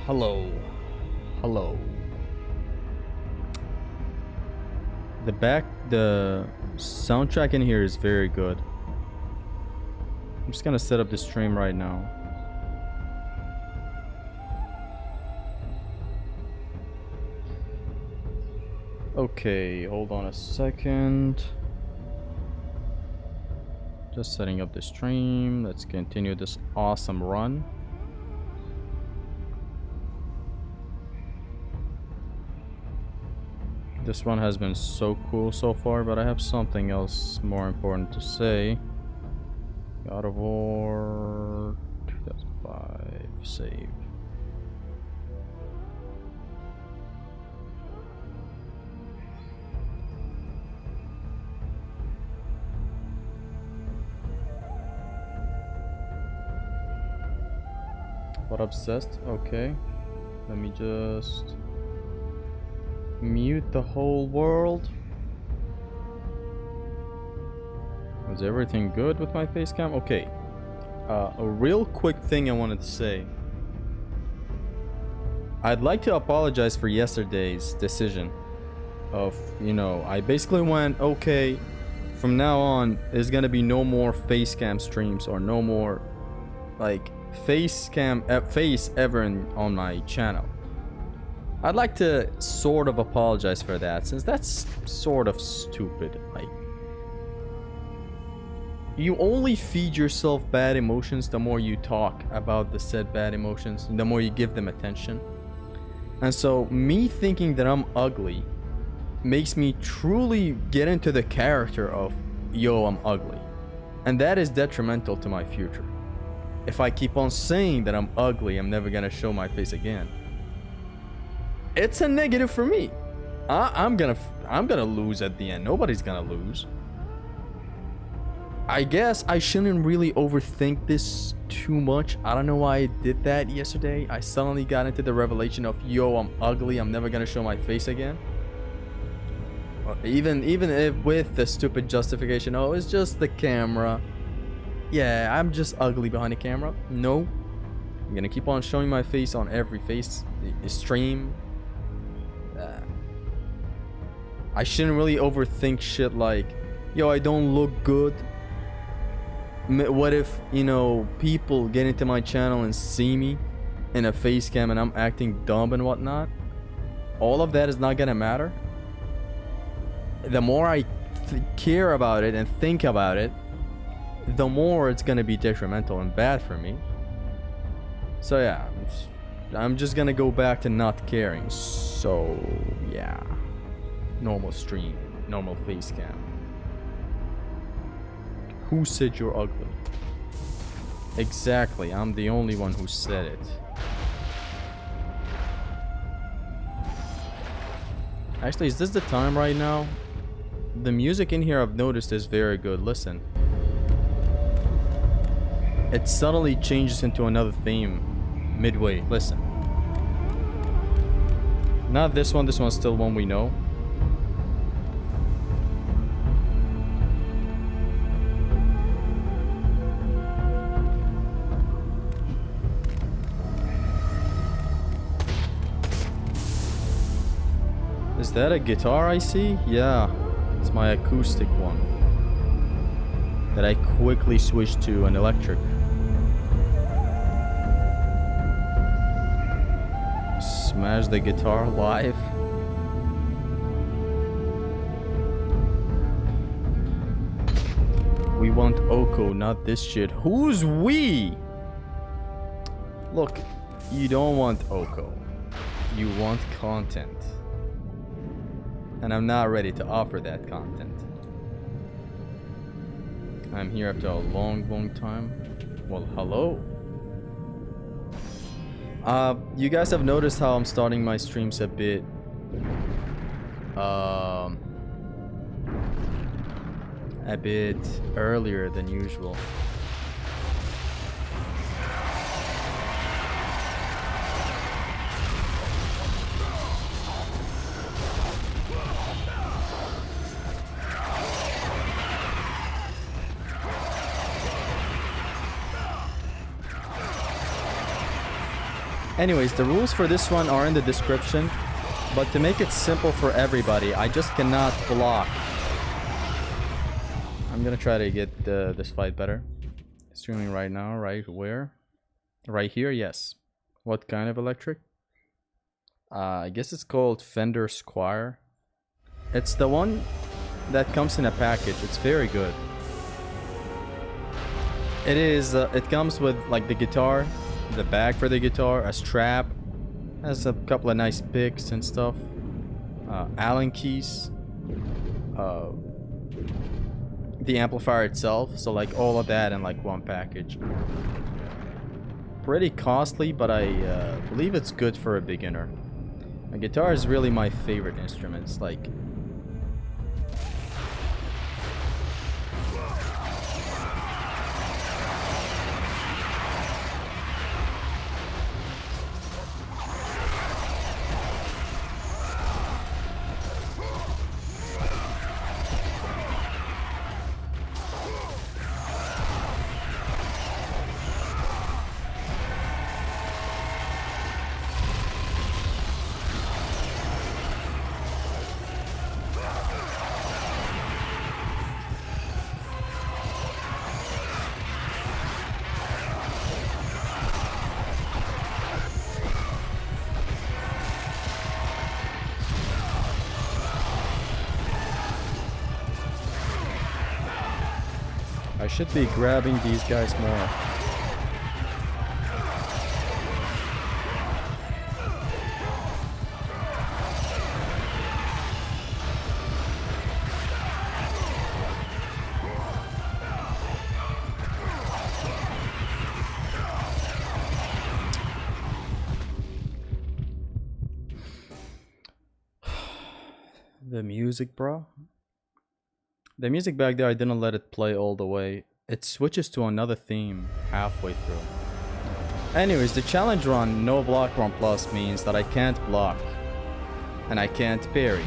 Hello. Hello. The soundtrack in here is very good. I'm just gonna set up the stream right now. Okay, hold on a second. Just setting up the stream. Let's continue this awesome run. This one has been so cool so far, but I have something else more important to say. God of War 2005 save. What obsessed? Okay. Let me just mute the whole world. Is everything good with my face cam? Okay. A real quick thing I wanted to say. I'd like to apologize for yesterday's decision of, I basically went, okay, from now on, there's gonna be no more face cam streams or no more, like, face ever on my channel. I'd like to sort of apologize for that, since that's sort of stupid. Like, you only feed yourself bad emotions the more you talk about the said bad emotions, the more you give them attention. And so me thinking that I'm ugly makes me truly get into the character of, yo, I'm ugly. And that is detrimental to my future. If I keep on saying that I'm ugly, I'm never gonna show my face again. It's a negative for me. I'm gonna lose at the end. Nobody's gonna lose. I guess I shouldn't really overthink this too much. I don't know why I did that yesterday. I suddenly got into the revelation of, yo, I'm ugly. I'm never gonna show my face again. Even if with the stupid justification, oh, it's just the camera. Yeah, I'm just ugly behind the camera. No, I'm gonna keep on showing my face on every face stream. I shouldn't really overthink shit like, yo, I don't look good. What if, people get into my channel and see me in a face cam and I'm acting dumb and whatnot? All of that is not gonna matter. The more I care about it and think about it, the more it's gonna be detrimental and bad for me. So yeah, I'm just gonna go back to not caring. So yeah, normal stream, normal face cam. Who said you're ugly? Exactly, I'm the only one who said it. Actually, is this the time right now? The music in here, I've noticed, is very good. Listen. It suddenly changes into another theme midway. Listen. Not this one. This one's still one we know. Is that a guitar I see? Yeah, it's my acoustic one that I quickly switched to an electric. Smash the guitar live. We want Oko, not this shit. Who's we? Look, you don't want Oko. You want content. And I'm not ready to offer that content. I'm here after a long time. Well, hello. You guys have noticed how I'm starting my streams a bit earlier than usual. Anyways, the rules for this one are in the description, but to make it simple for everybody, I just cannot block. I'm gonna try to get this fight better. Streaming right now, right where? Right here, yes. What kind of electric? I guess it's called Fender Squire. It's the one that comes in a package. It's very good. It is. It comes with like the guitar, the bag for the guitar, a strap, has a couple of nice picks and stuff, Allen keys, the amplifier itself. So like all of that in like one package. Pretty costly, but I believe it's good for a beginner. A guitar is really my favorite instrument. It's like I should be grabbing these guys more. The music, bro. The music back there, I didn't let it play all the way. It switches to another theme halfway through. Anyways, the challenge run, no block run plus, means that I can't block. And I can't parry.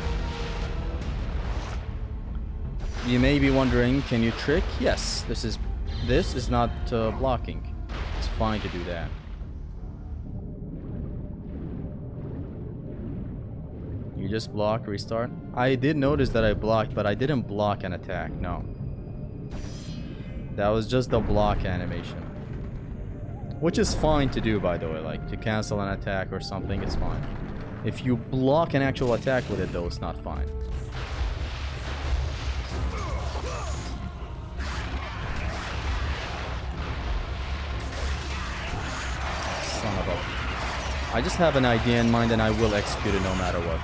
You may be wondering, can you trick? Yes, this is not blocking. It's fine to do that. You just block, restart. I did notice that I blocked, but I didn't block an attack, no. That was just the block animation. Which is fine to do, by the way, like to cancel an attack or something, it's fine. If you block an actual attack with it though, it's not fine. Son of a... I just have an idea in mind and I will execute it no matter what.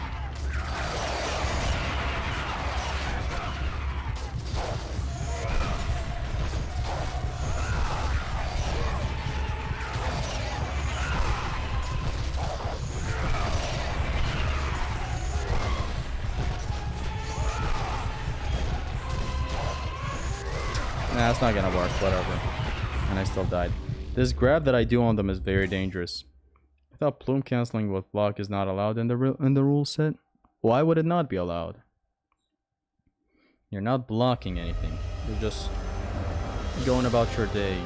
Nah, it's not gonna work, whatever. And I still died. This grab that I do on them is very dangerous. I thought plume cancelling with block is not allowed in the rule set. Why would it not be allowed? You're not blocking anything. You're just going about your day.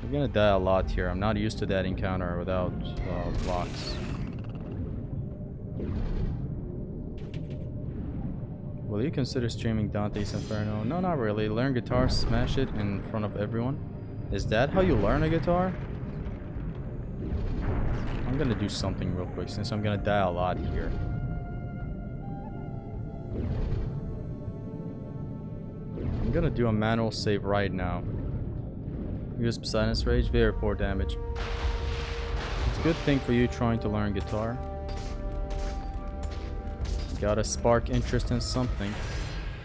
We're gonna die a lot here. I'm not used to that encounter without blocks. Will you consider streaming Dante's Inferno? No, not really. Learn guitar, smash it in front of everyone. Is that how you learn a guitar? I'm gonna do something real quick since I'm gonna die a lot here. I'm gonna do a manual save right now. Use Poseidon's Rage, very poor damage. It's a good thing for you trying to learn guitar. Gotta spark interest in something.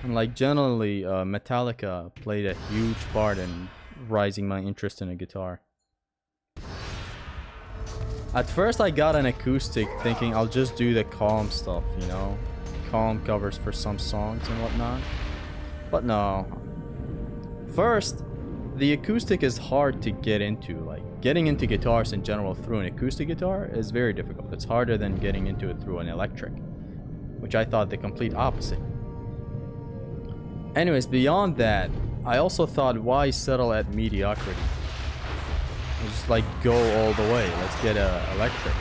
And like generally, Metallica played a huge part in rising my interest in a guitar. At first I got an acoustic thinking I'll just do the calm stuff, you know? Calm covers for some songs and whatnot. But no. First, the acoustic is hard to get into. Like, getting into guitars in general through an acoustic guitar is very difficult. It's harder than getting into it through an electric. Which I thought the complete opposite. Anyways, beyond that, I also thought, why settle at mediocrity? Just like go all the way. Let's get a electric.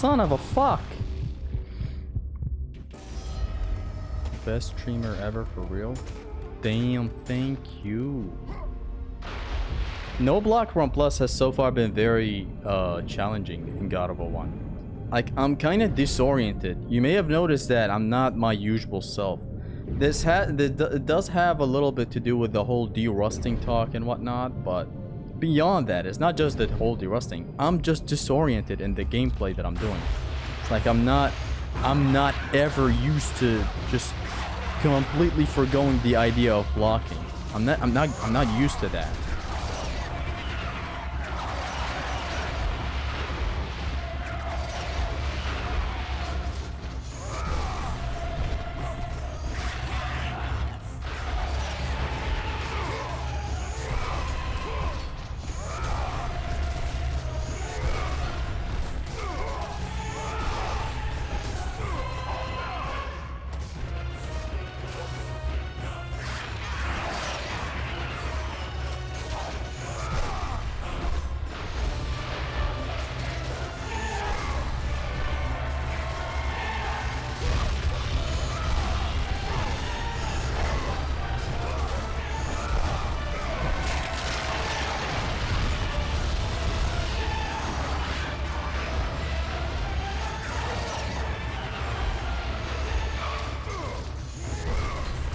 Son of a fuck. Best streamer ever, for real? Damn, thank you. No block run plus has so far been very challenging in God of War 1. Like, I'm kind of disoriented. You may have noticed that I'm not my usual self. It does have a little bit to do with the whole de-rusting talk and whatnot, but beyond that, it's not just the whole de-rusting. I'm just disoriented in the gameplay that I'm doing. It's like I'm not ever used to just completely forgoing the idea of blocking. I'm not used to that.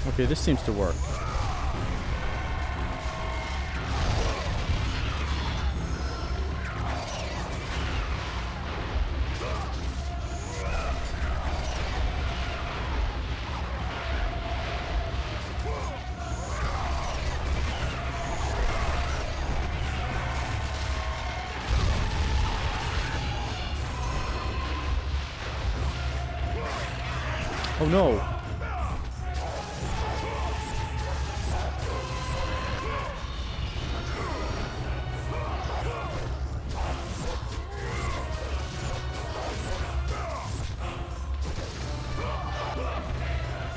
Okay, this seems to work. Oh no!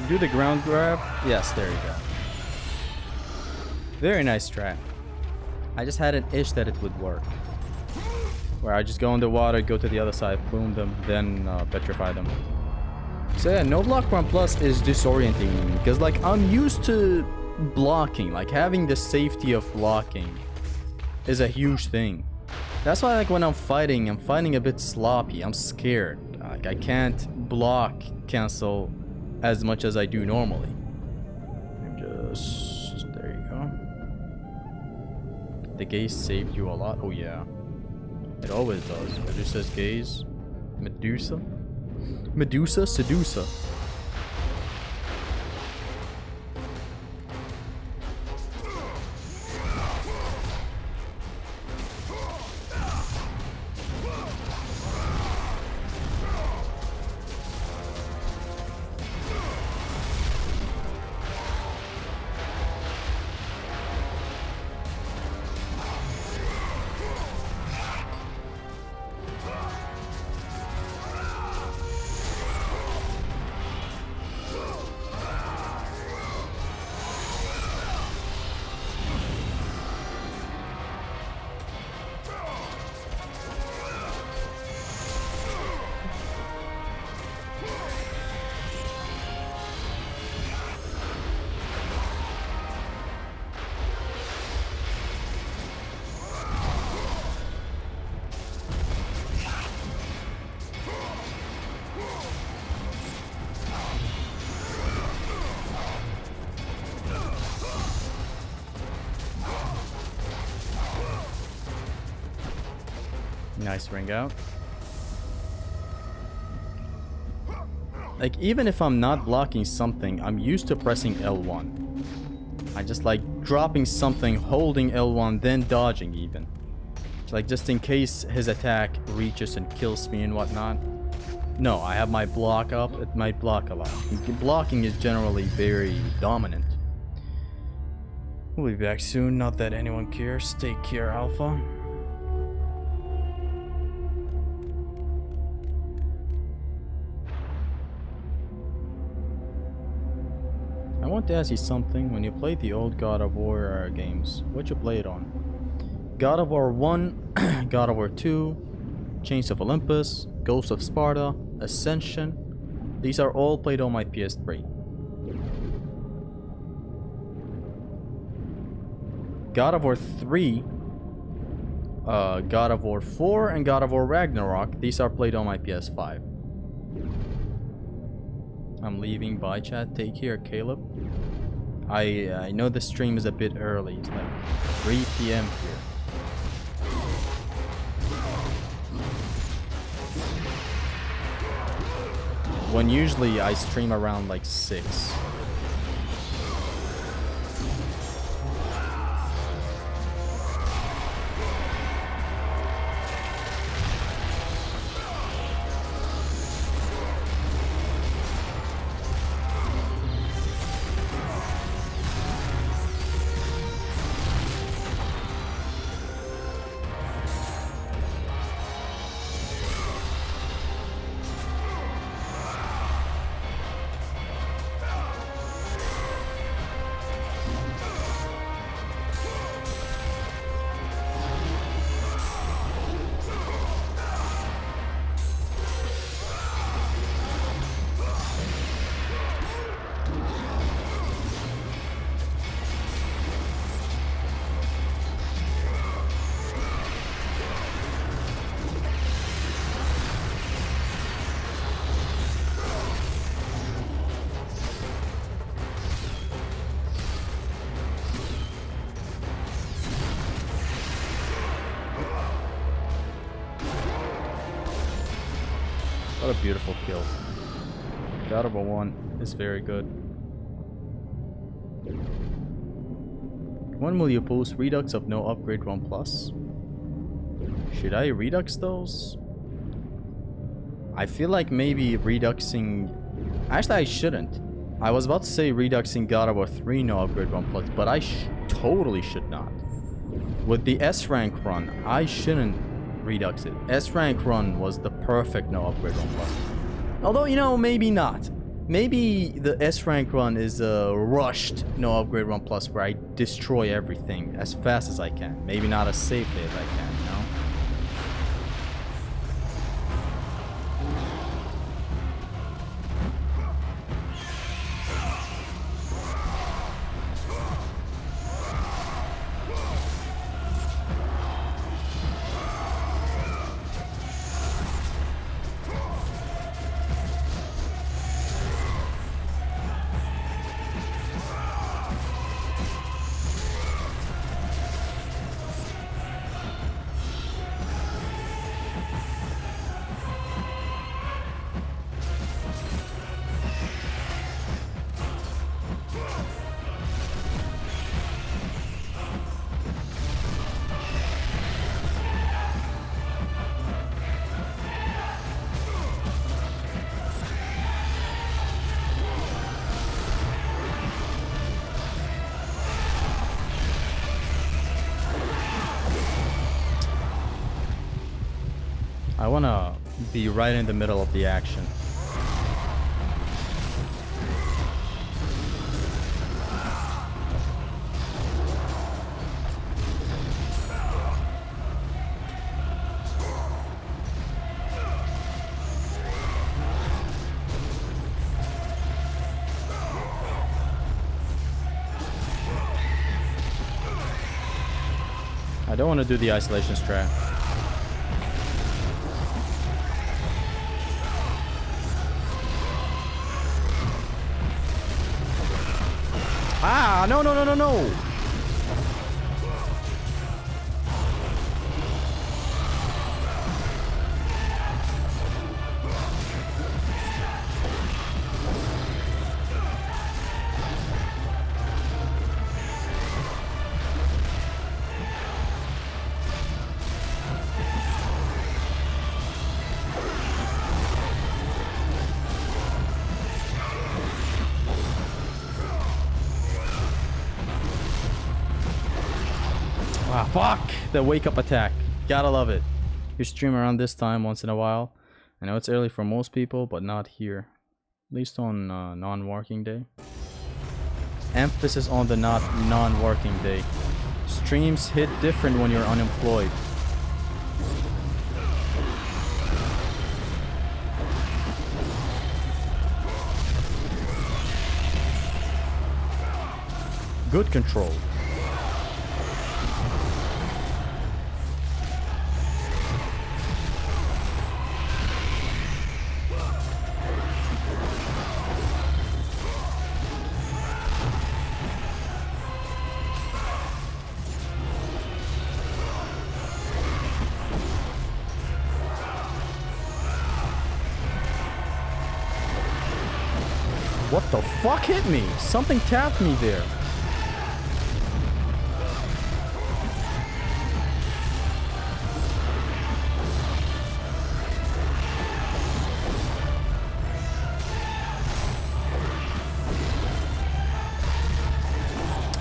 Do the ground grab? Yes, there you go. Very nice strat. I just had an itch that it would work. Where I just go underwater, go to the other side, boom them, then petrify them. So yeah, no block run plus is disorienting me because like I'm used to blocking, like having the safety of blocking is a huge thing. That's why like when I'm fighting a bit sloppy. I'm scared. Like I can't block cancel as much as I do normally. Just there you go. The gaze saved you a lot. Oh yeah, it always does. Medusa's gaze. Medusa, seducer. Nice ring out. Like, even if I'm not blocking something, I'm used to pressing L1. I just like dropping something, holding L1, then dodging even. Like, just in case his attack reaches and kills me and whatnot. No, I have my block up. It might block a lot. Blocking is generally very dominant. We'll be back soon. Not that anyone cares. Take care, Alpha. I want to ask you something. When you played the old God of War games, what you played on? God of War 1, God of War 2, Chains of Olympus, Ghost of Sparta, Ascension. These are all played on my PS3. God of War 3, God of War 4, and God of War Ragnarok. These are played on my PS5. I'm leaving. Bye, chat. Take care, Caleb. I know the stream is a bit early. It's like 3 p.m. here. When usually I stream around like 6. What a beautiful kill. God of War 1 is very good. When will you post Redux of no upgrade 1 plus? Should I Redux those? I feel like maybe Reduxing... Actually, I shouldn't. I was about to say Reduxing God of War 3 no upgrade 1 plus, but I totally should not. With the S rank run, I shouldn't Redux it. S rank run was the perfect no upgrade 1 plus. Although, you know, maybe not. Maybe the S rank run is a rushed no upgrade 1 plus where I destroy everything as fast as I can. Maybe not as safely as I can, you know? I wanna be right in the middle of the action. I don't want to do the isolation strat. Ah, no, no, no, no, no. Ah, fuck! The wake up attack. Gotta love it. You stream around this time once in a while. I know it's early for most people, but not here. At least on non-working day. Emphasis on the non-working day. Streams hit different when you're unemployed. Good control. What the fuck hit me? Something tapped me there.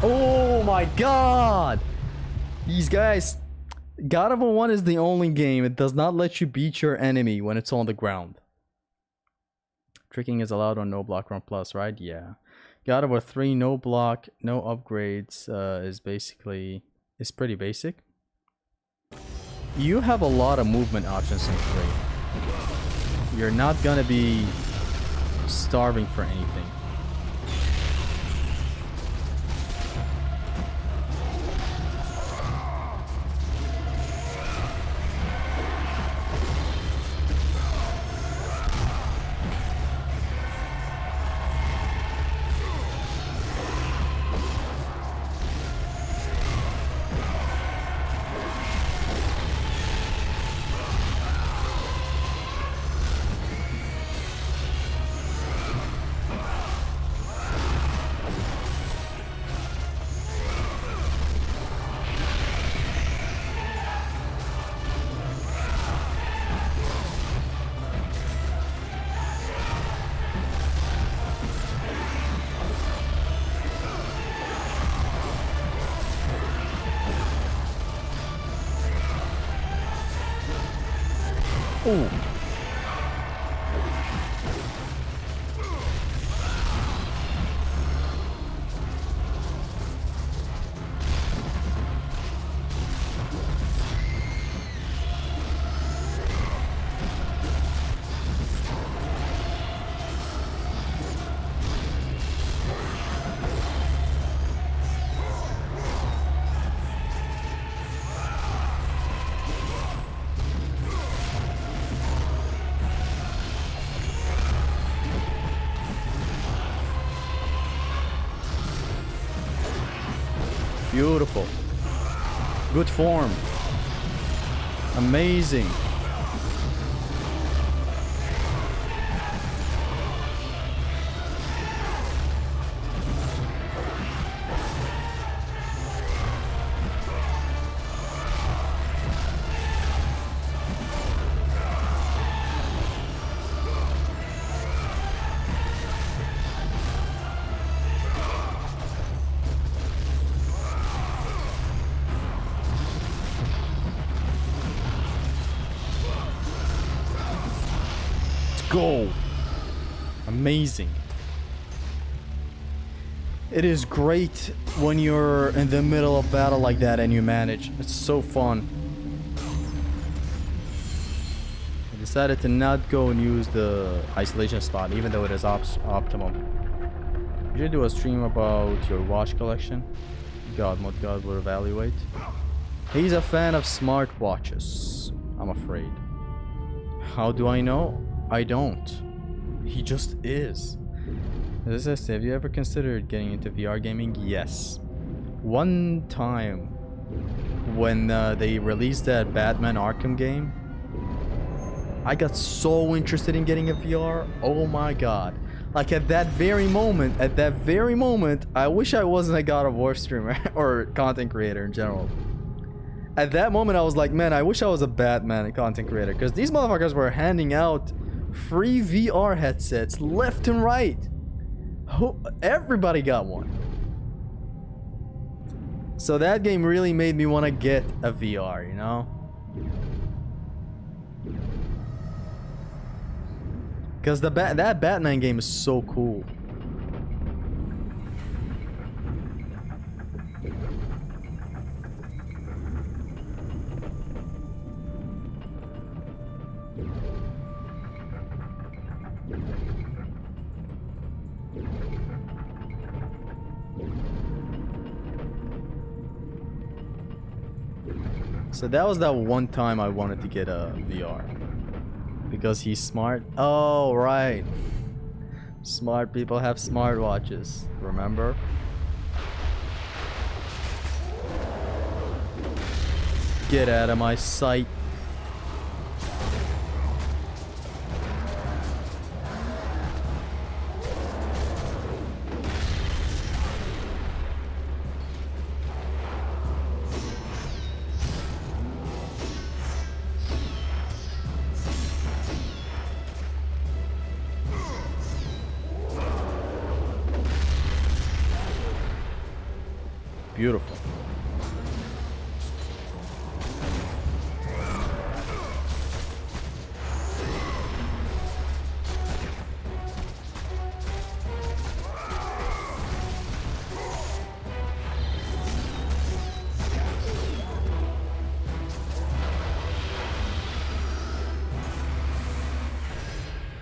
Oh my god! These guys... God of War 1 is the only game. It does not let you beat your enemy when it's on the ground. Tricking is allowed on No Block Run Plus, right? Yeah. God of War 3, no block, no upgrades is basically... It's pretty basic. You have a lot of movement options in 3. You're not gonna be starving for anything. Ooh. Beautiful. Good form. Amazing. Go. Amazing. It is great when you're in the middle of battle like that and you manage. It's so fun. I decided to not go and use the isolation spot even though it is optimum. You should do a stream about your watch collection. God will evaluate. He's a fan of smart watches, I'm afraid. How do I know? I don't. He just is. This is, have you ever considered getting into VR gaming? Yes. One time when they released that Batman Arkham game, I got so interested in getting a VR. Oh my god. Like at that very moment, I wish I wasn't a God of War streamer or content creator in general. At that moment, I was like, man, I wish I was a Batman content creator, because these motherfuckers were handing out free VR headsets left and right. Everybody got one. So that game really made me want to get a VR, you know? Because that Batman game is so cool. So that was that one time I wanted to get a VR. Because he's smart. Oh, right. Smart people have smartwatches. Remember? Get out of my sight. Beautiful.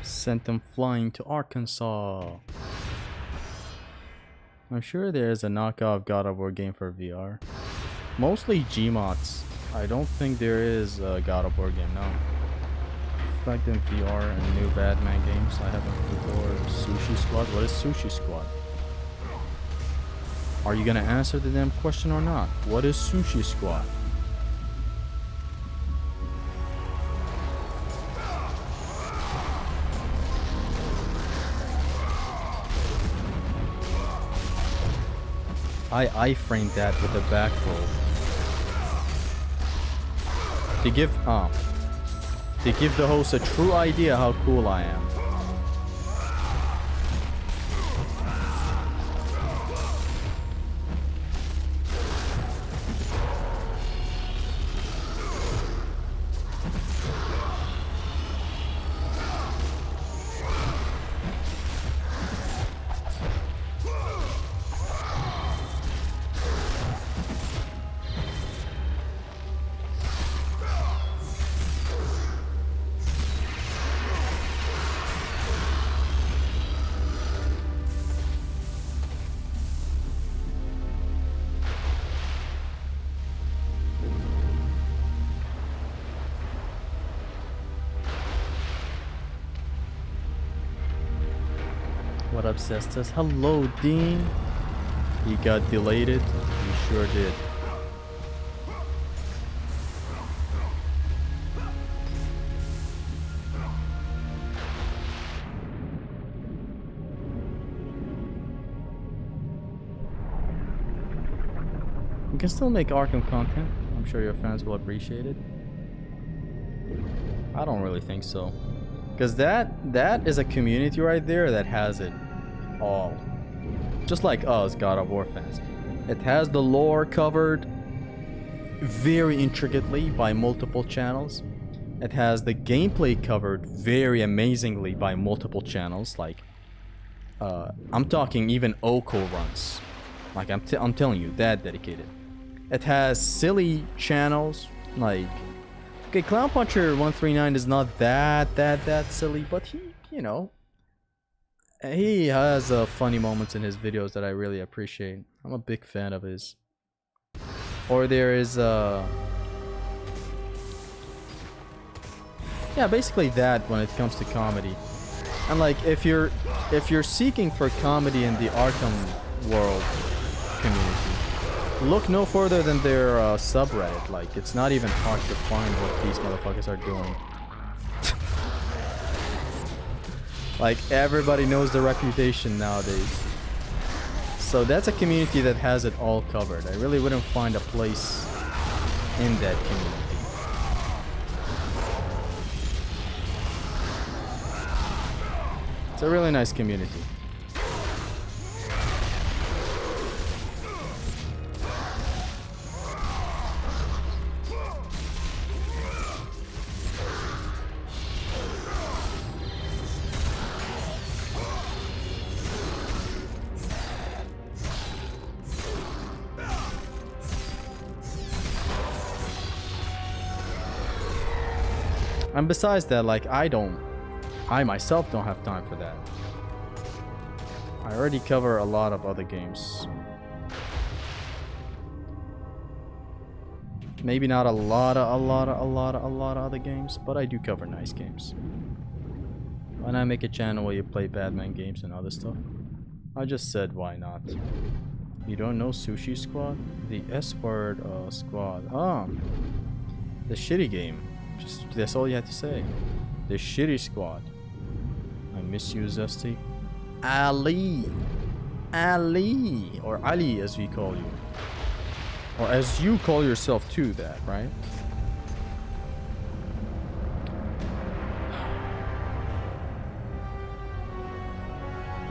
Sent them flying to Arkansas. I'm sure there's a knockoff God of War game for VR. Mostly Gmods. I don't think there is a God of War game now. Fact in VR and new Batman games I haven't before. Sushi Squad? What is Sushi Squad? Are you gonna answer the damn question or not? What is Sushi Squad? I framed that with a back roll. To give the host a true idea how cool I am. What up, Cestus? Hello, Dean. You got deleted? You sure did. You can still make Arkham content. I'm sure your fans will appreciate it. I don't really think so. Because that is a community right there that has it all. Just like us, God of War fans. It has the lore covered very intricately by multiple channels. It has the gameplay covered very amazingly by multiple channels. Like, I'm talking even Oko runs. Like, I'm telling you, that dedicated. It has silly channels, like... Okay, Clown Puncher 139 is not that silly, but he, you know, he has funny moments in his videos that I really appreciate. I'm a big fan of his. Or there is yeah, basically that when it comes to comedy. And like if you're seeking for comedy in the Arkham world community, look no further than their subreddit. Like, it's not even hard to find what these motherfuckers are doing. Like, everybody knows the reputation nowadays. So that's a community that has it all covered. I really wouldn't find a place in that community. It's a really nice community. And besides that, like, I myself don't have time for that. I already cover a lot of other games. Maybe not a lot of other games, but I do cover nice games. When I make a channel where you play Batman games and other stuff, I just said why not. You don't know Sushi Squad? The S-word squad. Ah, the shitty game. Just that's all you had to say. The shitty squad. I miss you, Zesty. Ali, or Ali as we call you, or as you call yourself too. That right?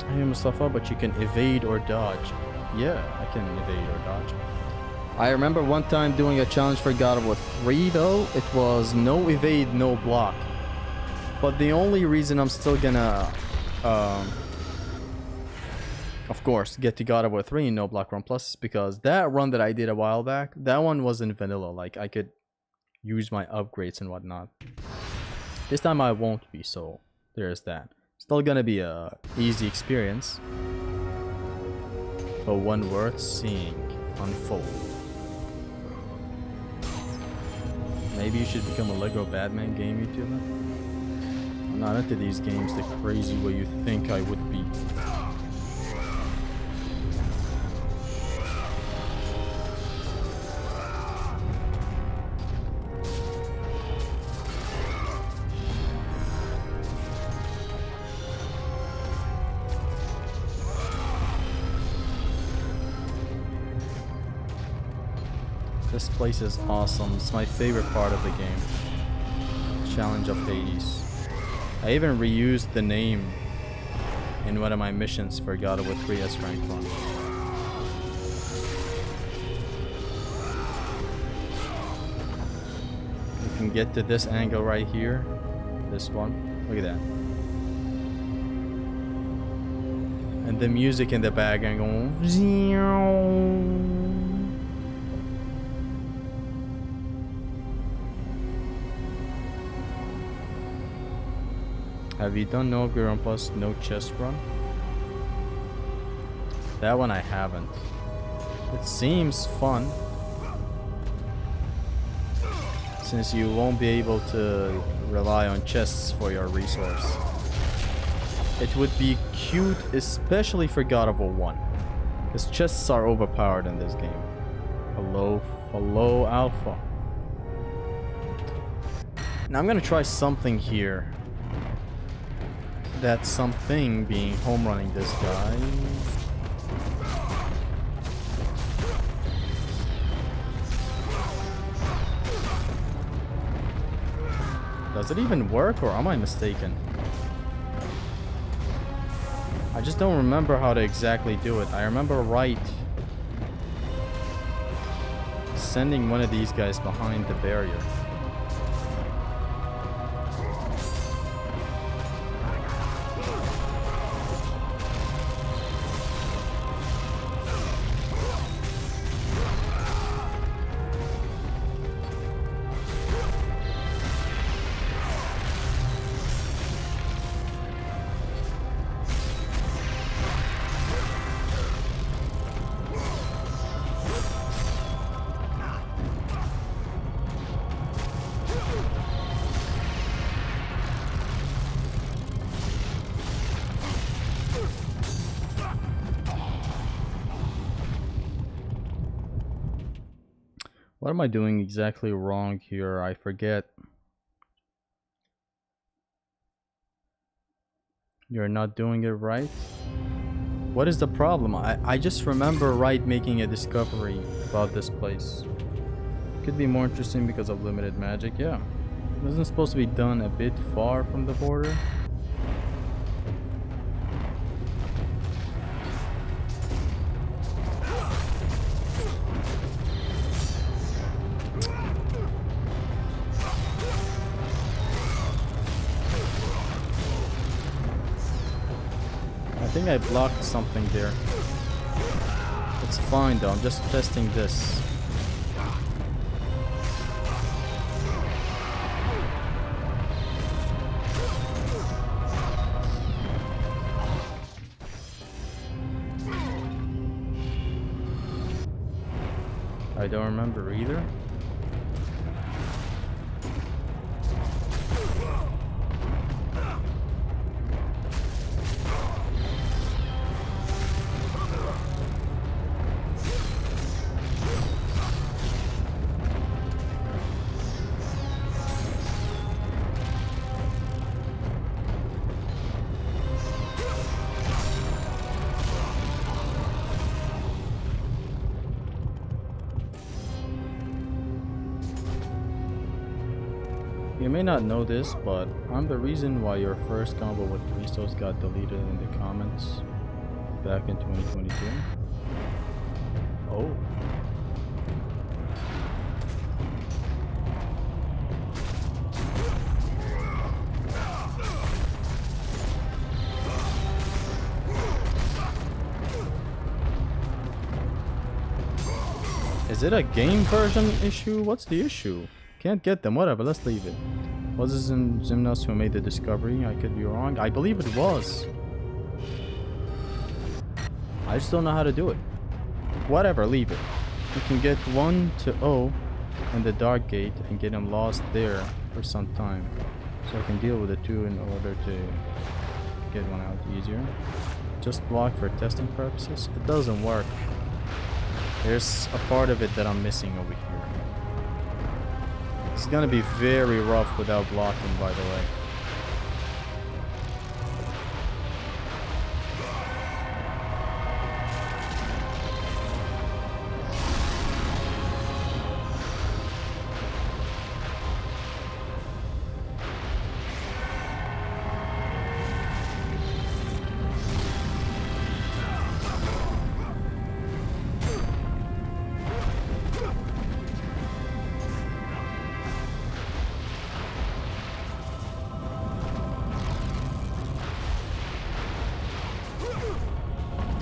Hey Mustafa, but you can evade or dodge. Yeah, I can evade or dodge. I remember one time doing a challenge for God of War 3 though. It was no evade, no block. But the only reason I'm still gonna, of course, get to God of War 3 in no block run plus is because that run that I did a while back, that one was in vanilla. Like, I could use my upgrades and whatnot. This time I won't be, so there's that. Still gonna be a easy experience, but one worth seeing unfold. Maybe you should become a Lego Batman game YouTuber? I'm not into these games the crazy way you think I would be. This place is awesome. It's my favorite part of the game. Challenge of Hades. I even reused the name in one of my missions for God of War 3 S rank run. You can get to this angle right here. This one. Look at that. And the music in the background going. Have you done no upgrade run plus no chest run? That one I haven't. It seems fun, since you won't be able to rely on chests for your resource. It would be cute, especially for God of War 1, because chests are overpowered in this game. Hello Alpha. Now I'm gonna try something here. That something being home running this guy. Does it even work, or am I mistaken? I just don't remember how to exactly do it. I remember sending one of these guys behind the barrier. What am I doing exactly wrong here? I forget. You're not doing it right? What is the problem? I just remember making a discovery about this place. Could be more interesting because of limited magic, yeah. Isn't it supposed to be done a bit far from the border? I think I blocked something there. It's fine though, I'm just testing this. I don't remember either. You may not know this, but I'm the reason why your first combo with Christos got deleted in the comments back in 2022. Oh. Is it a game version issue? What's the issue? Can't get them. Whatever, let's leave it. Was this in Zimnos who made the discovery? I could be wrong. I believe it was. I just don't know how to do it. Whatever, leave it. We can get 1-0 in the dark gate and get him lost there for some time. So I can deal with the 2 in order to get one out easier. Just block for testing purposes. It doesn't work. There's a part of it that I'm missing over here. It's gonna be very rough without blocking, by the way.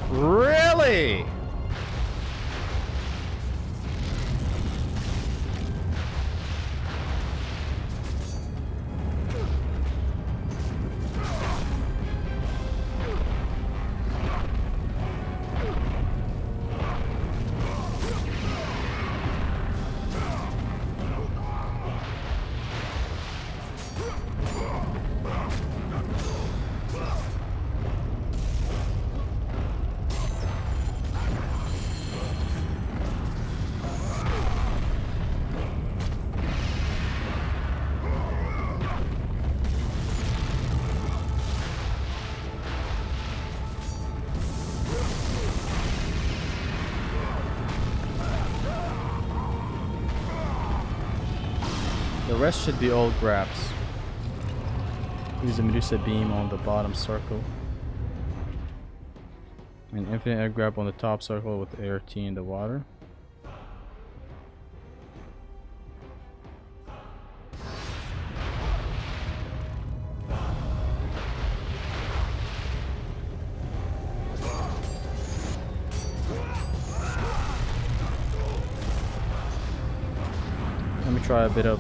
Really? The rest should be all grabs. Use the Medusa beam on the bottom circle. And infinite air grab on the top circle with air T in the water. Let me try a bit of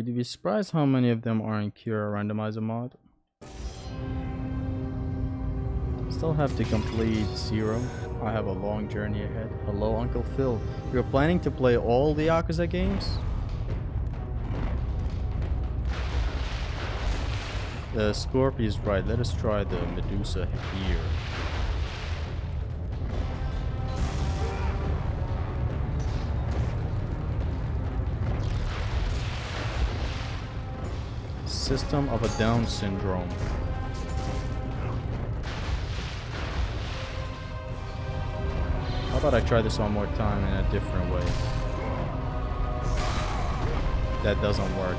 you'd be surprised how many of them are in Cure Randomizer mod. Still have to complete 0. I have a long journey ahead. Hello, Uncle Phil. You're planning to play all the Yakuza games? The Scorpio is right. Let us try the Medusa here. System of a Down syndrome. about I try this one more time in a different way? That doesn't work.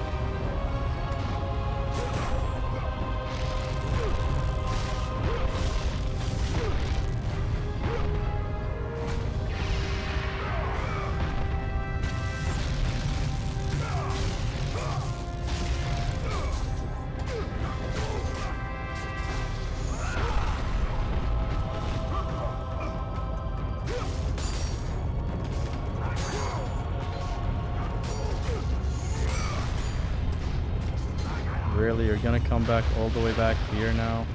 Really, you're gonna come back all the way back here now?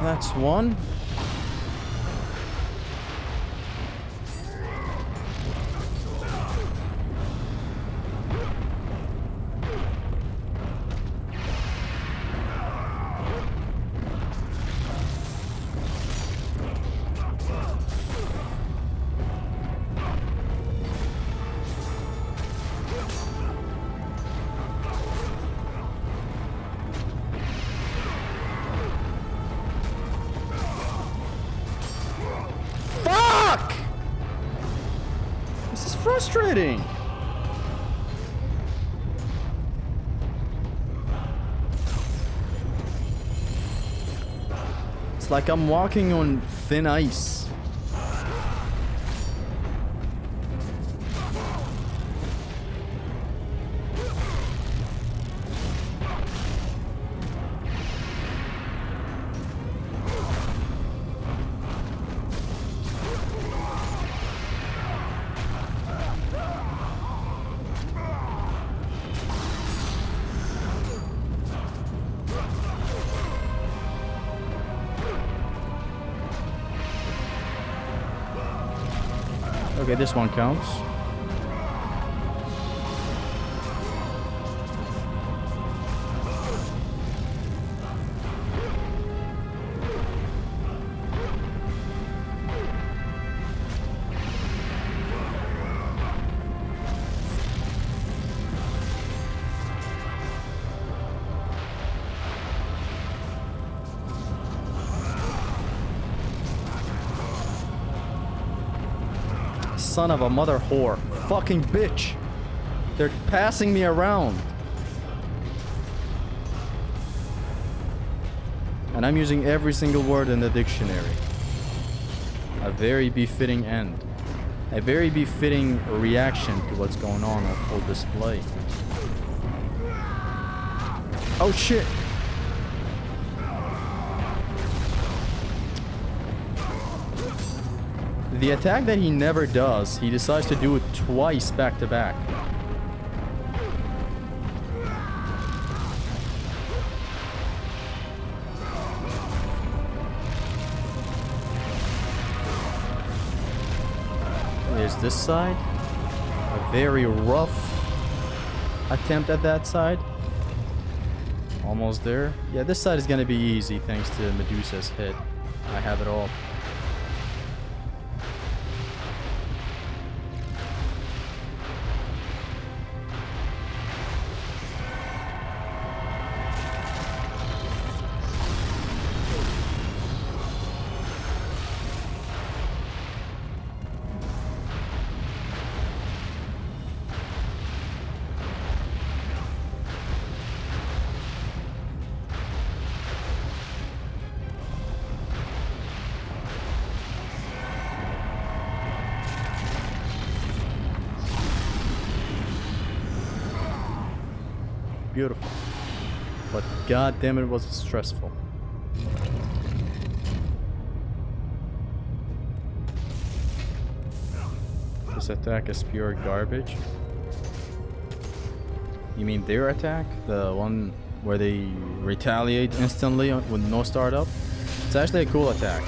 That's one. Frustrating. It's like I'm walking on thin ice. Okay, this one counts. Son of a mother whore. Fucking bitch. They're passing me around. And I'm using every single word in the dictionary. A very befitting end. A very befitting reaction to what's going on full display. Oh shit. The attack that he never does, he decides to do it twice back to back. There's this side. A very rough attempt at that side. Almost there. Yeah, this side is gonna be easy thanks to Medusa's hit. I have it all. Beautiful. But god damn it, was it stressful. This attack is pure garbage. You mean their attack? The one where they retaliate instantly with no startup? It's actually a cool attack.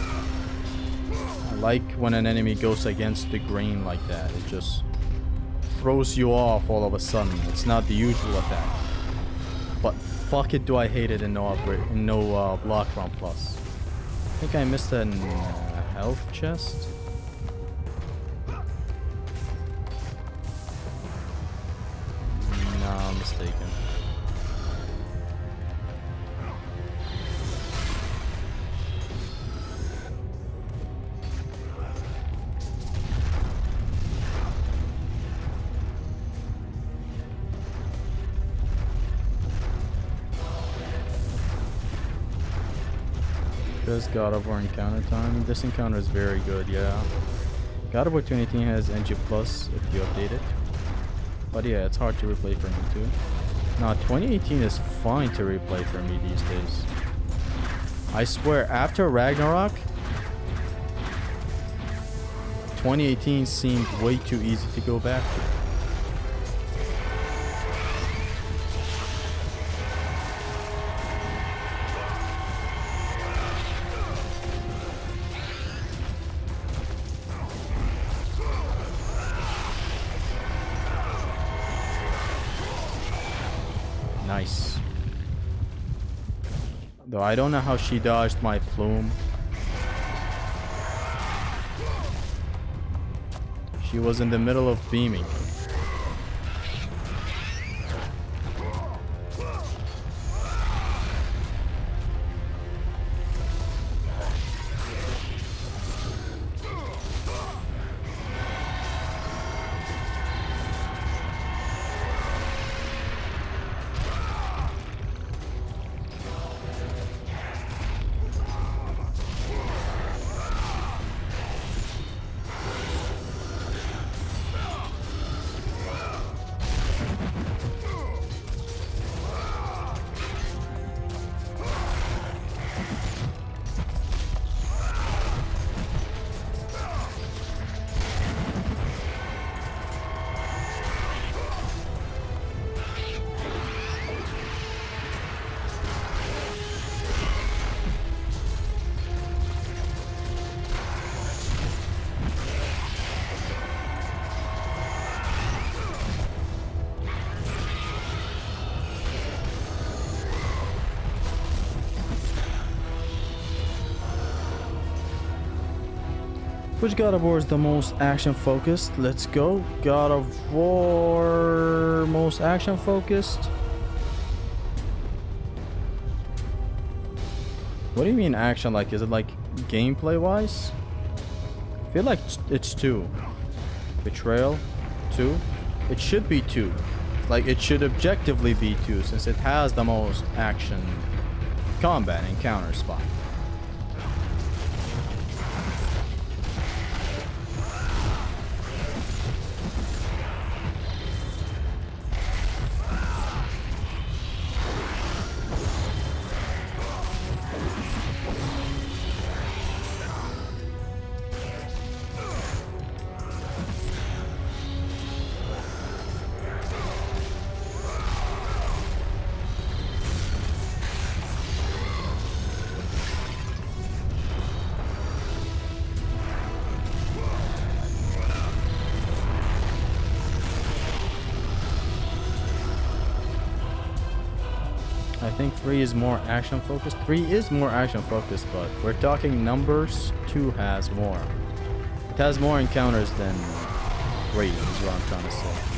I like when an enemy goes against the grain like that. It just throws you off all of a sudden. It's not the usual attack. But fuck it, do I hate it in no upgrade, in no block round plus. I think I missed a health chest. mistaken. Does God of War encounter time? This encounter is very good, yeah. God of War 2018 has NG Plus if you update it. But yeah, it's hard to replay for me too. Now 2018 is fine to replay for me these days. I swear, after Ragnarok, 2018 seemed way too easy to go back to. Nice. Though I don't know how she dodged my plume. She was in the middle of beaming. Which God of War is the most action focused? Let's go. God of War most action focused. What do you mean action? Like, is it like gameplay wise? I feel like it's 2. Betrayal 2. It should be 2. Like, it should objectively be 2 since it has the most action combat encounter spot. I think 3 is more action focused. 3 is more action focused, but we're talking numbers. 2 has more. It has more encounters than 3 is what I'm trying to say.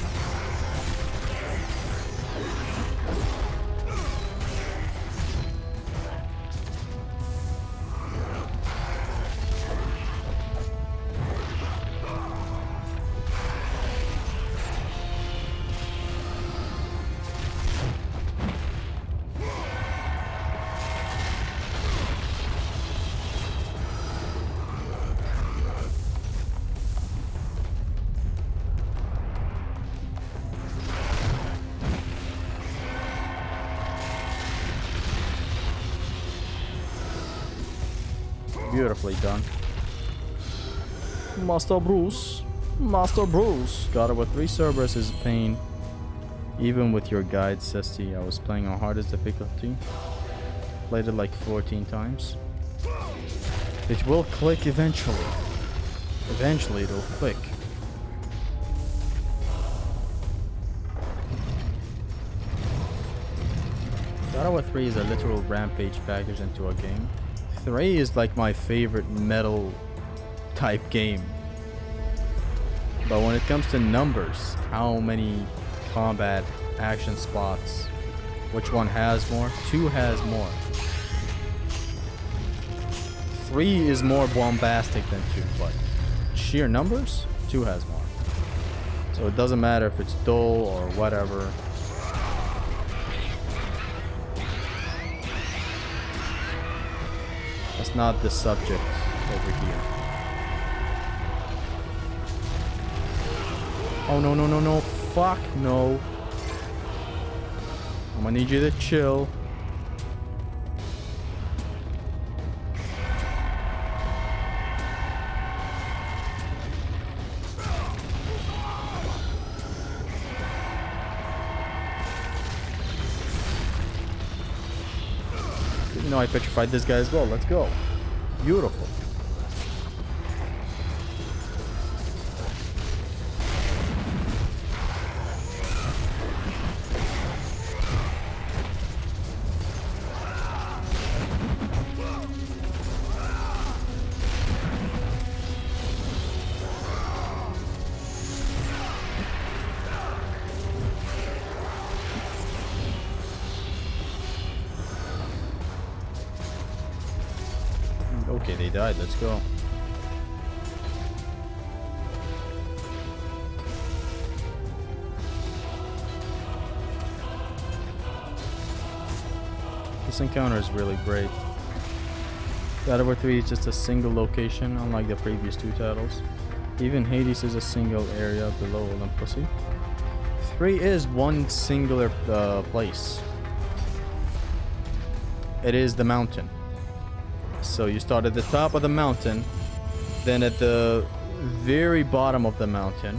Beautifully done. Master Bruce. Master Bruce. God of War 3 Cerberus is a pain. Even with your guide, Cesti. I was playing on hardest difficulty. Played it like 14 times. It will click eventually. Eventually it'll click. God of War 3 is a literal rampage package into a game. 3 is like my favorite metal type game. But when it comes to numbers, how many combat action spots. Which one has more? 2 has more. 3 is more bombastic than 2, but sheer numbers, 2 has more. So it doesn't matter if it's dull or whatever. That's not the subject over here. Oh, no, no, no, no. Fuck, no. I'm gonna need you to chill. You know, I petrified this guy as well. Let's go. Beautiful. Okay, they died. Let's go. This encounter is really great. God of War 3 is just a single location, unlike the previous 2 titles. Even Hades is a single area below Olympus. 3 is one singular place. It is the mountain. So you start at the top of the mountain, then at the very bottom of the mountain,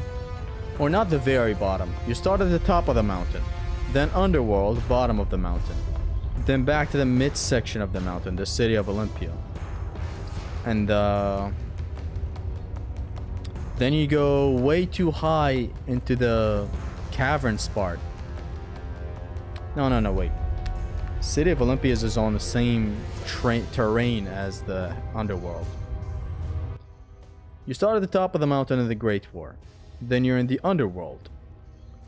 or not the very bottom, you start at the top of the mountain, then underworld, bottom of the mountain, then back to the midsection of the mountain, the city of Olympia, and then you go way too high into the caverns part. No, wait. City of Olympia is on the same terrain as the underworld. You start at the top of the mountain in the Great War. Then you're in the underworld.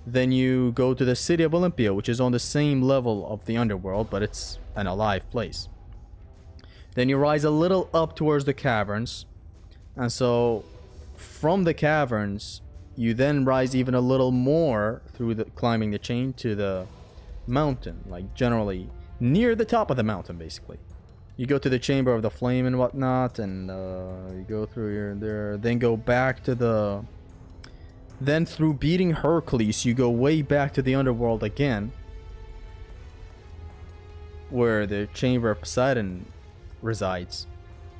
Then you go to the City of Olympia, which is on the same level of the underworld, but it's an alive place. Then you rise a little up towards the caverns. And so from the caverns, you then rise even a little more through the climbing the chain to the mountain, like generally near the top of the mountain, basically. You go to the Chamber of the Flame and whatnot, and you go through here and there, then go back to the... Then through beating Hercules, you go way back to the underworld again, where the Chamber of Poseidon resides.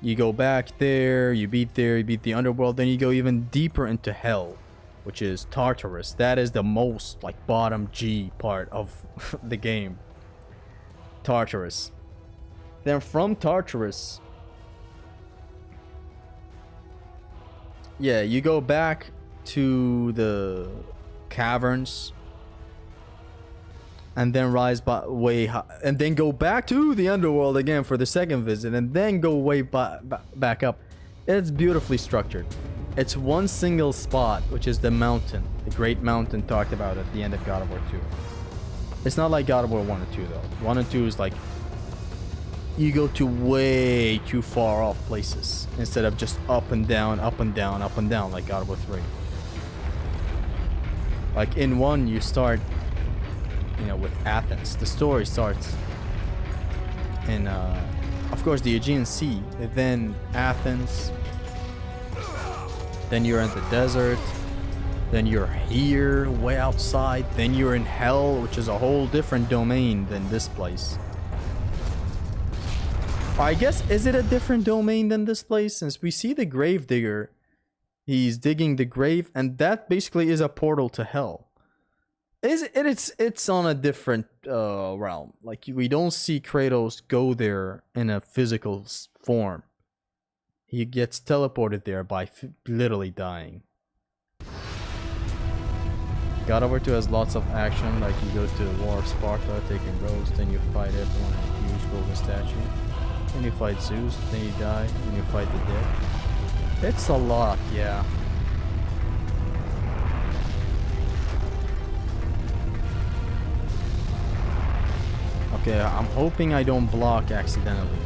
You go back there, you beat the underworld, then you go even deeper into hell, which is Tartarus. That is the most, like, bottom G part of the game. Tartarus. Then from Tartarus, yeah, you go back to the caverns, and then rise way high, and then go back to the underworld again for the second visit, and then go way back up. It's beautifully structured. It's one single spot, which is the mountain, the great mountain talked about at the end of God of War 2. It's not like God of War 1 and 2 though. 1 and 2 is like you go to way too far off places instead of just up and down, up and down, up and down like God of War 3. Like in 1 you start, you know, with Athens. The story starts in of course the Aegean Sea, then Athens, then you're in the desert, then you're here way outside, then you're in hell, which is a whole different domain than this place. I guess, is it a different domain than this place? Since we see the grave digger, he's digging the grave, and that basically is a portal to hell. It's on a different realm. Like, we don't see Kratos go there in a physical form. He gets teleported there by literally dying. God of War 2 has lots of action, like you go to the War of Sparta, taking Rhodes, then you fight everyone in a huge golden statue. Then you fight Zeus, then you die, then you fight the dead. It's a lot, yeah. Okay, I'm hoping I don't block accidentally.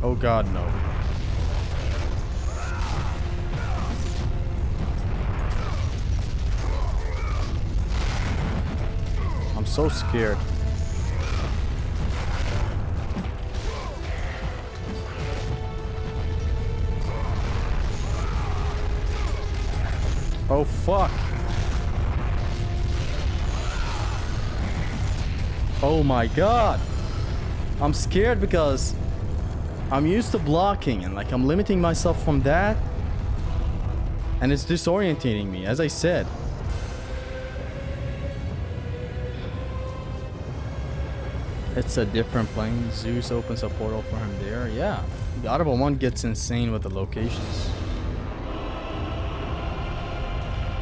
Oh god, no. I'm so scared. Oh fuck. Oh my god. I'm scared because I'm used to blocking and like I'm limiting myself from that. And it's disorientating me, as I said. It's a different plane. Zeus opens a portal for him there. Yeah. God of War 1 gets insane with the locations.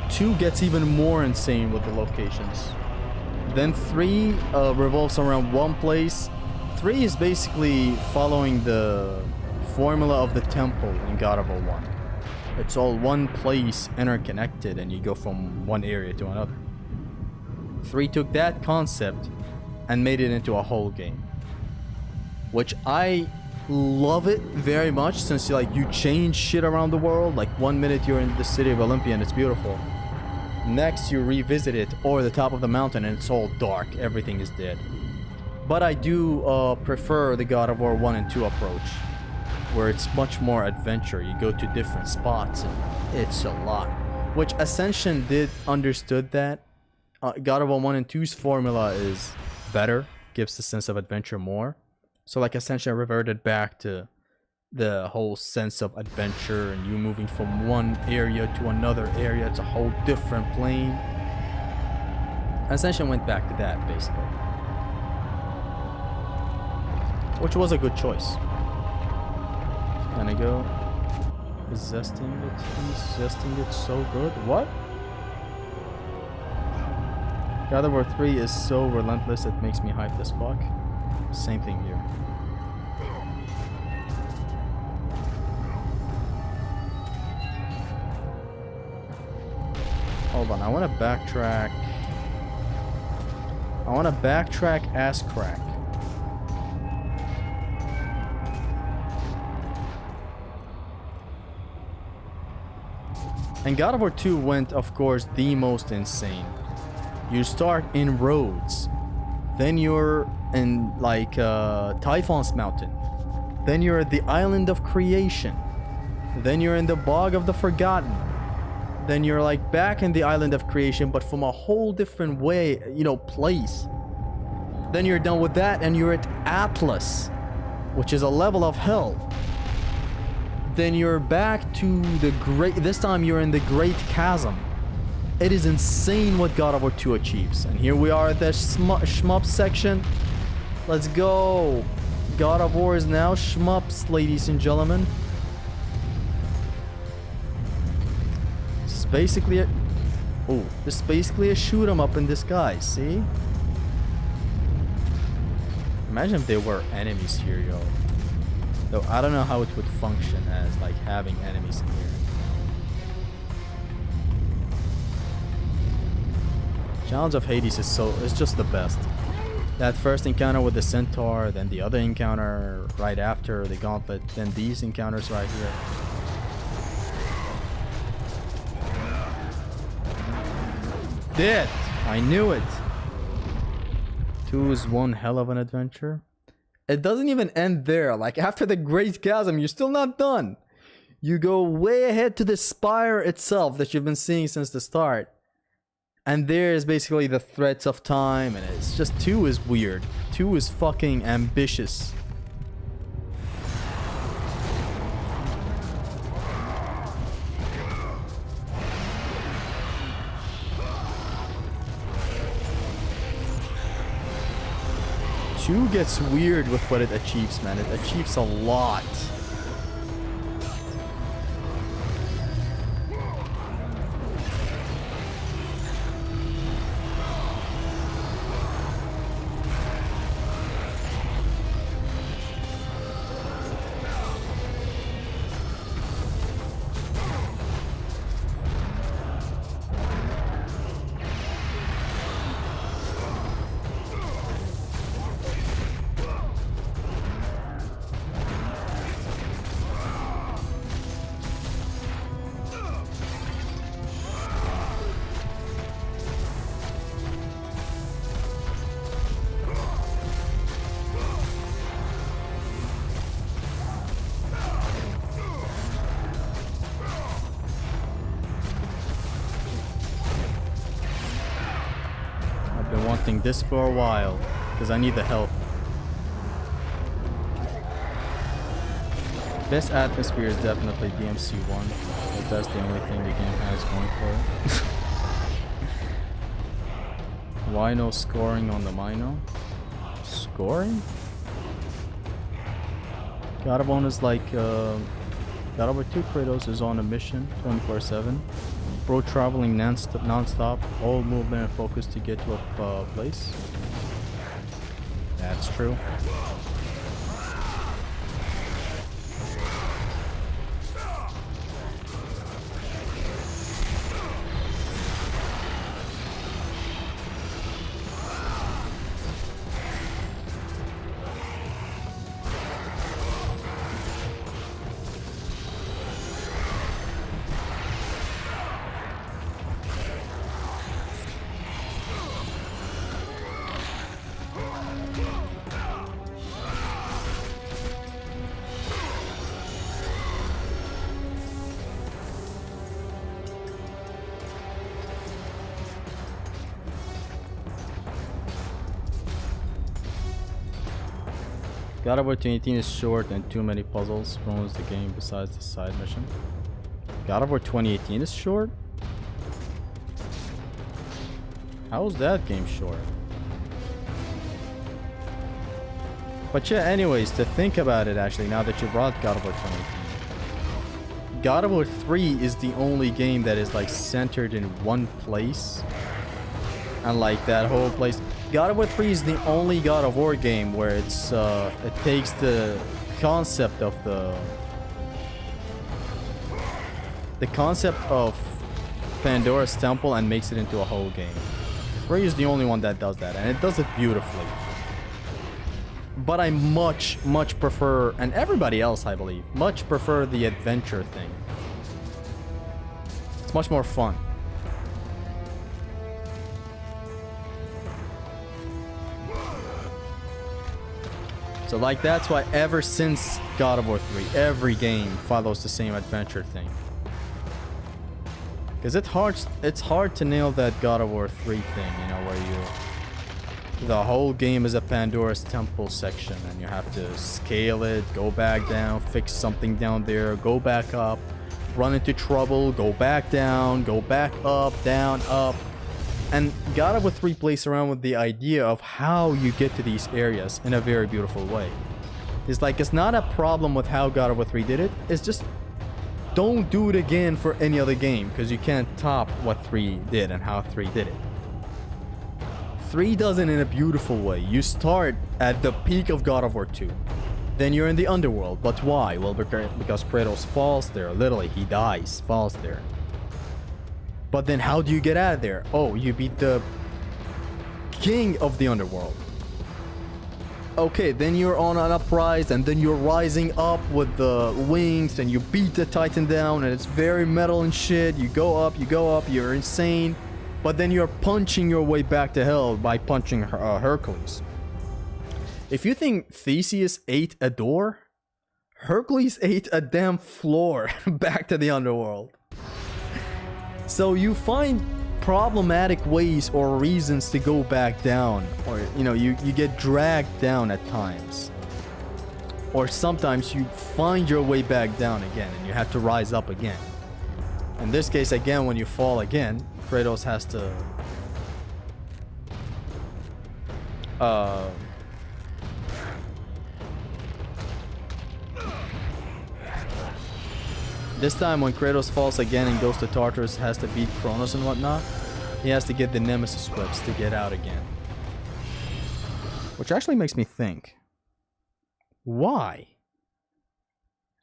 2 gets even more insane with the locations. Then 3 revolves around one place. 3 is basically following the formula of the temple in God of War 1. It's all one place interconnected and you go from one area to another. 3 took that concept and made it into a whole game, which I love it very much, since you change shit around the world. Like 1 minute you're in the city of Olympia and it's beautiful, next you revisit it or the top of the mountain and it's all dark, everything is dead. But I do prefer the God of War 1 and 2 approach, where it's much more adventure. You go to different spots and it's a lot, which Ascension did understood that. God of War 1 and 2's formula is better, gives the sense of adventure more. So like Ascension reverted back to the whole sense of adventure and you moving from one area to another area. It's a whole different plane. Ascension went back to that basically, which was a good choice. Can I go zesting it? He's zesting it so good. What? God of War 3 is so relentless it makes me hyped as fuck. Same thing here. Hold on, I want to backtrack. I want to backtrack ass crack. And God of War 2 went, of course, the most insane. You start in Rhodes, then you're in Typhon's Mountain, then you're at the Island of Creation, then you're in the Bog of the Forgotten, then you're like back in the Island of Creation but from a whole different way, place. Then you're done with that and you're at Atlas, which is a level of hell. Then you're back to the this time you're in the Great Chasm. It is insane what God of War 2 achieves. And here we are at the shmup section. Let's go. God of War is now shmups, ladies and gentlemen. This is basically a... Oh, this is basically a shoot 'em up in disguise, see? Imagine if there were enemies here, yo. Though I don't know how it would function as having enemies in here. Challenge of Hades is just the best. That first encounter with the centaur, then the other encounter right after the gauntlet, then these encounters right here. Dead! I knew it! 2 is one hell of an adventure. It doesn't even end there. Like, after the Great Chasm, you're still not done. You go way ahead to the spire itself that you've been seeing since the start. And there's basically the threats of time, and it's just 2 is weird. 2 is fucking ambitious. Two gets weird with what it achieves, man. It achieves a lot. Wanting this for a while because I need the help. Best atmosphere is definitely DMC 1. But that's the only thing the game has going for it. Why no scoring on the Mino? Scoring? God of War is like God of War 2 Kratos is on a mission 24/7. Bro traveling non-stop, all movement and focus to get to a place. That's true. God of War 2018 is short and too many puzzles ruins the game besides the side mission. God of War 2018 is short? How is that game short? But yeah, anyways, to think about it actually, now that you brought God of War 2018. God of War 3 is the only game that is like centered in one place. And like that whole place. God of War 3 is the only God of War game where it's it takes the concept of the concept of Pandora's Temple and makes it into a whole game. 3 is the only one that does that, and it does it beautifully. But I much prefer, and everybody else I believe, much prefer the adventure thing. It's much more fun. So like that's why ever since God of War 3, every game follows the same adventure thing. Because it's hard to nail that God of War 3 thing, you know, where the whole game is a Pandora's Temple section and you have to scale it, go back down, fix something down there, go back up, run into trouble, go back down, go back up, down, up. And God of War 3 plays around with the idea of how you get to these areas in a very beautiful way. It's like, it's not a problem with how God of War 3 did it, it's just don't do it again for any other game, because you can't top what 3 did and how 3 did it. 3 does it in a beautiful way. You start at the peak of God of War 2. Then you're in the underworld. But why? Well, because Kratos falls there. Literally, he dies, falls there. But then how do you get out of there? Oh, you beat the king of the underworld. Okay, then you're on an uprise, and then you're rising up with the wings, and you beat the Titan down, and it's very metal and shit. You go up, you're insane. But then you're punching your way back to hell by punching Hercules. If you think Theseus ate a door, Hercules ate a damn floor back to the underworld. So you find problematic ways or reasons to go back down, or you know, you get dragged down at times, or sometimes you find your way back down again and you have to rise up again. In this case, again, when you fall again, Kratos has to this time when Kratos falls again and goes to Tartarus, has to beat Kronos and whatnot, he has to get the Nemesis whips to get out again. Which actually makes me think, why?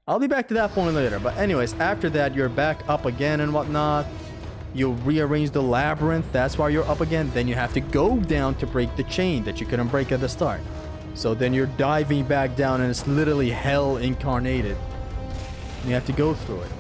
I'll be back to that point later, but anyways, after that you're back up again and whatnot. You rearrange the labyrinth, that's why you're up again. Then you have to go down to break the chain that you couldn't break at the start. So then you're diving back down and it's literally hell incarnated. You have to go through it.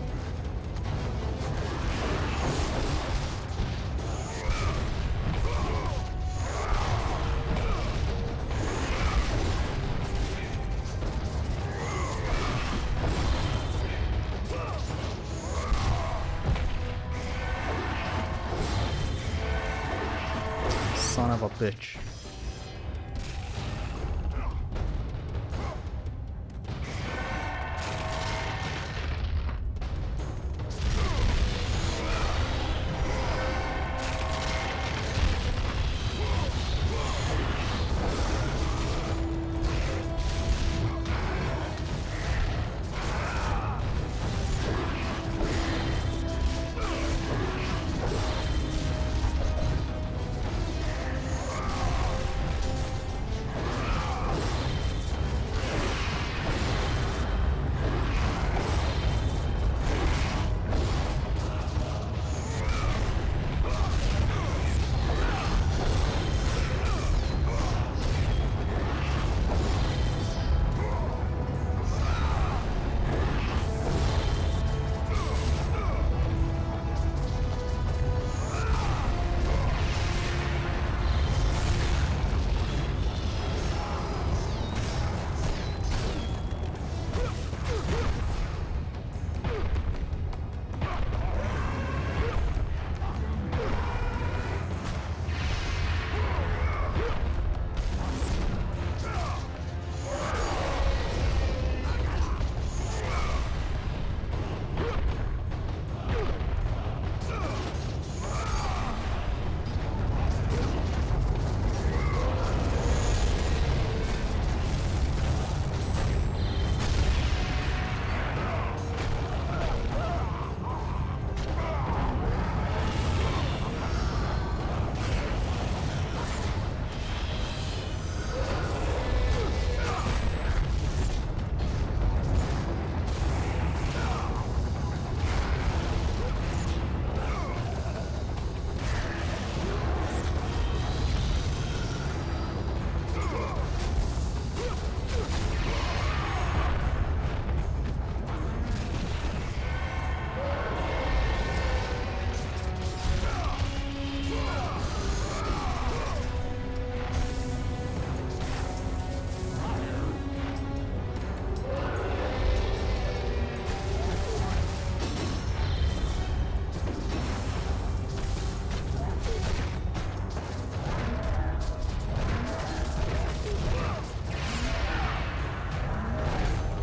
Son of a bitch.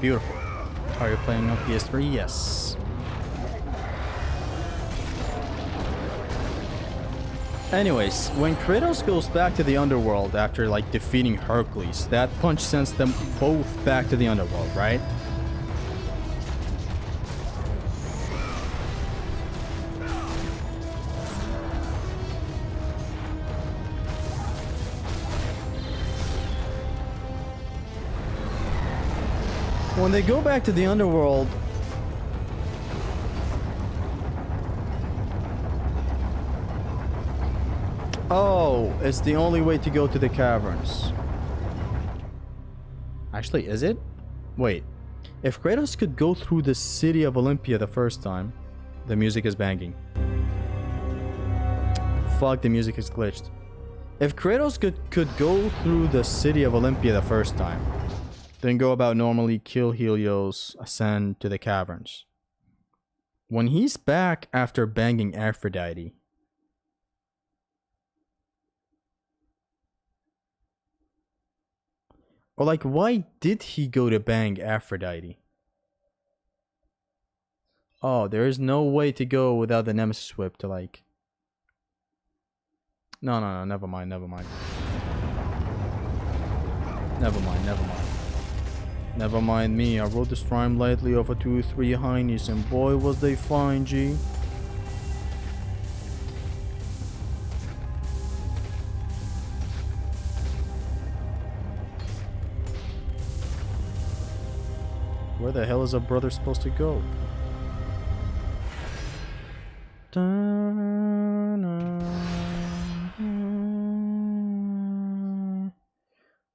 Beautiful. Are you playing on PS3? Yes. Anyways, when Kratos goes back to the underworld after like defeating Hercules, that punch sends them both back to the underworld, right? When they go back to the underworld, oh, it's the only way to go to the caverns. Actually, is it? Wait. If Kratos could go through the city of Olympia the first time, the music is banging. Fuck, the music is glitched. If Kratos could go through the city of Olympia the first time, then go about normally, kill Helios, ascend to the caverns. When he's back after banging Aphrodite, or like, why did he go to bang Aphrodite? Oh, there is no way to go without the Nemesis Whip to like... No, never mind. Never mind, Never mind me. I wrote this rhyme lightly over 2 or 3 heinies, and boy was they fine, G. Where the hell is a brother supposed to go?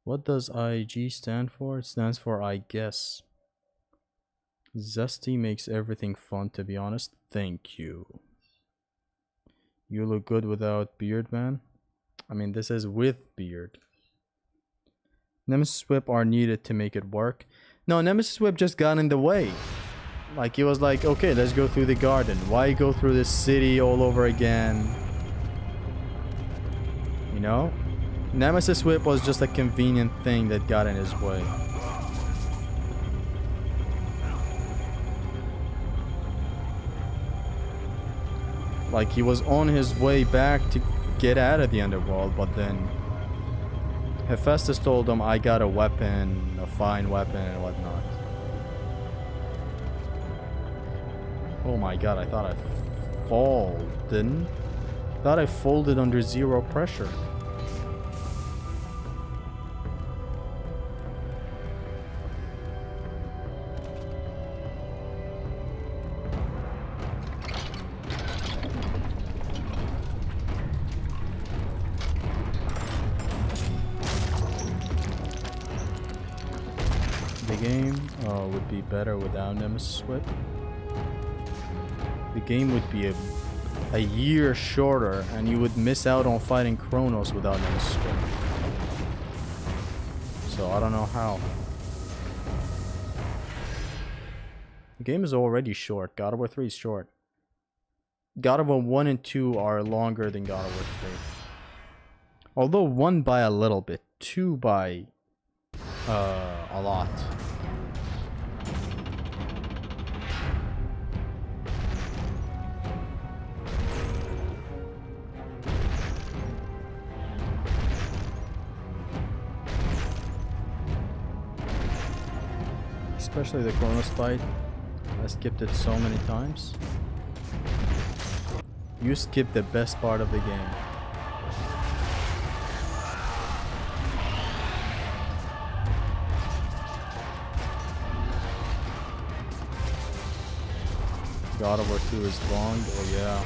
What does IG stand for? It stands for I guess. Zesty makes everything fun, to be honest. Thank you. You look good without beard, man. I mean, this is with beard. Nemesis Whip are needed to make it work. No, Nemesis Whip just got in the way. Like, he was like, okay, let's go through the garden. Why go through this city all over again? You know? Nemesis Whip was just a convenient thing that got in his way. Like, he was on his way back to get out of the underworld, but then Hephaestus told him, I got a weapon, a fine weapon and whatnot. Oh my god, I thought I folded. Thought I folded under 0 pressure. The game would be better without Nemesis Whip. The game would be a year shorter, and you would miss out on fighting Kronos without Nemesis Whip. So I don't know how. The game is already short. God of War 3 is short. God of War 1 and 2 are longer than God of War 3. Although 1 by a little bit, 2 by a lot. Especially the Kronos fight. I skipped it so many times. You skipped the best part of the game. God of War 2 is Bond, oh yeah.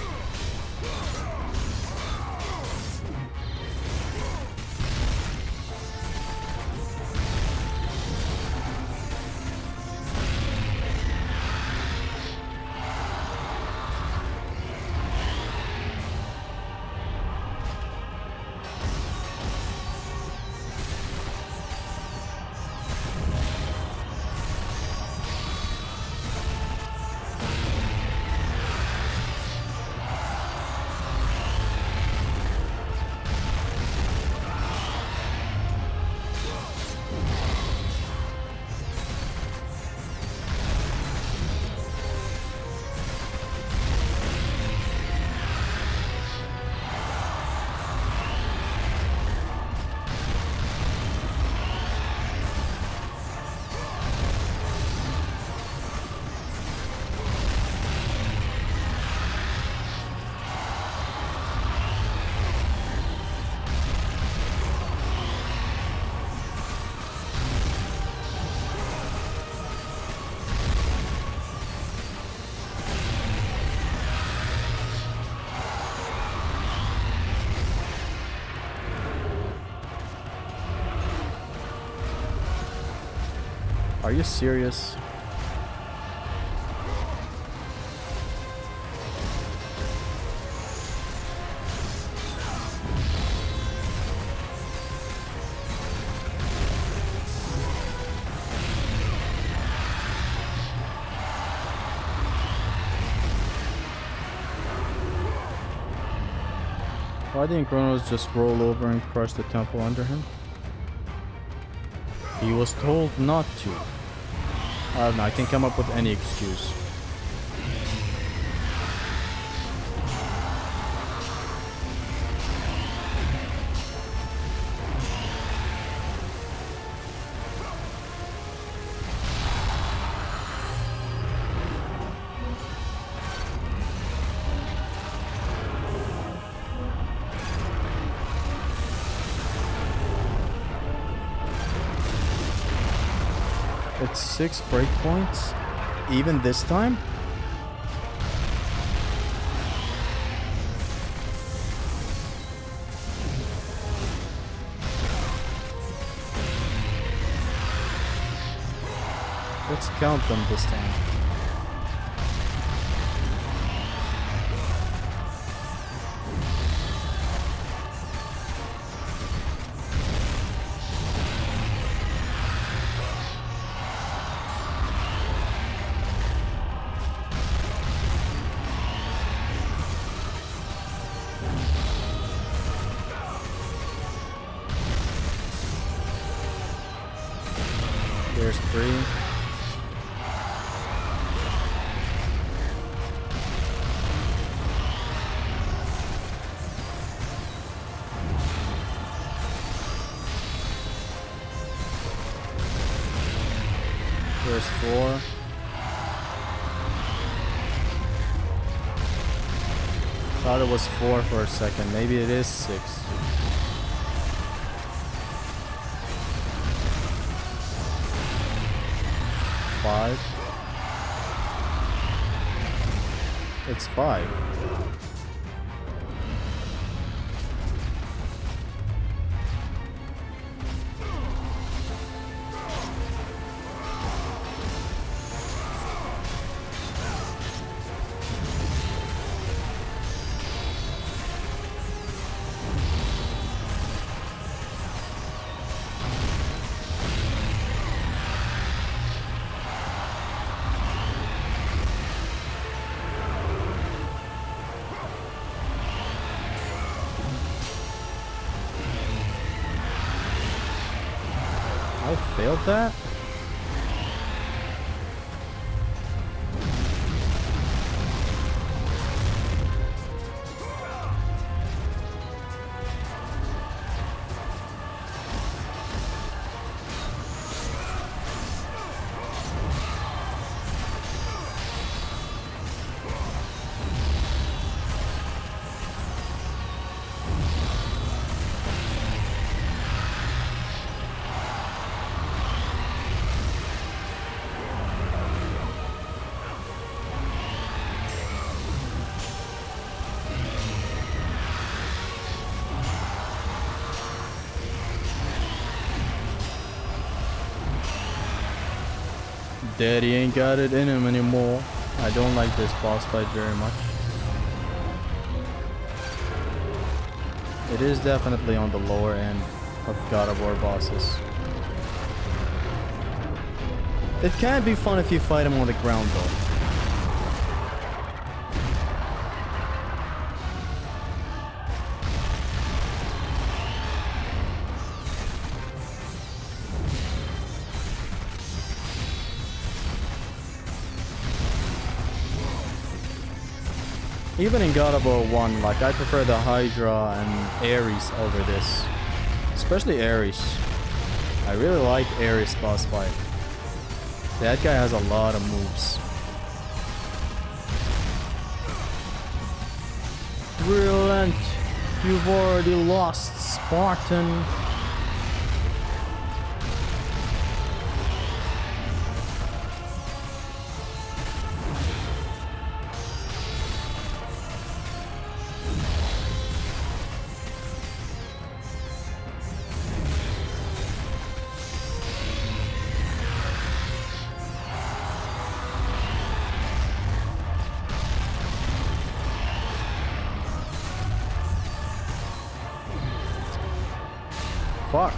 Are you serious? Why didn't Kronos just roll over and crush the temple under him? He was told not to. I don't know, I can come up with any excuse. It's 6 breakpoints, even this time? Let's count them this time. There's 3. There's 4. Thought it was 4 for a second. Maybe it is 6. 5. It's 5. I failed that? Daddy ain't got it in him anymore. I don't like this boss fight very much. It is definitely on the lower end of God of War bosses. It can be fun if you fight him on the ground though. Even in God of War 1, like I prefer the Hydra and Ares over this. Especially Ares. I really like Ares boss fight. That guy has a lot of moves. Relent, you've already lost, Spartan. Fuck.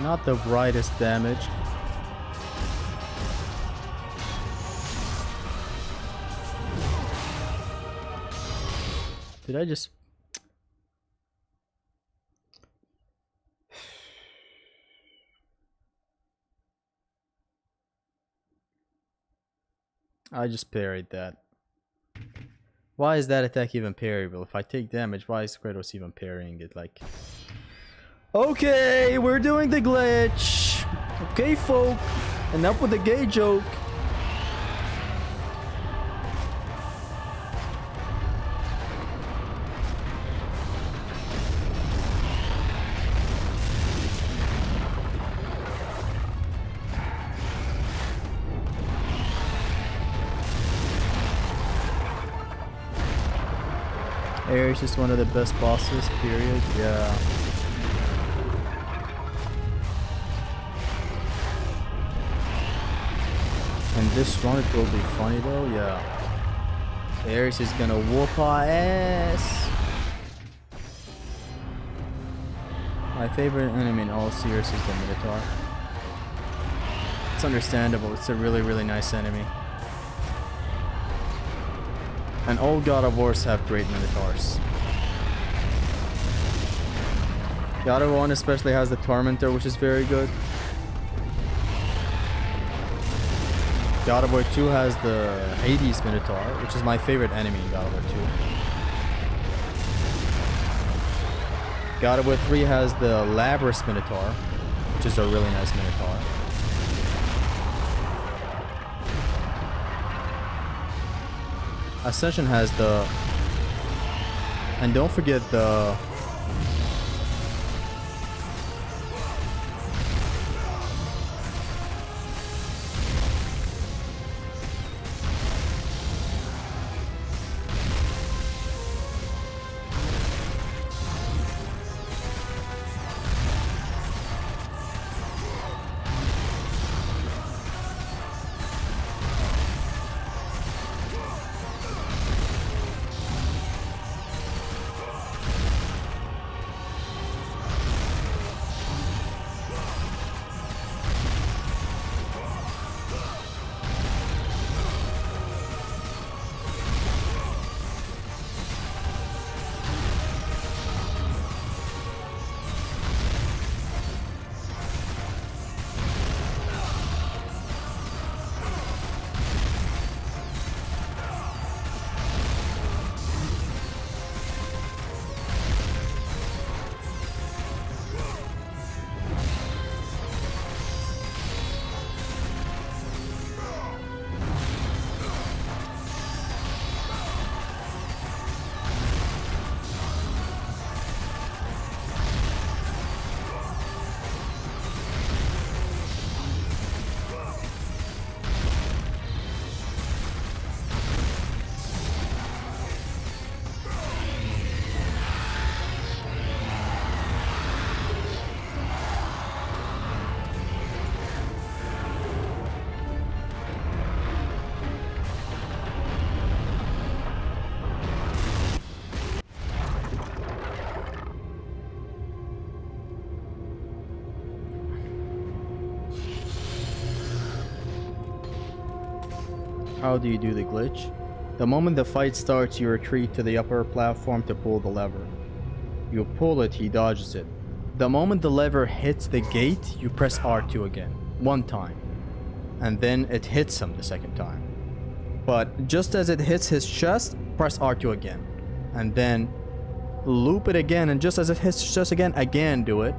Not the brightest damage. Did I just... I just parried that. Why is that attack even parryable? If I take damage, why is Kratos even parrying it? Like... Okay, we're doing the glitch. Okay, folk. Enough with the gay joke. Ares is one of the best bosses, period. Yeah. And this run it will be funny though, yeah. Ares is gonna whoop our ass. My favorite enemy in all series is the Minotaur. It's understandable, it's a really, really nice enemy. And all God of Wars have great Minotaurs. God of War 1 especially has the Tormentor, which is very good. God of War 2 has the Hades Minotaur, which is my favorite enemy in God of War 2. God of War 3 has the Labrys Minotaur, which is a really nice Minotaur. Ascension has the... And don't forget the... How do you do the glitch? The moment the fight starts, you retreat to the upper platform to pull the lever. You pull it, he dodges it. The moment the lever hits the gate, you press R2 again, one time. And then it hits him the second time. But just as it hits his chest, press R2 again. And then loop it again, and just as it hits his chest again do it.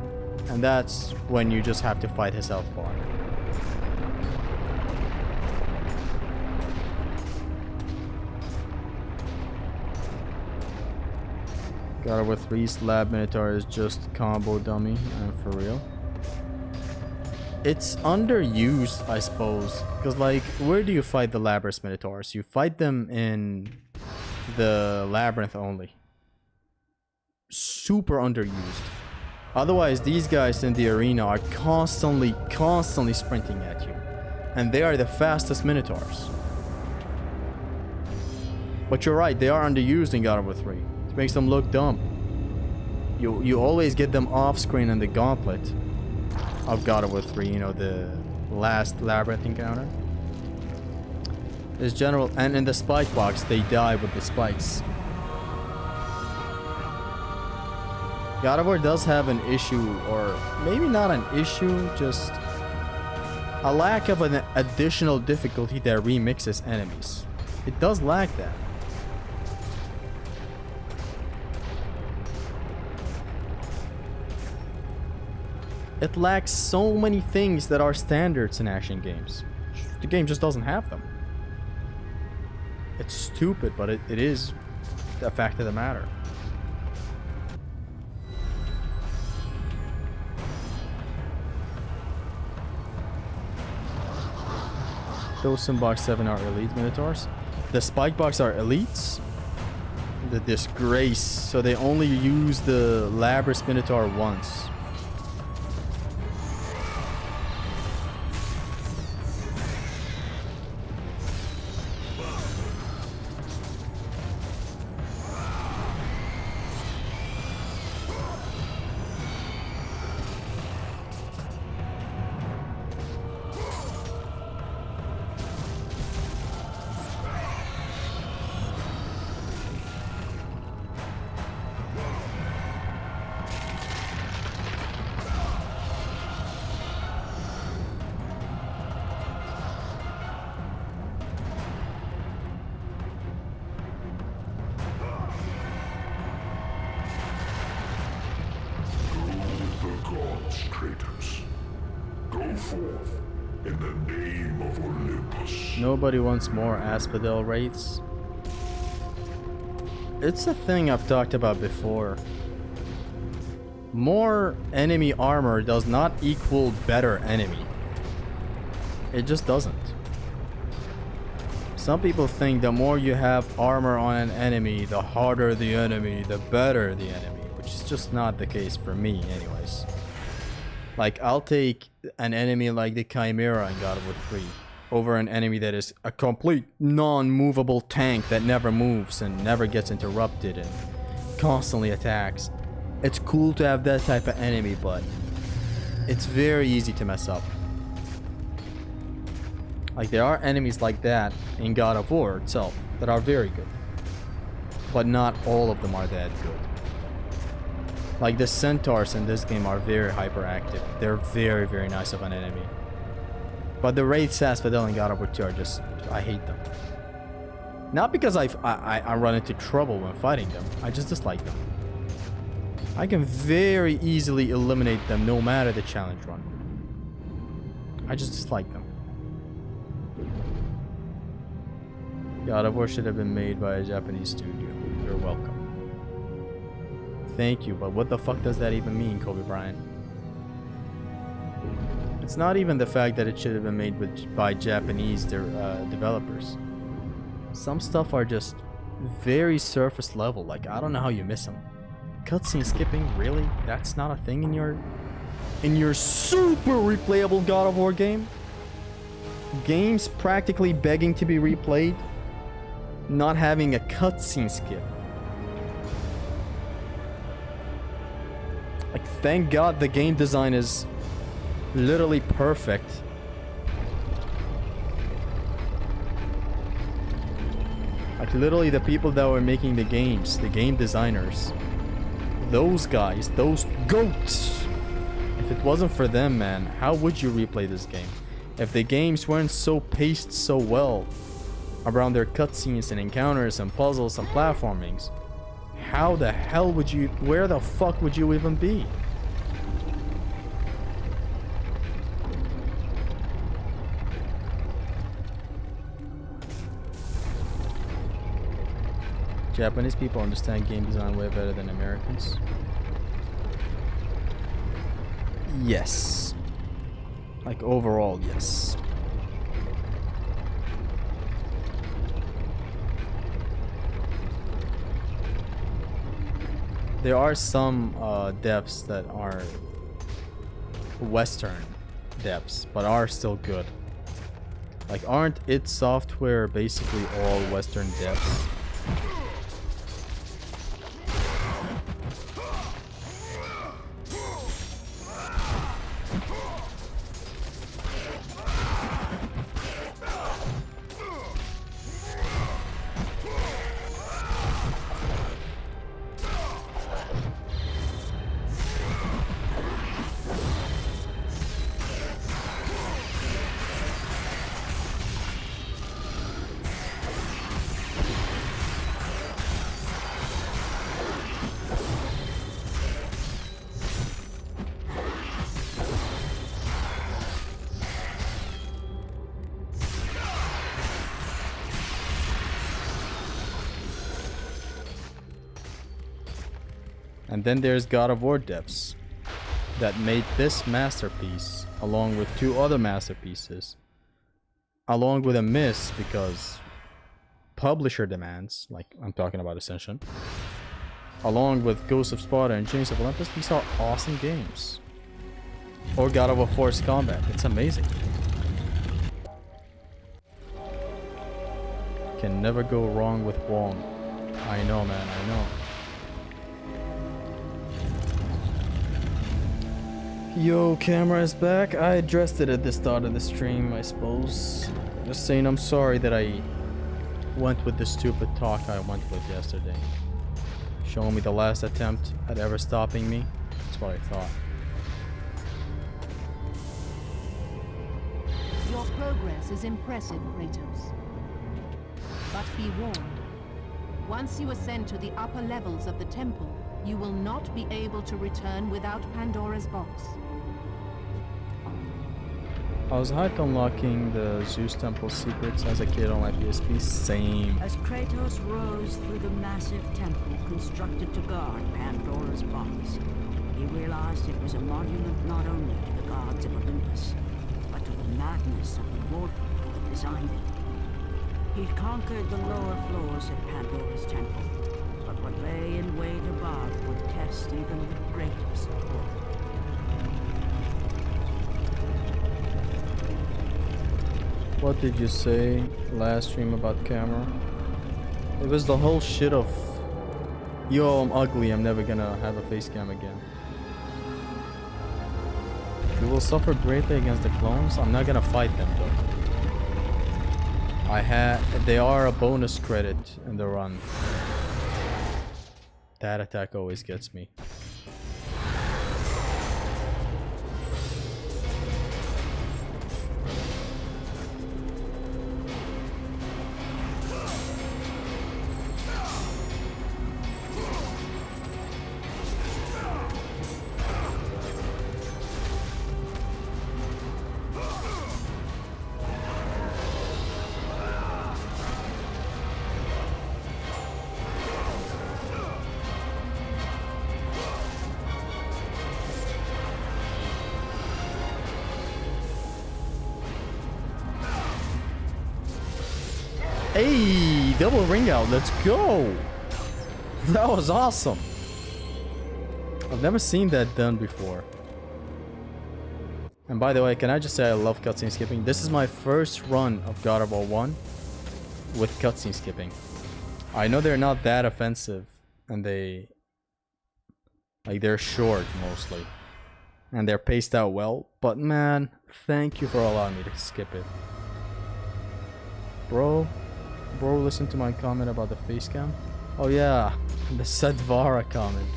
And that's when you just have to fight his health bar. God of War 3's Lab Minotaur is just combo dummy, and for real. It's underused, I suppose, because like, where do you fight the Labrys Minotaurs? You fight them in the Labyrinth only. Super underused. Otherwise, these guys in the arena are constantly sprinting at you. And they are the fastest Minotaurs. But you're right, they are underused in God of War 3. It makes them look dumb. You always get them off screen in the gauntlet of God of War 3, you know, the last labyrinth encounter. There's general, and in the spike box they die with the spikes. God of War does have an issue, or maybe not an issue, just a lack of an additional difficulty that remixes enemies. It does lack that. It lacks so many things that are standards in action games. The game just doesn't have them. It's stupid, but it is the fact of the matter. Those in box 7 are elite minotaurs. The spike box are elites. The disgrace. So they only use the Labrys minotaur once. Nobody wants more Asphodel raids. It's a thing I've talked about before. More enemy armor does not equal better enemy. It just doesn't. Some people think the more you have armor on an enemy, the harder the enemy, the better the enemy, which is just not the case for me anyways. Like, I'll take an enemy like the Chimera in God of War 3 over an enemy that is a complete non-movable tank that never moves and never gets interrupted and constantly attacks. It's cool to have that type of enemy, but it's very easy to mess up. Like, there are enemies like that in God of War itself that are very good, but not all of them are that good. Like, the centaurs in this game are very hyperactive. They're very, very nice of an enemy. But the Wraiths, Asphodel, and God of War 2 are just... I hate them. Not because I run into trouble when fighting them. I just dislike them. I can very easily eliminate them no matter the challenge run. I just dislike them. God of War should have been made by a Japanese studio. You're welcome. Thank you, but what the fuck does that even mean, Kobe Bryant? It's not even the fact that it should have been made by Japanese developers. Some stuff are just very surface level. Like, I don't know how you miss them. Cutscene skipping, really? That's not a thing in your super replayable God of War game? Games practically begging to be replayed, not having a cutscene skip. Like, thank God the game design is literally perfect. Like, literally the people that were making the games, the game designers, those guys, those goats, if it wasn't for them, man, how would you replay this game? If the games weren't so paced so well around their cutscenes and encounters and puzzles and platformings, how the hell would you, where the fuck would you even be? Japanese people understand game design way better than Americans. Yes. Like, overall, yes. There are some devs that are Western devs, but are still good. Like, aren't id Software basically all Western devs? And then there's God of War devs that made this masterpiece along with 2 other masterpieces, along with a miss because publisher demands, like I'm talking about Ascension, along with Ghost of Sparta and Chains of Olympus. These are awesome games. Or God of War Force Combat. It's amazing. Can never go wrong with Wong. I know, man, I know. Yo, camera is back. I addressed it at the start of the stream, I suppose. Just saying I'm sorry that I went with the stupid talk I went with yesterday. Showing me the last attempt at ever stopping me. That's what I thought. Your progress is impressive, Kratos. But be warned. Once you ascend to the upper levels of the temple, you will not be able to return without Pandora's box. I was hyped unlocking the Zeus Temple secrets as a kid on my PSP. Same. As Kratos rose through the massive temple constructed to guard Pandora's box, he realized it was a monument not only to the gods of Olympus, but to the madness of the mortal who designed it. He'd conquered the lower floors of Pandora's temple, but what lay in wait above would test even the greatest warrior. What did you say last stream about camera? It was the whole shit of, yo, I'm ugly, I'm never gonna have a face cam again. You will suffer greatly against the clones. I'm not gonna fight them though. They are a bonus credit in the run. That attack always gets me. Hey, double ring out, let's go! That was awesome! I've never seen that done before. And by the way, can I just say I love cutscene skipping? This is my first run of God of War 1 with cutscene skipping. I know they're not that offensive, and they're short mostly. And they're paced out well, but man, thank you for allowing me to skip it. Bro, listen to my comment about the face cam. Oh yeah, the Sadvara comment.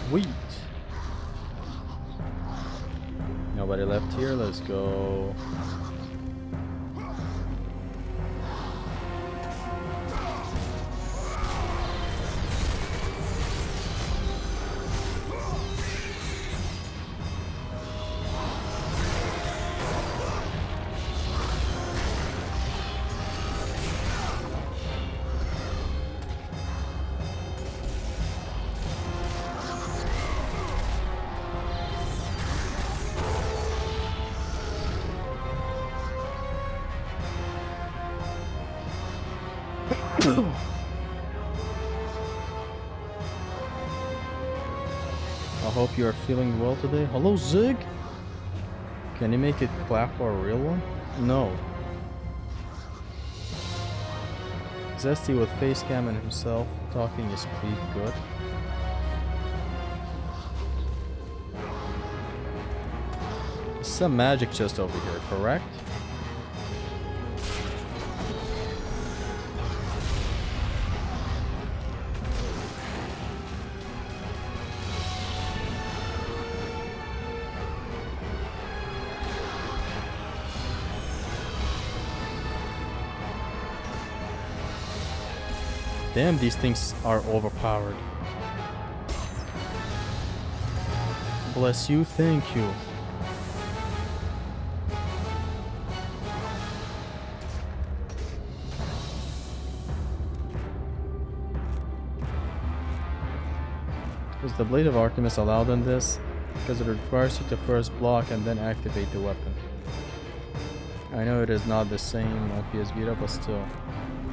Sweet. Nobody left here. Let's go. I hope you are feeling well today. Hello, Zig. Can you make it clap for a real one? No. Zesty with face cam and himself talking is pretty good. Some magic chest over here, correct? Damn, these things are overpowered. Bless you, thank you. Is the Blade of Artemis allowed on this? Because it requires you to first block and then activate the weapon. I know it is not the same PS Vita, but still.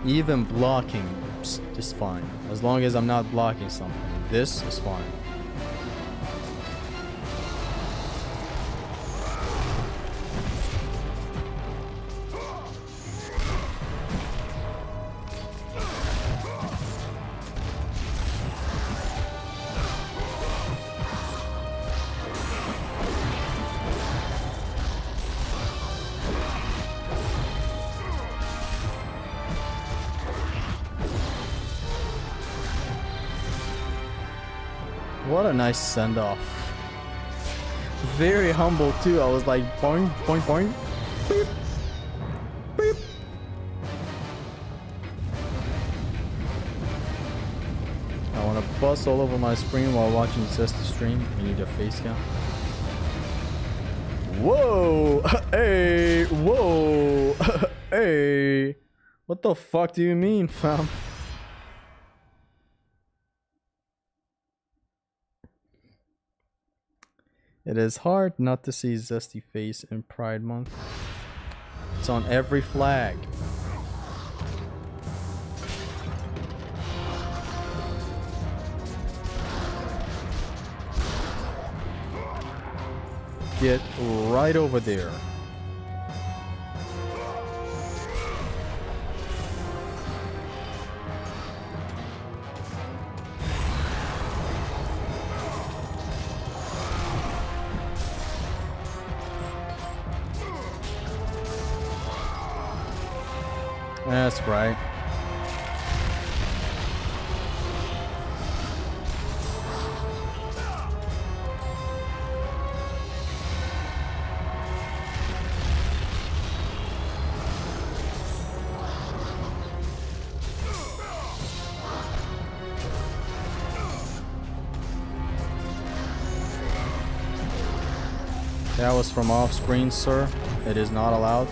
Even blocking is fine. As long as I'm not blocking something. This is fine. What a nice send-off. Very humble too. I was like boing, boing, boing. Beep. Beep. I want to bust all over my screen while watching Zesty stream. We need a face cam. Whoa! Hey! Whoa! Hey! What the fuck do you mean, fam? It is hard not to see Zesty face in Pride Month. It's on every flag. Get right over there. That's right. That was from off screen, sir. It is not allowed.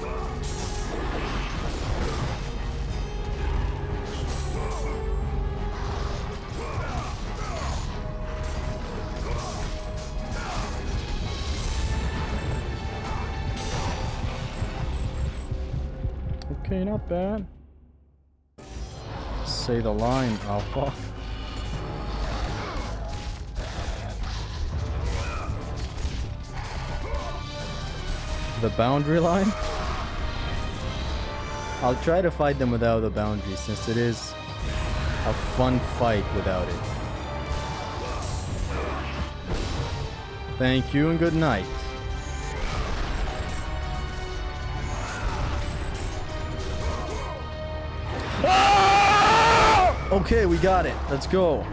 Okay, not bad. Say the line, Alpha. The boundary line? I'll try to fight them without the boundary, since it is a fun fight without it. Thank you and good night. Okay, we got it. Let's go.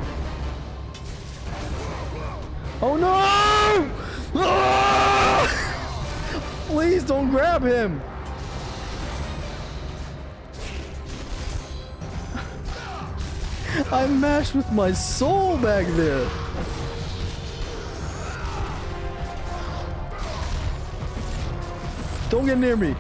Oh no! Ah! Please don't grab him. I mashed with my soul back there. Don't get near me.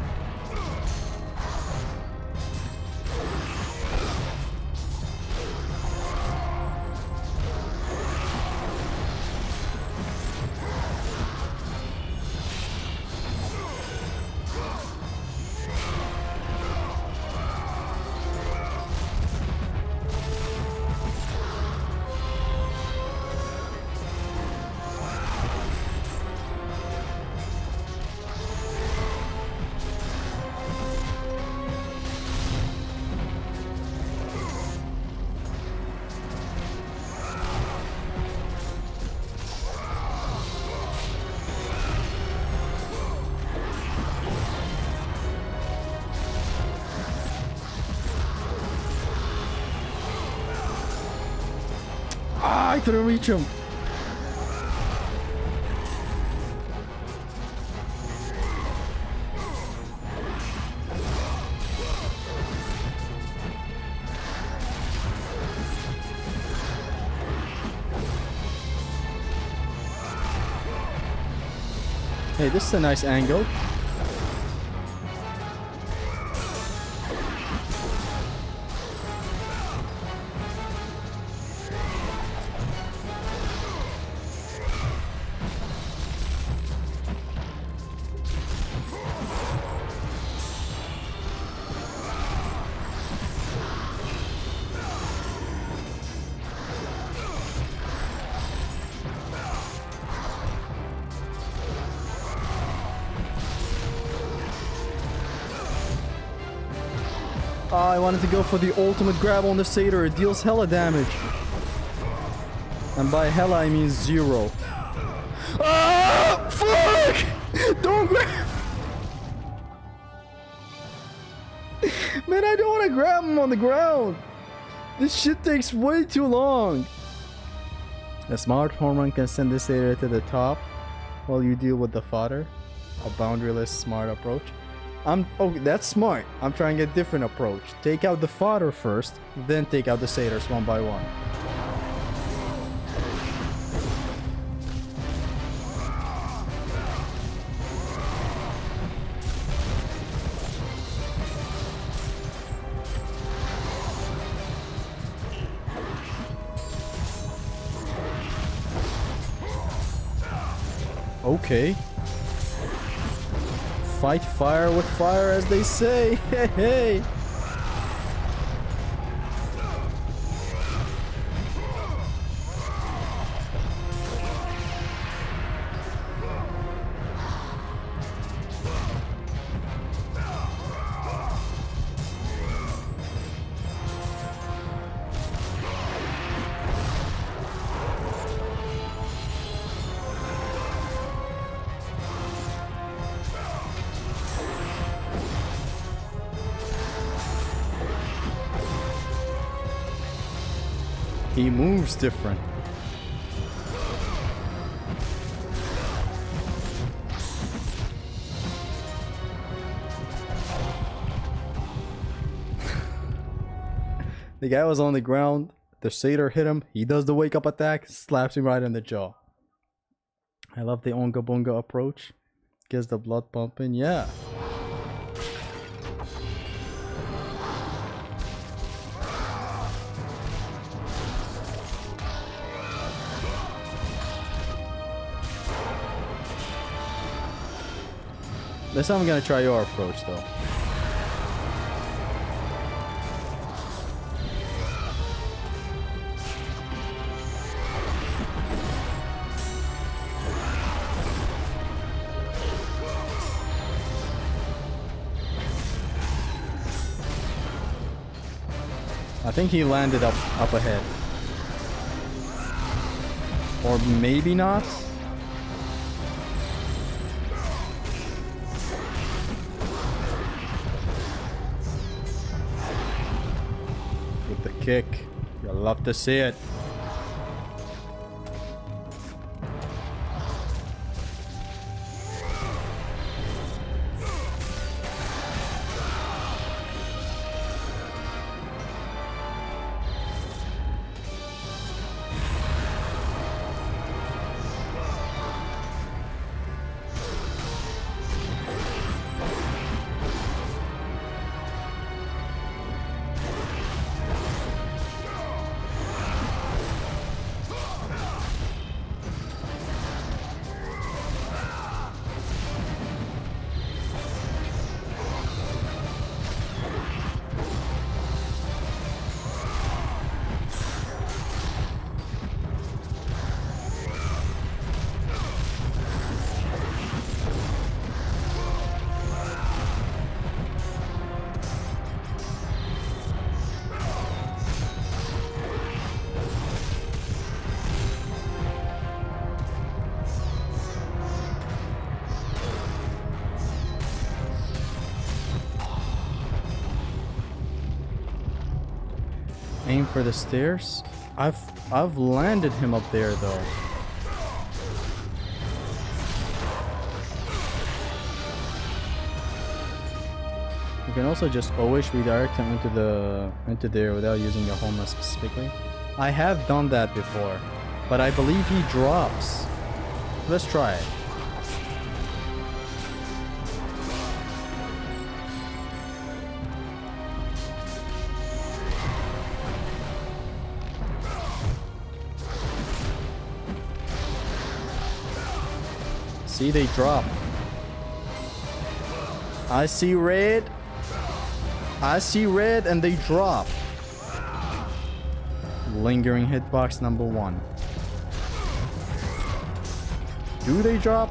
I couldn't reach him. Hey, this is a nice angle. I wanted to go for the ultimate grab on the satyr. It deals hella damage. And by hella, I mean 0. Ah! Fuck! Don't grab... Man, I don't want to grab him on the ground. This shit takes way too long. A smart hormone can send the satyr to the top while you deal with the fodder. A boundaryless smart approach. Oh, that's smart. I'm trying a different approach. Take out the fodder first, then take out the satyrs one by one. Okay. Fight fire with fire, as they say. Hey, hey. He moves different. The guy was on the ground. The satyr hit him. He does the wake up attack. Slaps him right in the jaw. I love the Onga Bunga approach. Gets the blood pumping. Yeah. This time I'm gonna try your approach though. I think he landed up ahead. Or maybe not. Kick. You'll love to see it. Aim for the stairs. I've landed him up there though. You can also just always redirect him into there without using the Homa specifically. I have done that before, but I believe he drops. Let's try it. See, they drop. I see red. I see red and they drop. Lingering hitbox number 1. Do they drop?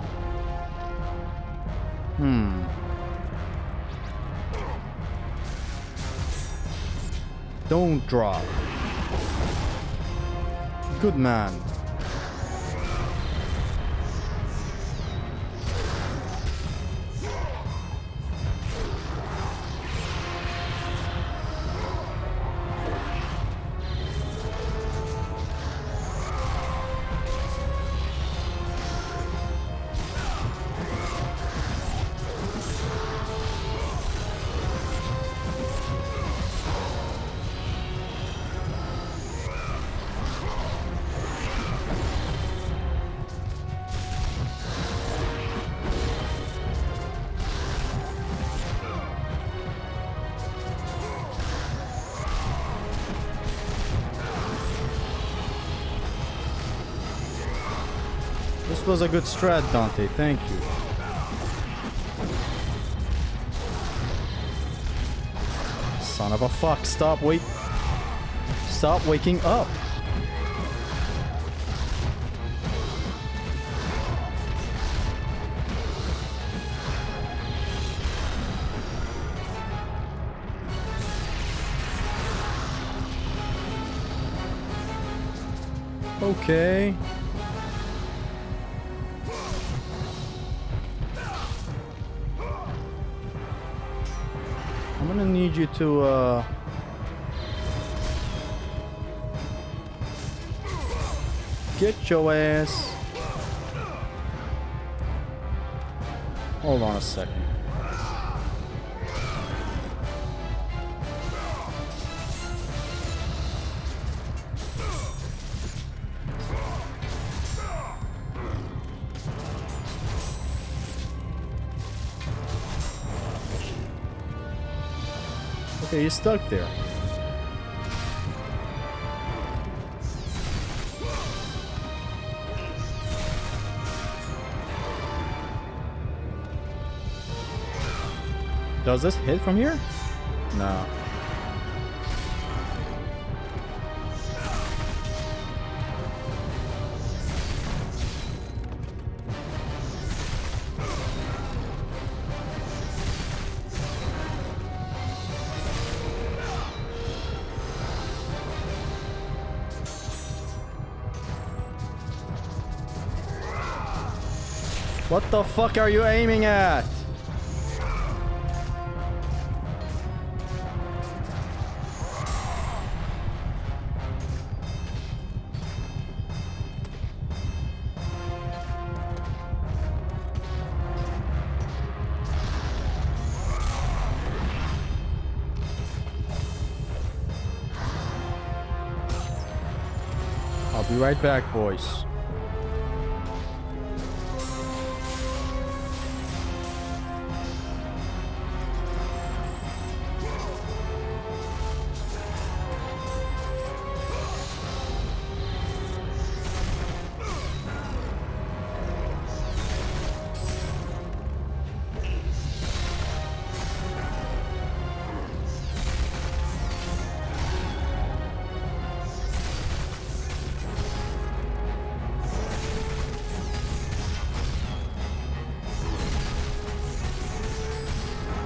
Don't drop. Good man. This was a good strat, Dante. Thank you. Son of a fuck. Stop waking up. Okay. I'm gonna need you to get your ass. Hold on a second. Okay, you're stuck there. Does this hit from here? No. What the fuck are you aiming at? I'll be right back, boys.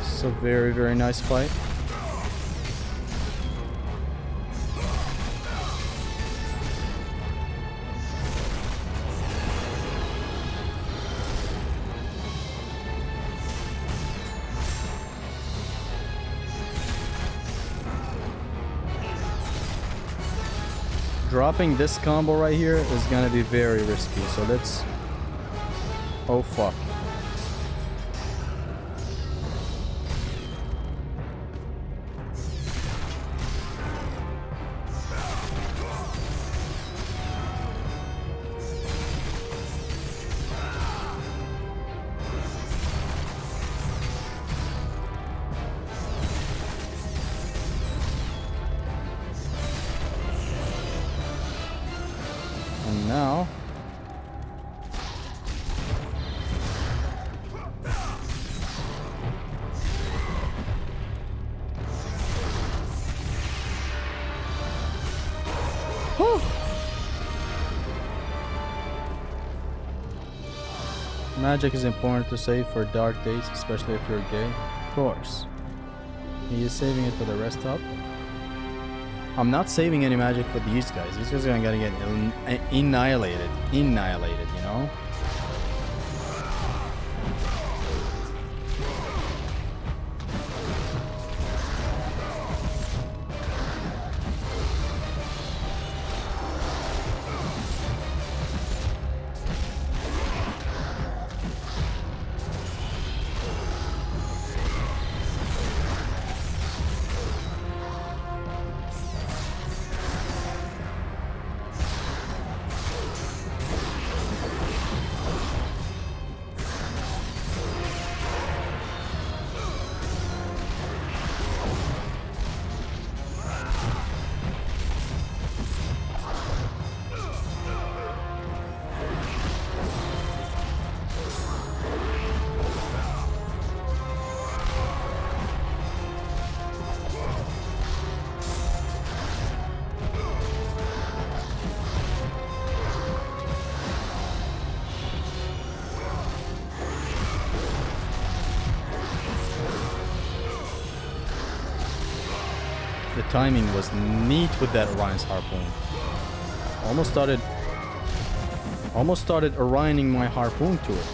It's a very, very nice fight. dropping this combo right here is gonna be very risky. So let's... Oh, fuck. And now... Magic is important to save for dark days, especially if you're gay. Of course. He is saving it for the rest up. I'm not saving any magic for these guys. These guys are gonna get annihilated. Annihilated, you know? The timing was neat with that Orion's harpoon. Almost started Orioning my harpoon to it.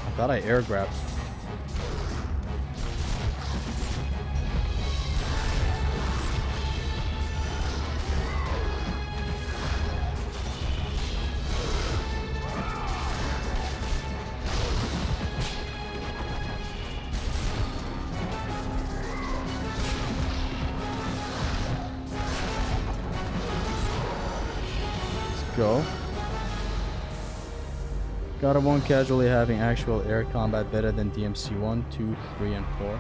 I thought I air grabbed. Go. God of 1 casually having actual air combat better than DMC 1, 2, 3, and 4.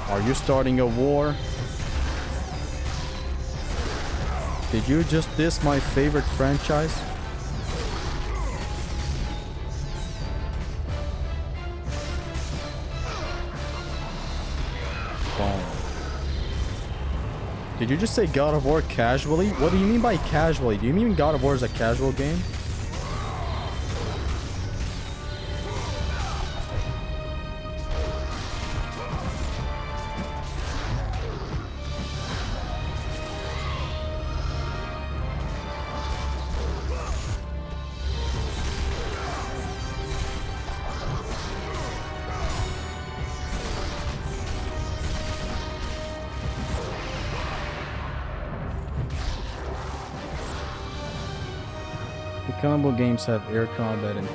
Are you starting a war? Did you just diss my favorite franchise? Boom. Did you just say God of War casually? What do you mean by casually? Do you mean God of War is a casual game? The combo games have air combat in 2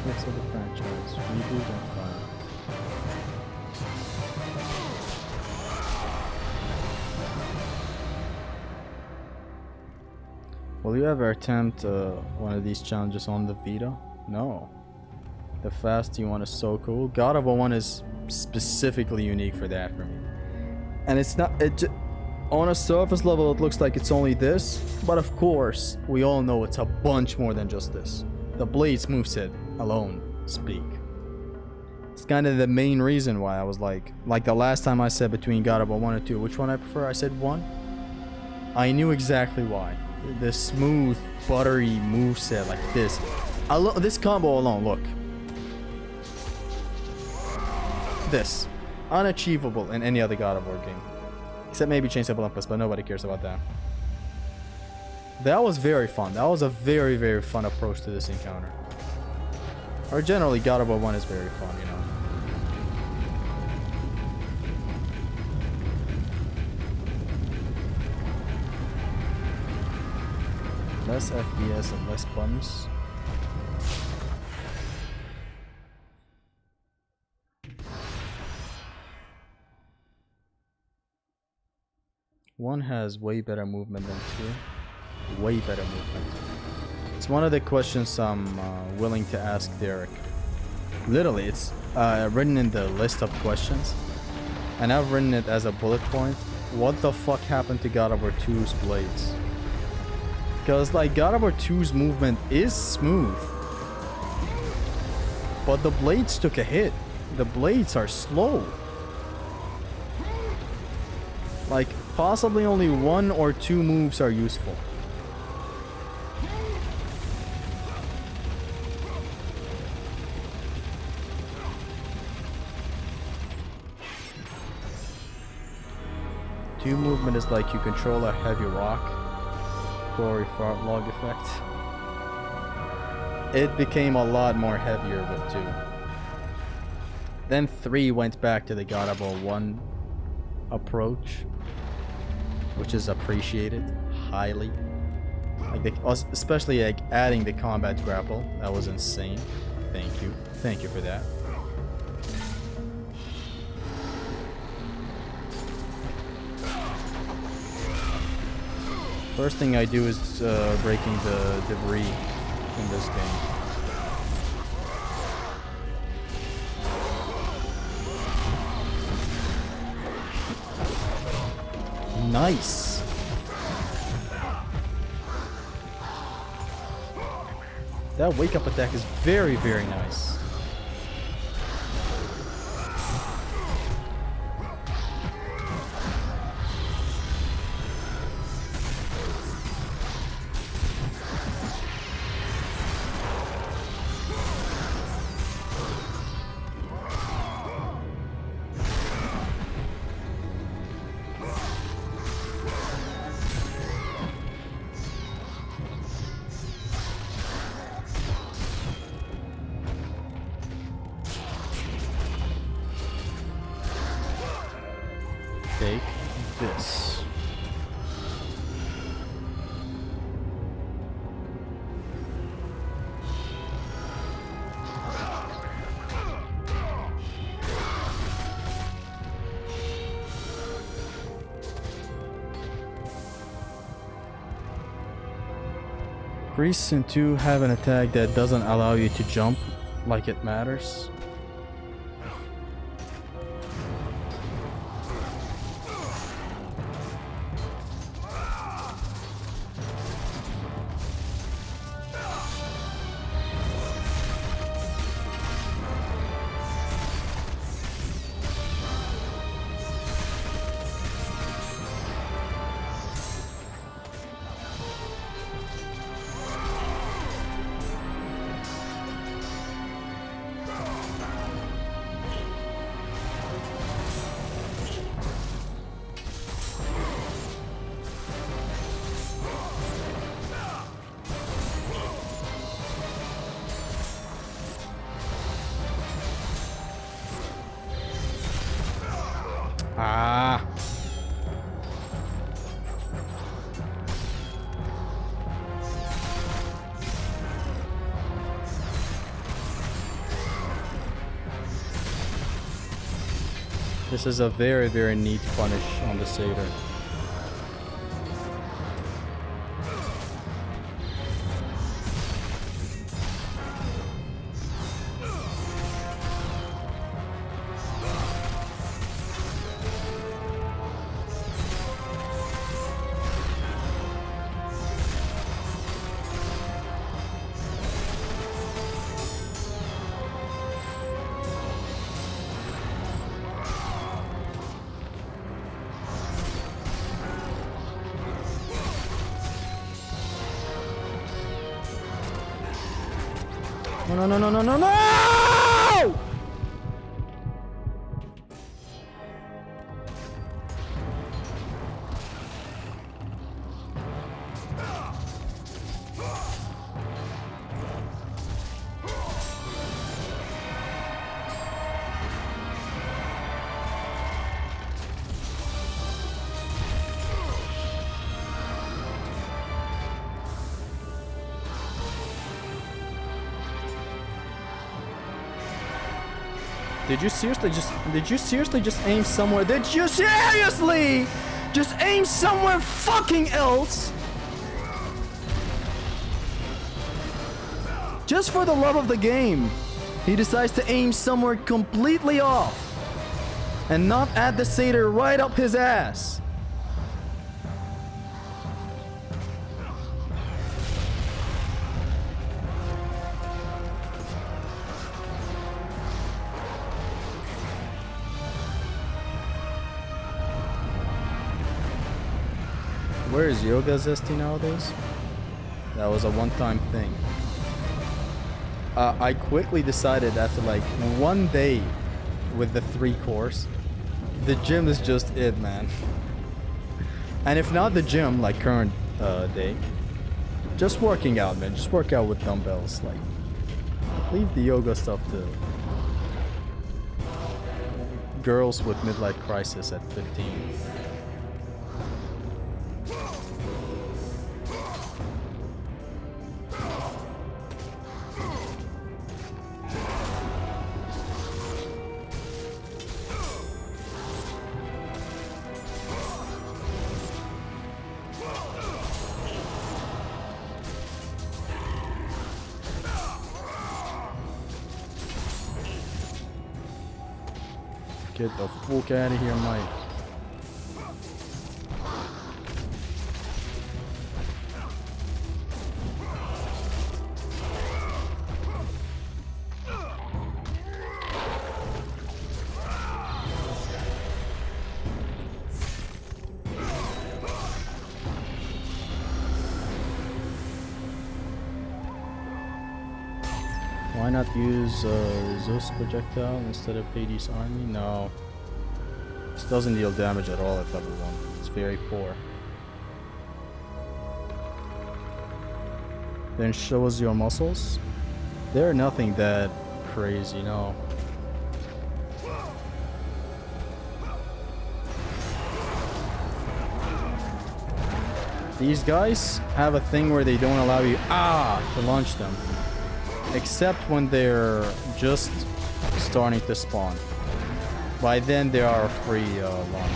hits of the franchise, reboot and 5. Will you ever attempt one of these challenges on the Vita? No. The fast one is so cool. God of War 1 is specifically unique for that for me. And it's not... On a surface level, it looks like it's only this, but of course, we all know it's a bunch more than just this. The Blade's moveset alone speak. It's kind of the main reason why I was like the last time I said between God of War 1 and 2, which one I prefer? I said 1. I knew exactly why. The smooth, buttery moveset like this. This combo alone, look. This. Unachievable in any other God of War game. Except maybe Chains of Olympus, but nobody cares about that. That was very fun. That was a very, very fun approach to this encounter. Or generally, God of War 1 is very fun, you know. Less FPS and less buttons. One has way better movement than two. Way better movement. It's one of the questions I'm willing to ask Derek. Literally, it's written in the list of questions. And I've written it as a bullet point. What the fuck happened to God of War 2's blades? Because, like, God of War 2's movement is smooth. But the blades took a hit. The blades are slow. Like, possibly only 1 or 2 moves are useful. Two movement is like you control a heavy rock. Gory fart log effect. It became a lot more heavier with 2. Then 3 went back to the God of War 1 approach, which is appreciated highly. Like especially like adding the combat grapple. That was insane. Thank you for that. First thing I do is breaking the debris in this game. Nice. That wake up attack is very, very nice. Take this. Priests in 2 have an attack that doesn't allow you to jump like it matters. Ah. This is a very, very neat punish on the satyr. No, no, no, no, no, no! Did you seriously just aim somewhere? Did you seriously just aim somewhere fucking else? Just for the love of the game, he decides to aim somewhere completely off and not at the satyr right up his ass. Where is Yoga Zesty nowadays? That was a one-time thing. I quickly decided after like one day with the 3 course, the gym is just it, man. And if not the gym, like current day, just working out, man. Just work out with dumbbells. Like, leave the yoga stuff to girls with midlife crisis at 15. Get the fuck out of here, Mike. Why not use Zeus projectile instead of Hades' army? No. This doesn't deal damage at all at level 1. It's very poor. Then show us your muscles. They're nothing that crazy, no. These guys have a thing where they don't allow you to launch them. Except when they're just starting to spawn. By then they are a free launch.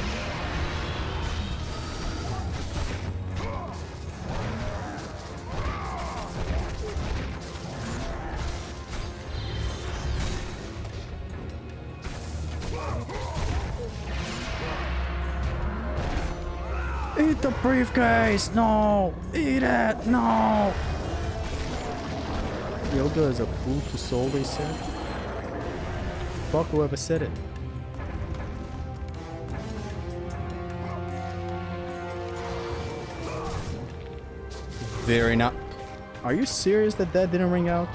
Eat the briefcase! No! Eat it! No! Yoga is a food to soul, they said. Fuck whoever said it. Very not. Are you serious that didn't ring out?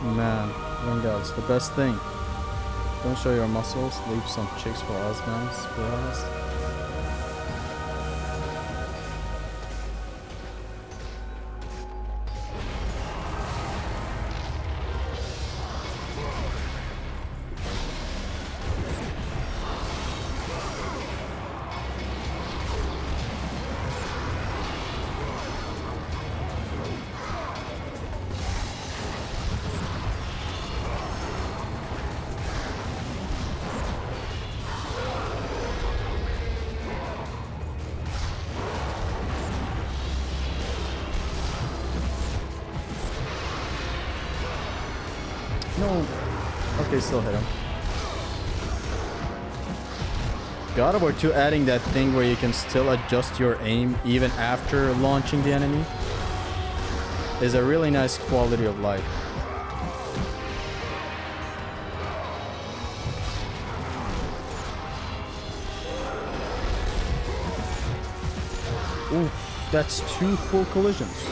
Man, ring out's the best thing. Don't show your muscles, leave some chicks for us, man. Be honest. No. Okay, still hit him. God of War 2 adding that thing where you can still adjust your aim even after launching the enemy is a really nice quality of life. Oof, that's 2 full collisions.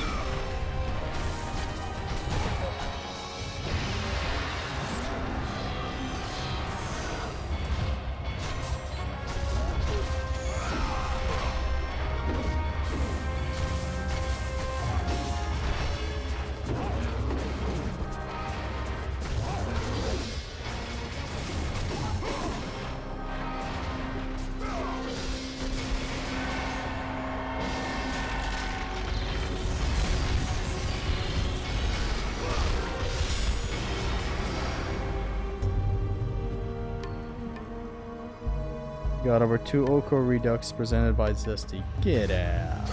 Got over 2 Oko Redux presented by Zesty. Get out.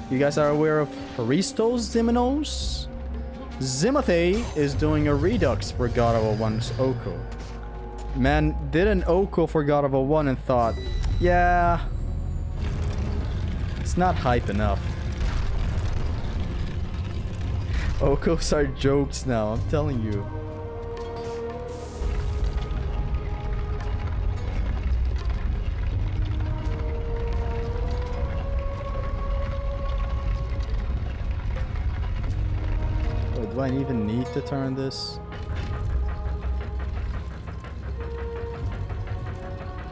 You guys are aware of Haristos Ziminos? Zimathe is doing a Redux for God of War 1's Oko. Man did an Oko for God of War 1 and thought, yeah, it's not hype enough. Okos are jokes now, I'm telling you. Do I even need to turn this?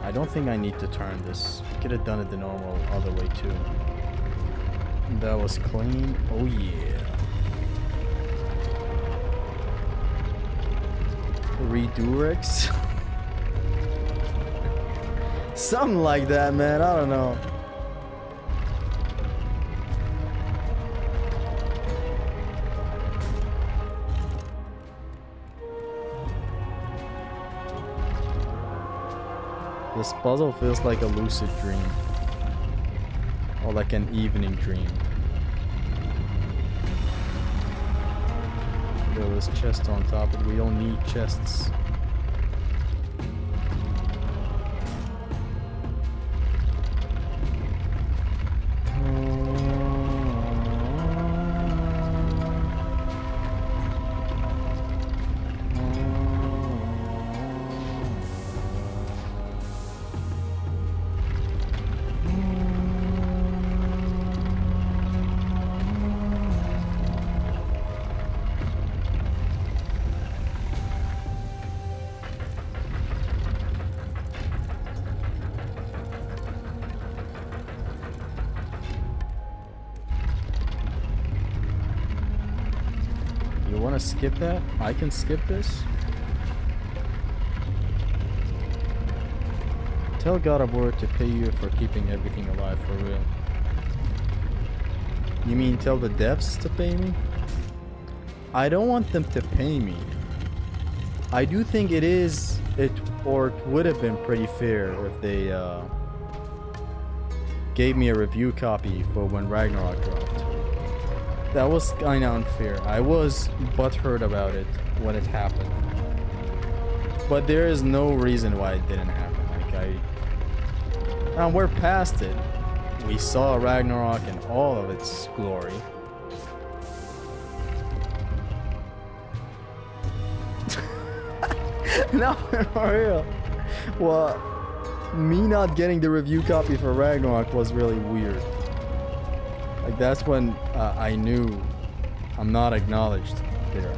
I don't think I need to turn this. Could have done it the normal other way too. That was clean. Oh yeah. Redurex? Something like that, man. I don't know. This puzzle feels like a lucid dream. Or like an evening dream. Yo, this chest on top, but we don't need chests. Skip that? I can skip this? Tell God of War to pay you for keeping everything alive for real. You mean tell the devs to pay me? I don't want them to pay me. I do think it would have been pretty fair if they gave me a review copy for when Ragnarok dropped. That was kinda unfair. I was butthurt about it when it happened. But there is no reason why it didn't happen. Like we're past it. We saw Ragnarok in all of its glory. No, for real. Well, me not getting the review copy for Ragnarok was really weird. Like that's when I knew I'm not acknowledged there.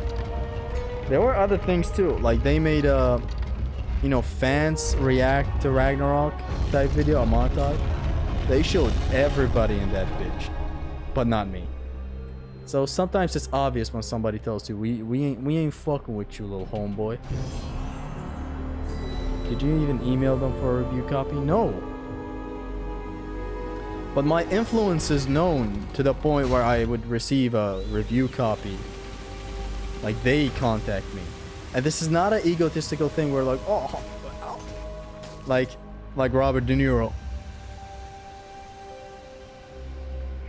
There were other things too. Like they made you know, fans react to Ragnarok type video, a montage. They showed everybody in that bitch, but not me. So sometimes it's obvious when somebody tells you we ain't fucking with you, little homeboy. Did you even email them for a review copy? No. But my influence is known to the point where I would receive a review copy. Like they contact me. And this is not an egotistical thing where like, oh, like Robert De Niro.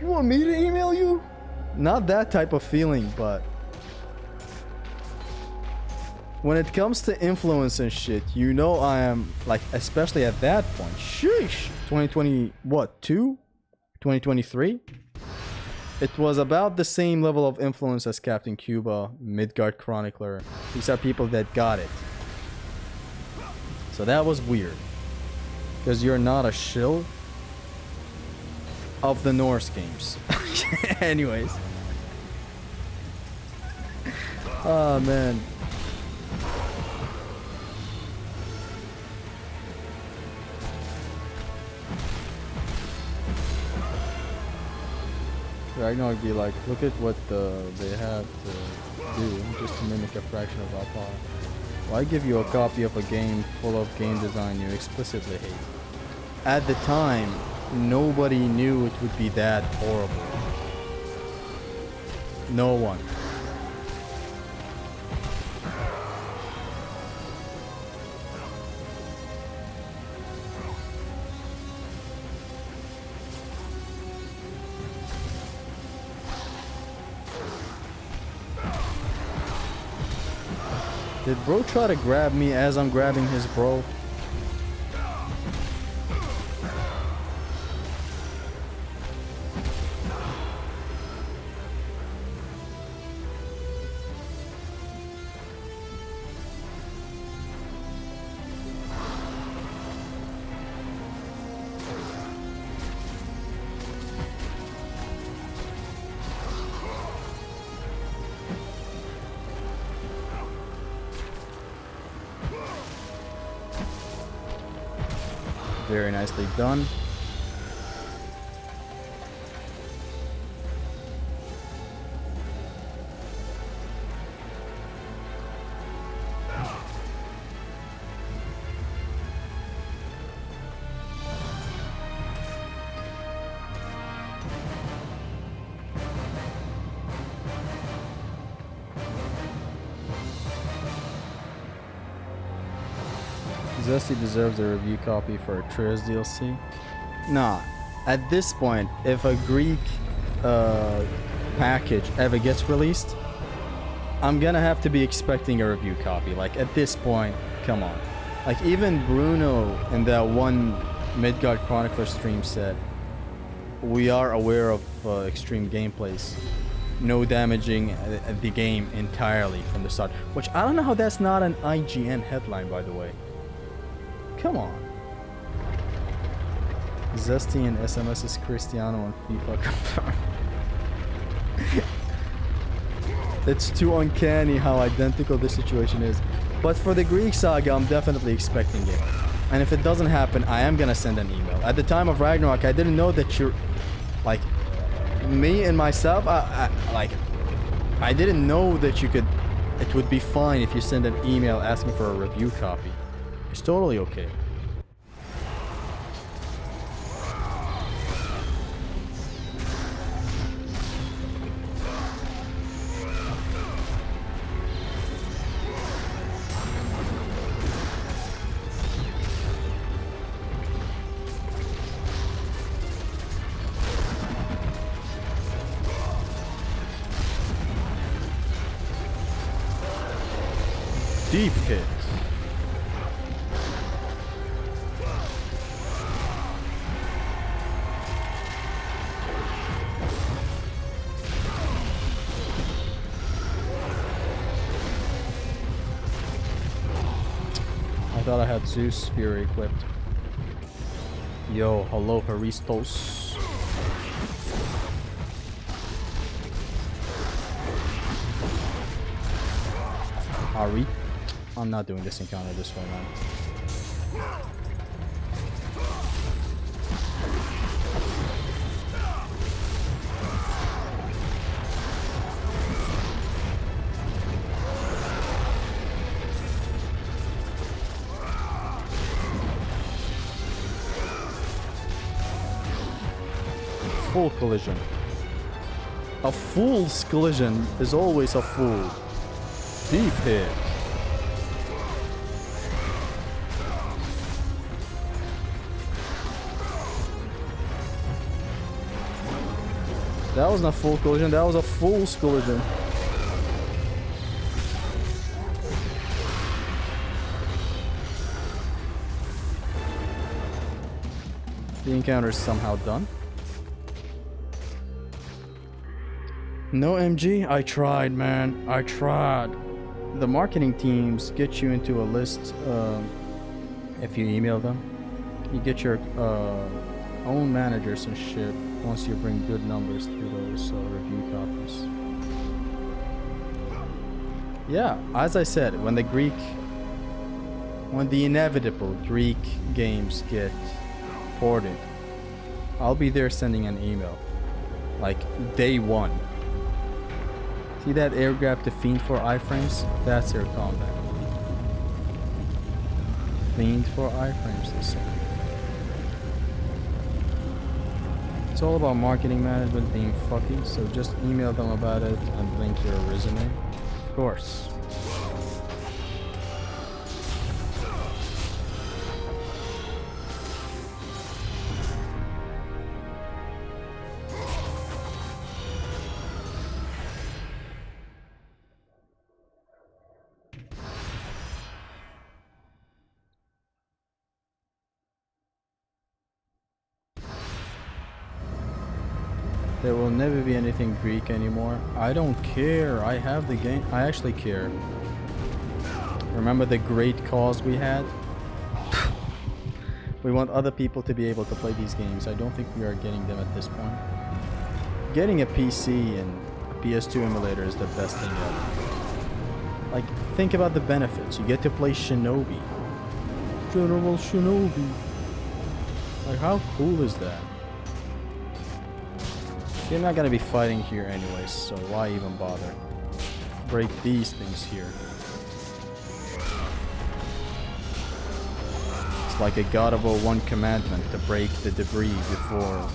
You want me to email you? Not that type of feeling, but when it comes to influence and shit, you know I am, like, especially at that point, sheesh, 2020, what, 2023? It was about the same level of influence as Captain Cuba, Midgard Chronicler. These are people that got it. So that was weird. Because you're not a shill. of the Norse games. Anyways. Oh man. Ragnar would be like, look at what they had to do just to mimic a fraction of our power. Why give you a copy of a game full of game design you explicitly hate? At the time, nobody knew it would be that horrible. No one. Did bro try to grab me as I'm grabbing his bro? Very nicely done. Zesty deserves a review copy for Atreus DLC. Nah, at this point, if a Greek package ever gets released, I'm gonna have to be expecting a review copy. Like, at this point, come on. Like, even Bruno in that one Midgard Chronicler stream said, we are aware of extreme gameplays. No damaging the game entirely from the start. Which, I don't know how that's not an IGN headline, by the way. Come on. Zesty and SMS is Cristiano on FIFA confirmed. It's too uncanny how identical this situation is. But for the Greek saga, I'm definitely expecting it. And if it doesn't happen, I am gonna send an email. At the time of Ragnarok, I didn't know that you're... Like, me and myself, I didn't know that you could... It would be fine if you send an email asking for a review copy. It's totally okay. Deep hit. I thought I had Zeus Fury equipped. Yo, hello Haristos. Ari? I'm not doing this encounter this way, man. Full collision. A fool's collision is always a fool. Deep hit. That was not full collision, that was a fool's collision. The encounter is somehow done. No MG? I tried, man. I tried. The marketing teams get you into a list if you email them. You get your own managers and shit once you bring good numbers through those review copies. Yeah, as I said, when the inevitable Greek games get ported, I'll be there sending an email. Like, day one. See that air grab to Fiend for iframes? That's their combat. Fiend for iframes, they say. It's all about marketing management being fucky, so just email them about it and link your resume. Of course. There will never be anything Greek anymore. I don't care. I have the game. I actually care. Remember the great cause we had? We want other people to be able to play these games. I don't think we are getting them at this point. Getting a PC and a PS2 emulator is the best thing ever. Like, think about the benefits. You get to play Shinobi. General Shinobi. Like, how cool is that? You're not gonna be fighting here anyways, so why even bother? Break these things here. It's like a God of War 1 commandment to break the debris before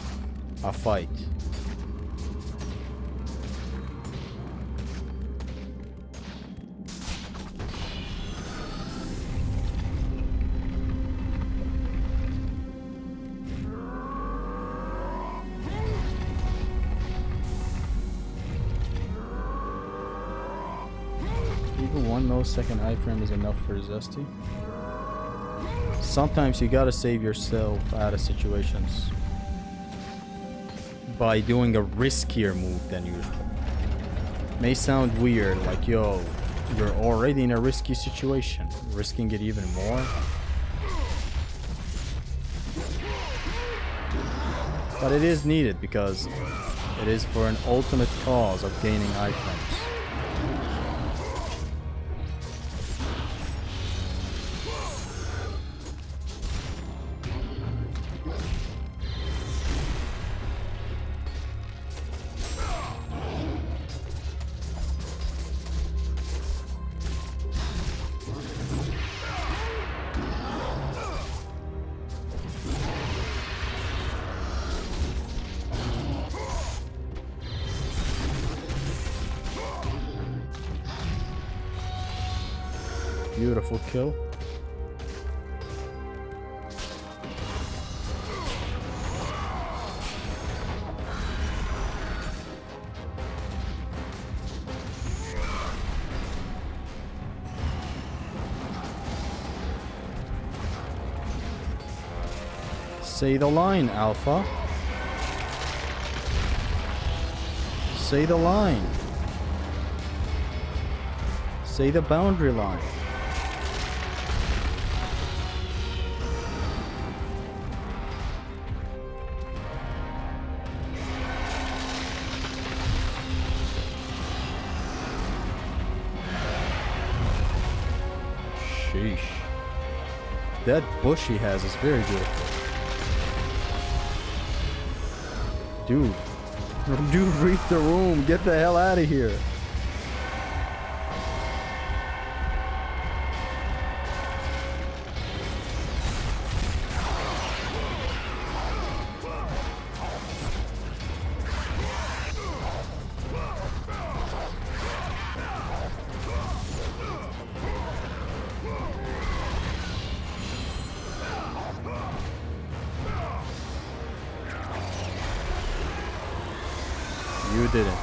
a fight. Even 1 millisecond iframe is enough for Zesty. Sometimes you gotta save yourself out of situations by doing a riskier move than usual. May sound weird, like, yo, you're already in a risky situation, risking it even more. But it is needed because it is for an ultimate cause of gaining iframes. Beautiful kill. Say the line, Alpha. Say the line. Say the boundary line. Sheesh. That bush he has is very beautiful. Dude. Dude, read the room. Get the hell out of here. You didn't.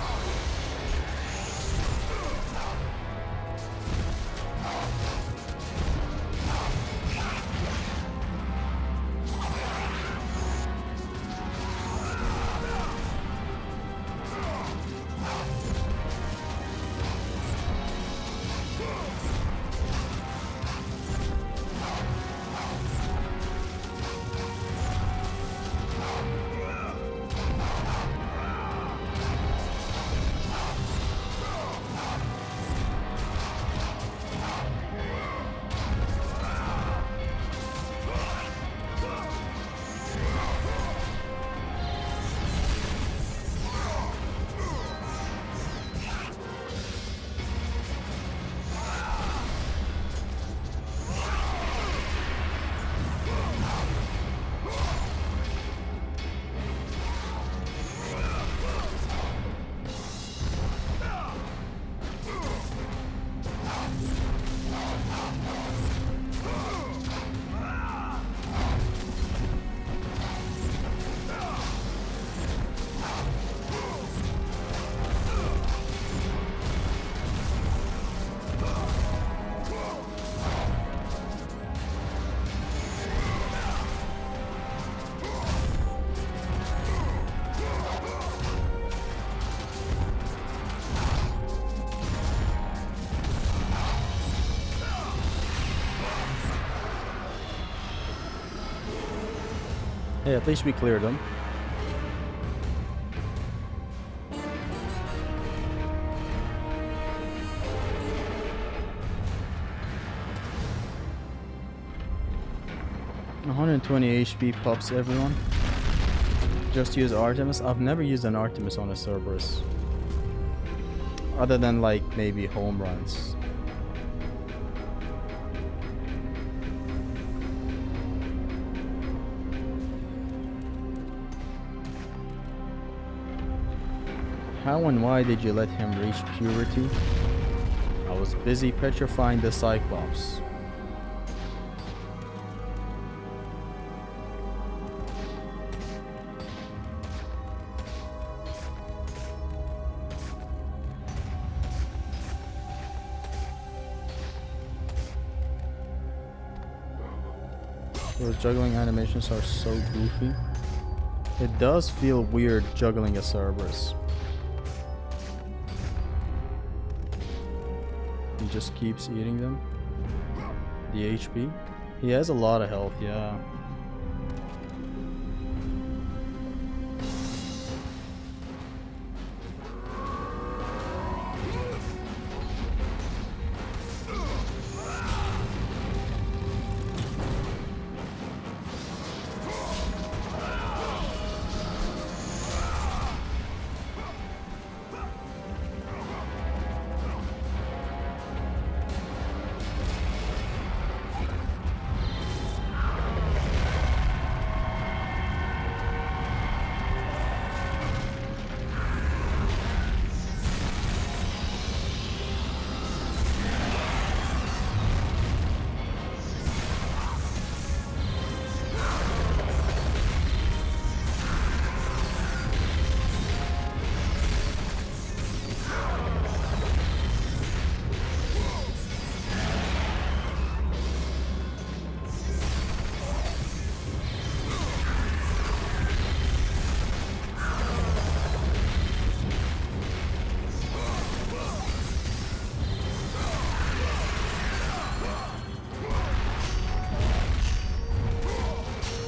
Hey, at least we cleared them. $120 HP pops everyone. Just use Artemis. I've never used an Artemis on a Cerberus. Other than like maybe home runs. How and why did you let him reach puberty? I was busy petrifying the Cyclops. Those juggling animations are so goofy. It does feel weird juggling a Cerberus. He just keeps eating them. The HP. He has a lot of health, yeah.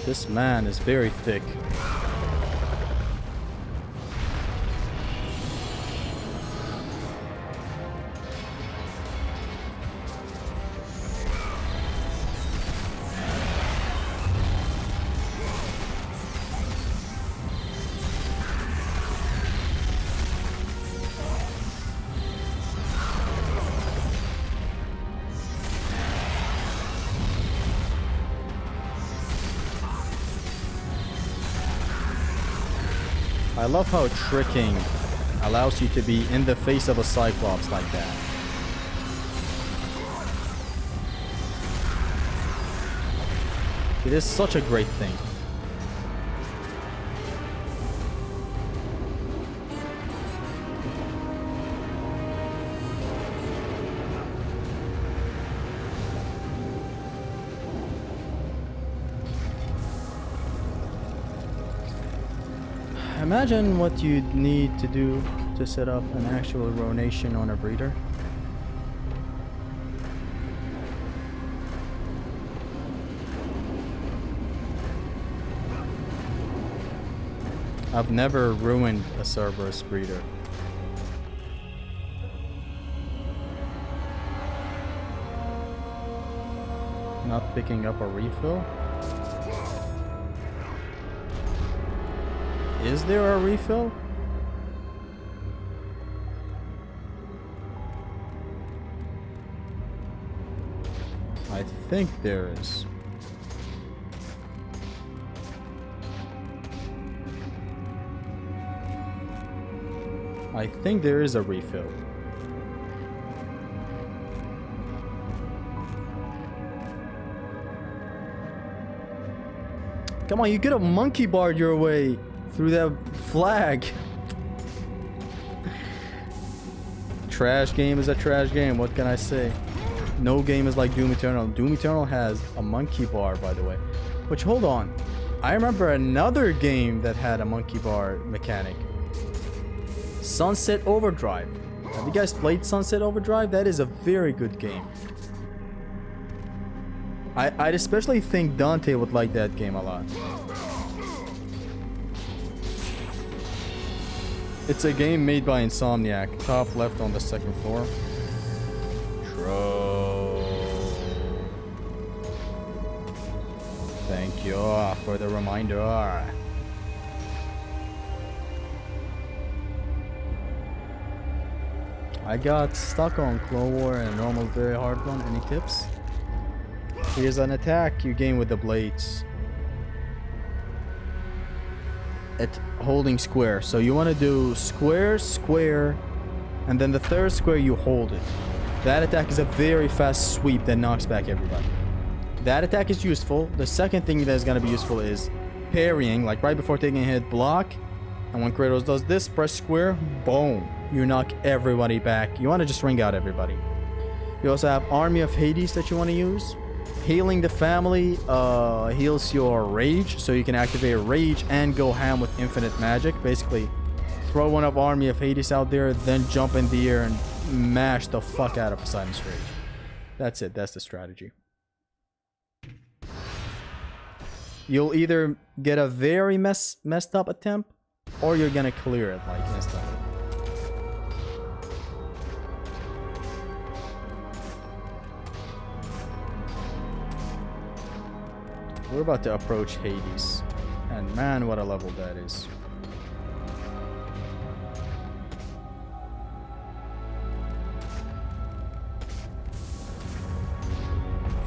This man is very thick. I love how tricking allows you to be in the face of a Cyclops like that. It is such a great thing. Imagine what you'd need to do to set up an actual ronation on a breeder. I've never ruined a Cerberus breeder. Not picking up a refill? Is there a refill? I think there is. I think there is a refill. Come on, you get a monkey bar your way through that flag. Trash game is a trash game. What can I say? No game is like Doom Eternal. Doom Eternal has a monkey bar, by the way. Which, hold on. I remember another game that had a monkey bar mechanic. Sunset Overdrive. Have you guys played Sunset Overdrive? That is a very good game. I'd especially think Dante would like that game a lot. It's a game made by Insomniac. Top left on the second floor. Thank you for the reminder. I got stuck on Clone War and normal very hard one. Any tips? Here's an attack you gain with the blades. At holding square. So you want to do square, square, and then the third square you hold it. That attack is a very fast sweep that knocks back everybody. That attack is useful. The second thing that is going to be useful is parrying, like right before taking a hit, block. And when Kratos does this, press square, boom. You knock everybody back. You want to just ring out everybody. You also have Army of Hades that you want to use. Healing the family heals your rage, so you can activate rage and go ham with infinite magic. Basically, throw one of Army of Hades out there, then jump in the air and mash the fuck out of Poseidon's rage. That's it. That's the strategy. You'll either get a very messed up attempt, or you're gonna clear it like instantly. We're about to approach Hades. And man, what a level that is.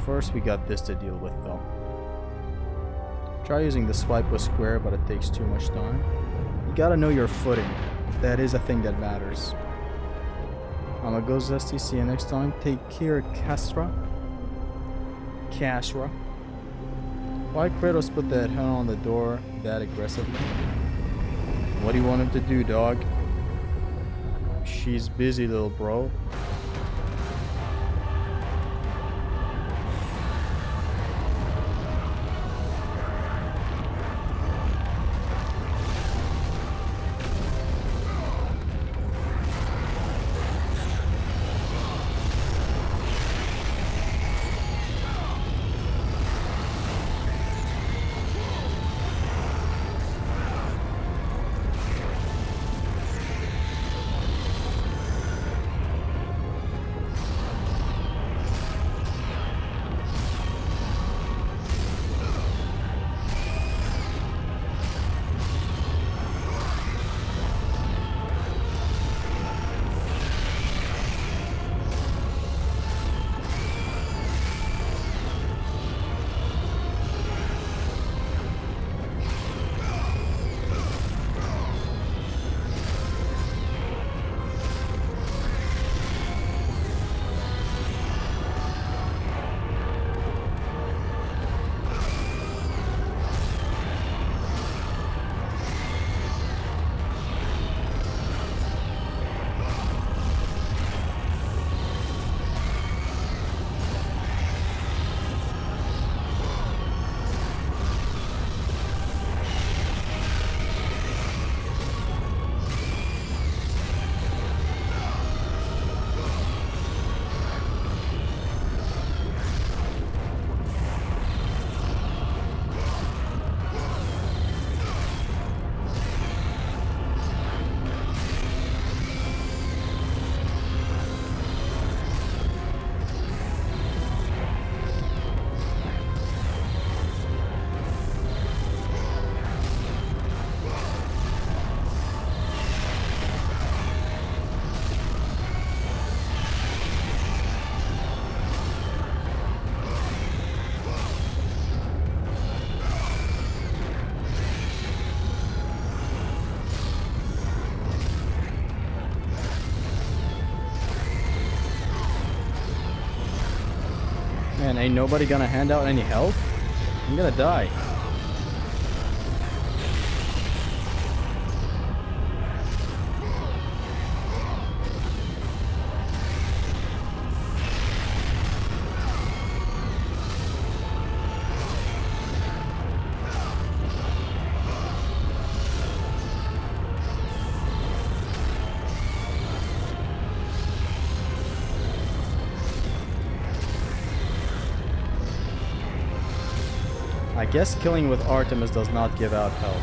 First, we got this to deal with though. Try using the swipe with square, but it takes too much time. You gotta know your footing. That is a thing that matters. I'ma go Zesty, see you next time. Take care, Castra. Why Kratos put that hand on the door that aggressively? What do you want him to do, dog? She's busy, little bro. Man, ain't nobody gonna hand out any help? I'm gonna die. I guess killing with Artemis does not give out health.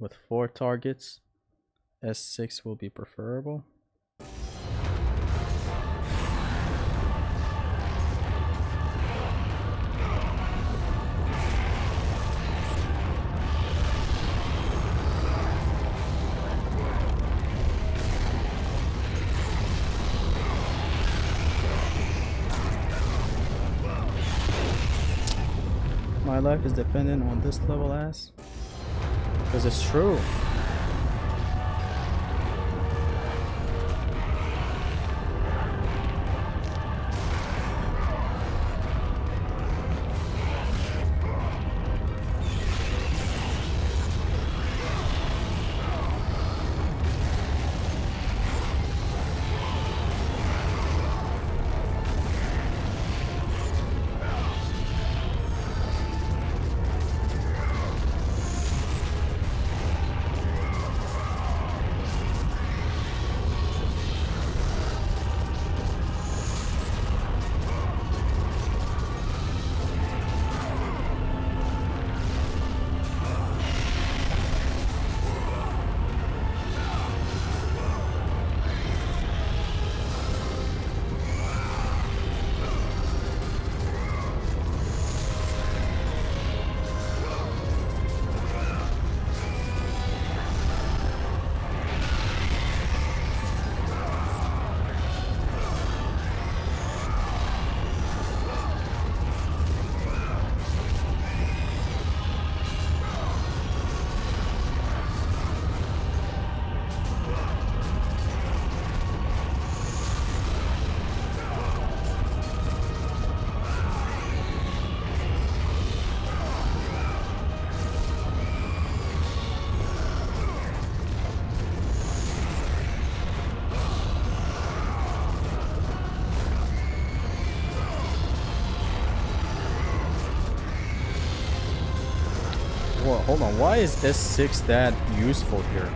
with 4 targets. S6 will be preferable. My life is dependent on this level ass. Because it's true. Whoa, hold on, why is S6 that useful here?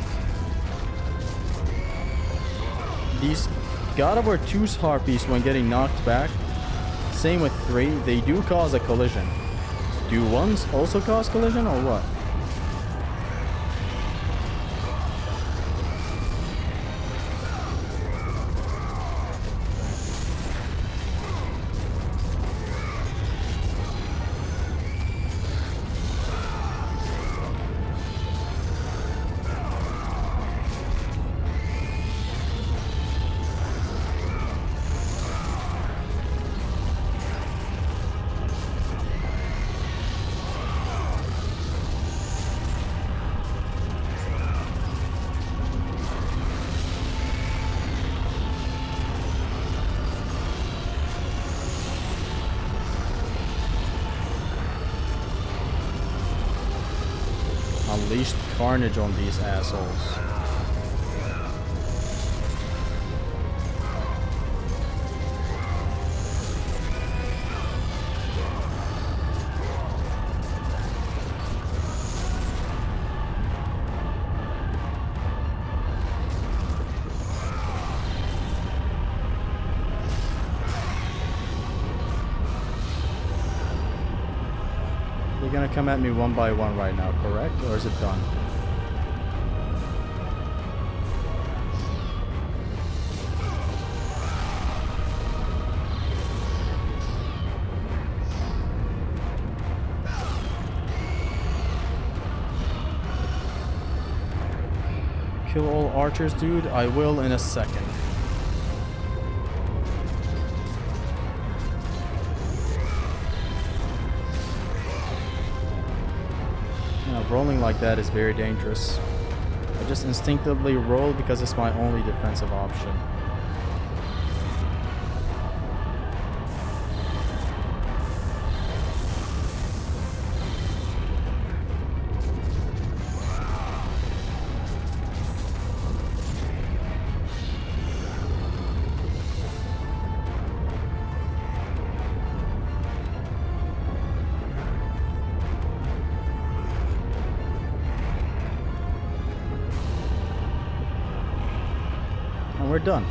These God of War 2's harpies, when getting knocked back, same with 3, they do cause a collision. Do 1s also cause collision or what? Unleashed carnage on these assholes. They're gonna come at me one by one right now, correct? Or is it done? Kill all archers, dude? I will in a second. Rolling like that is very dangerous. I just instinctively roll because it's my only defensive option. And we're done.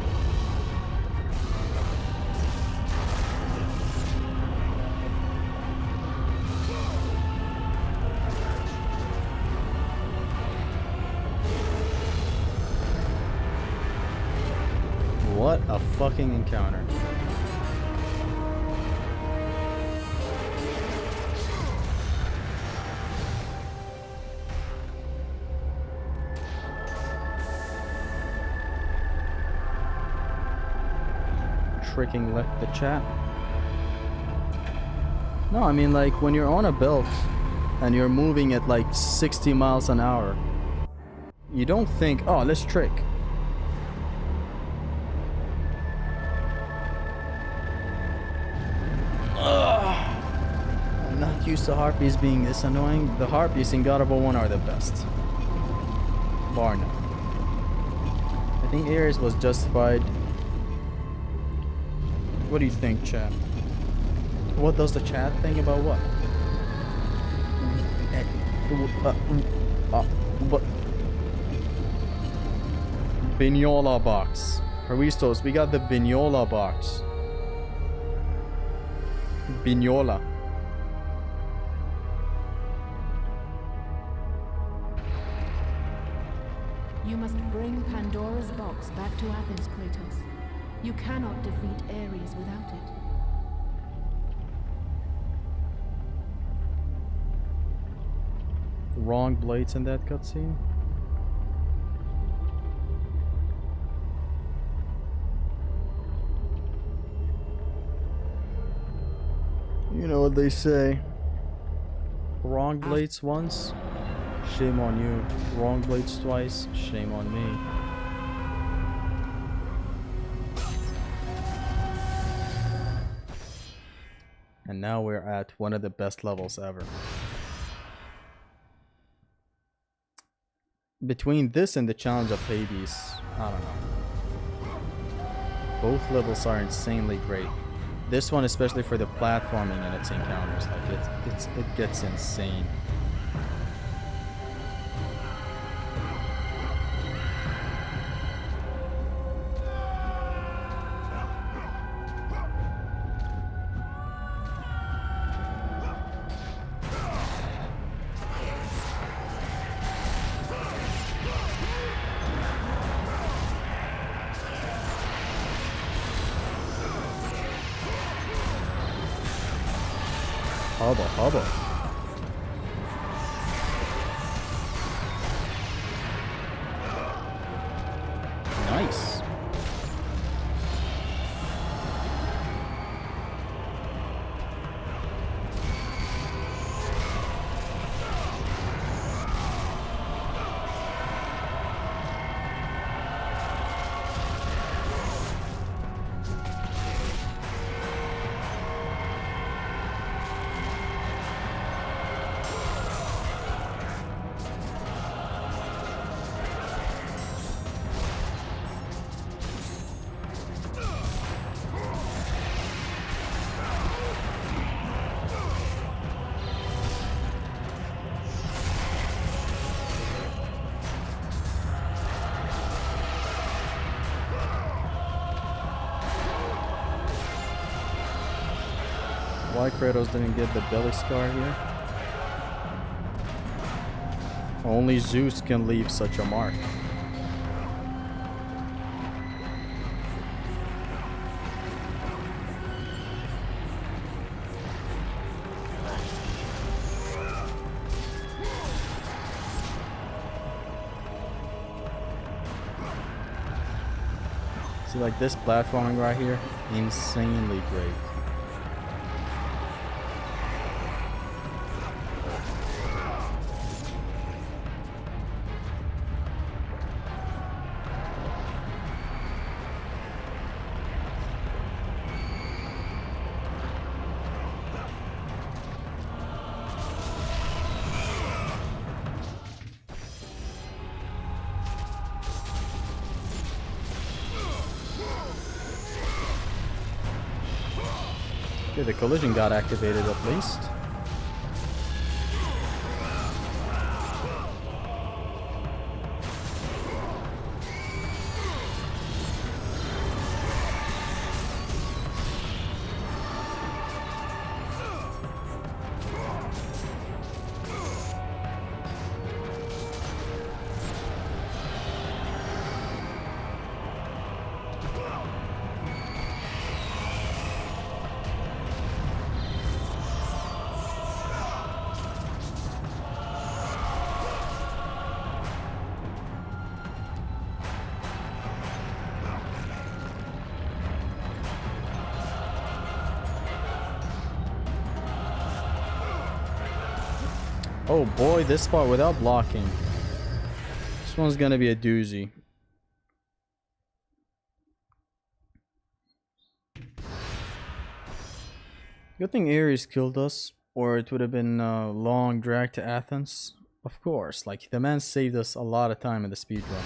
fucking encounter. Tricking left the chat. No, I mean, like, when you're on a belt and you're moving at like 60 miles an hour, you don't think, oh, let's trick. Ugh. I'm not used to harpies being this annoying. The harpies in God of War 1 are the best. Bar none. I think Ares was justified. What do you think, chat? What does the chat think about what? What? Vignola box. Haristos, we got the Vignola box. Vignola. You must bring Pandora's box back to Athens, Kratos. You cannot defeat Ares without it. Wrong blades in that cutscene. You know what they say. Wrong blades once, shame on you. Wrong blades twice, shame on me. And now we're at one of the best levels ever. Between this and the challenge of Hades, I don't know. Both levels are insanely great. This one especially for the platforming and its encounters, like it gets insane. Hubba hubba. Nice. Why Kratos didn't get the belly scar here? Only Zeus can leave such a mark. See, like this platforming right here, insanely great. Okay, the collision got activated at least. Oh boy, this spot without blocking. This one's gonna be a doozy. Good thing Ares killed us, or it would have been a long drag to Athens. Of course, like the man saved us a lot of time in the speedrun.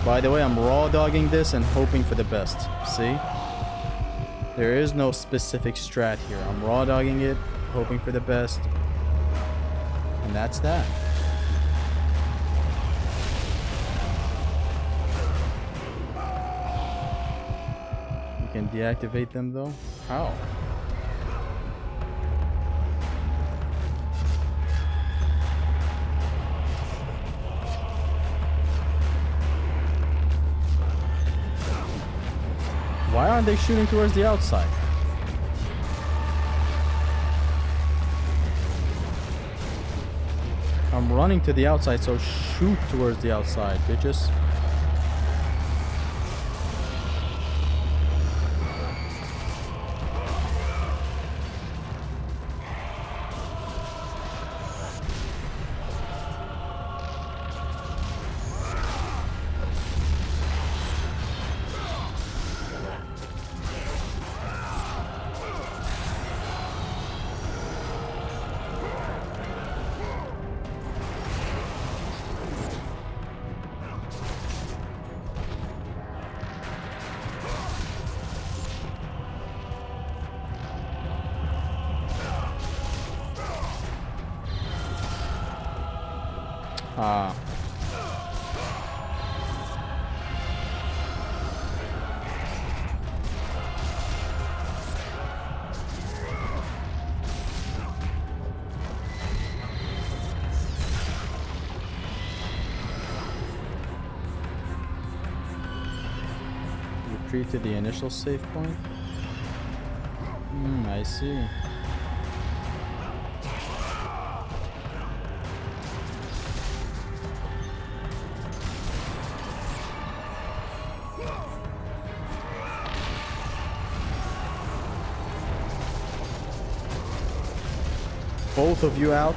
By the way, I'm raw dogging this and hoping for the best. See? There is no specific strat here. I'm raw dogging it, hoping for the best. And that's that. You can deactivate them though? How? Why aren't they shooting towards the outside? I'm running to the outside, so shoot towards the outside, bitches. Ah. Retreat to the initial save point? I see. Both of you out.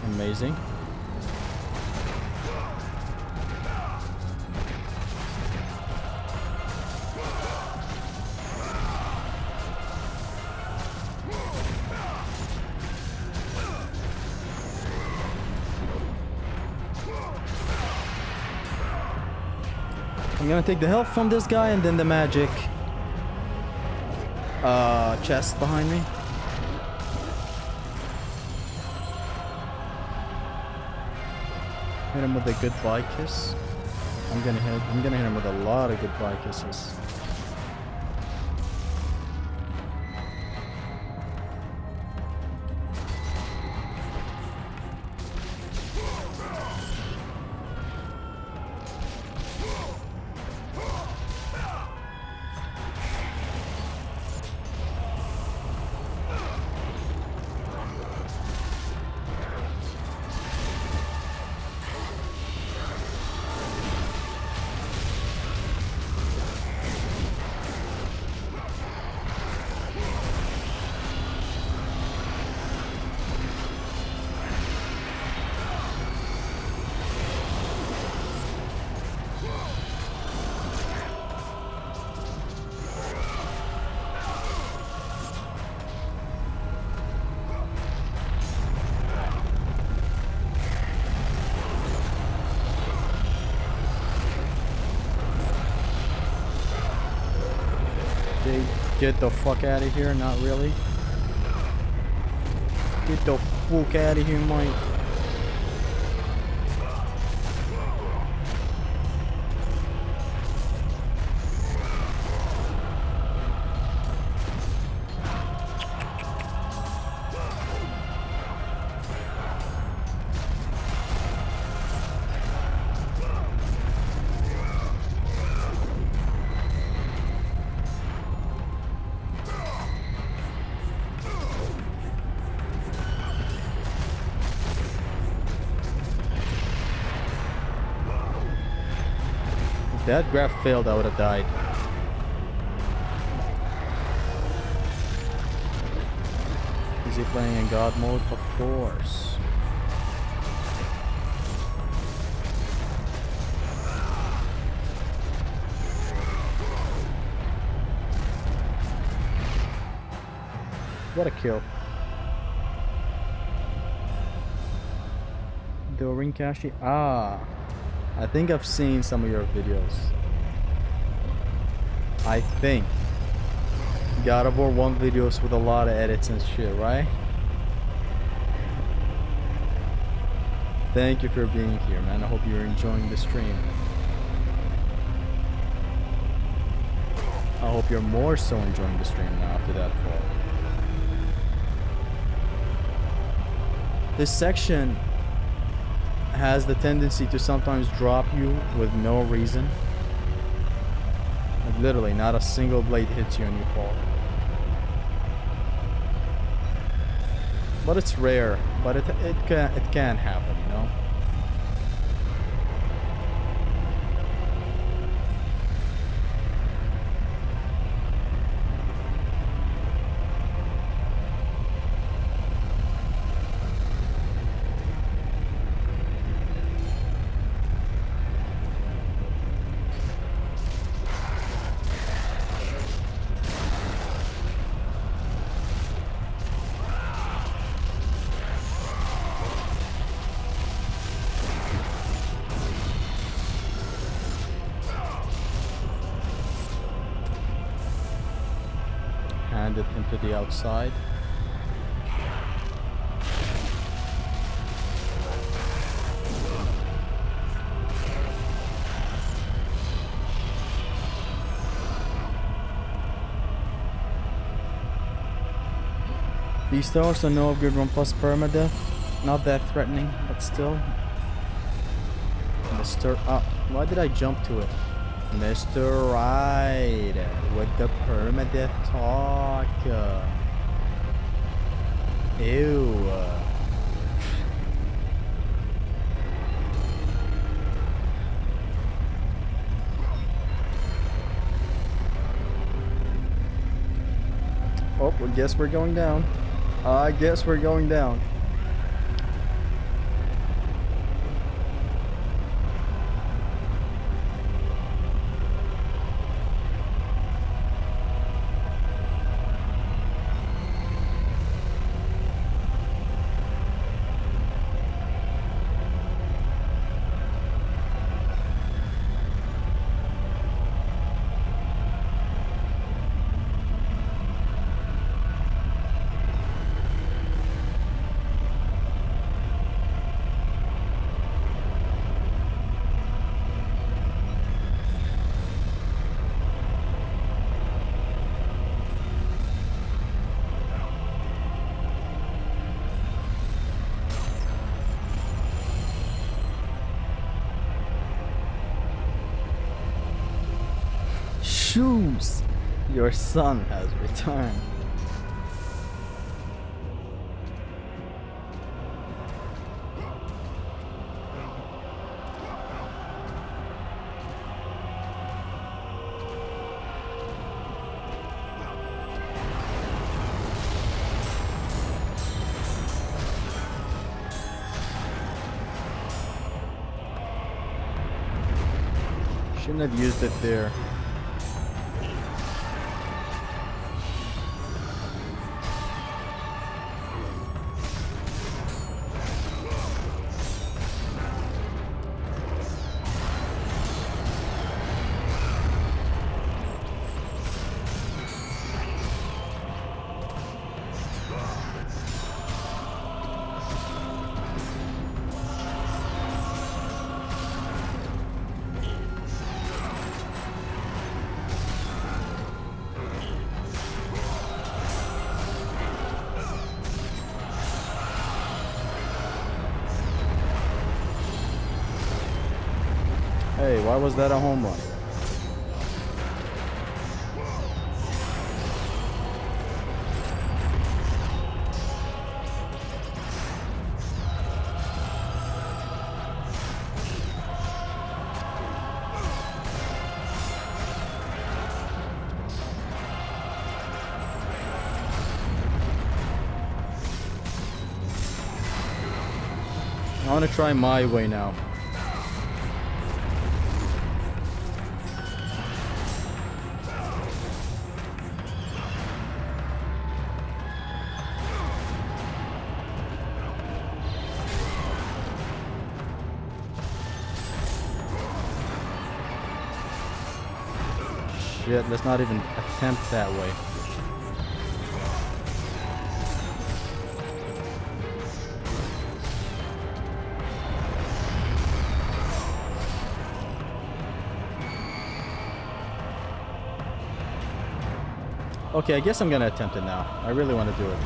Amazing. I'm gonna take the health from this guy and then the magic chest behind me. Hit him with a goodbye kiss. I'm gonna hit him with a lot of goodbye kisses. Get the fuck out of here, not really. Get the fuck out of here, Mike. If that graph failed, I would have died. Is he playing in God mode? Of course. What a kill. Dorin Kashi. Ah, I think I've seen some of your videos. I think God of War 1 videos with a lot of edits and shit, right? Thank you for being here, man. I hope you're enjoying the stream. I hope you're more so enjoying the stream now after that fall. This section has the tendency to sometimes drop you with no reason. Like literally, not a single blade hits you and you fall. But it's rare. But it can happen, you know. It into the outside. These stars are no upgrade 1 plus permadeath. Not that threatening, but still. Mr. Why did I jump to it? Mr. Right with the permadeath talk. Ew. Oh, I guess we're going down. I guess we're going down. Shoes! Your son has returned. Shouldn't have used it there. Hey, why was that a home run? want to try my way now. Shit, let's not even attempt that way. Okay, I guess I'm gonna attempt it now. I really want to do it.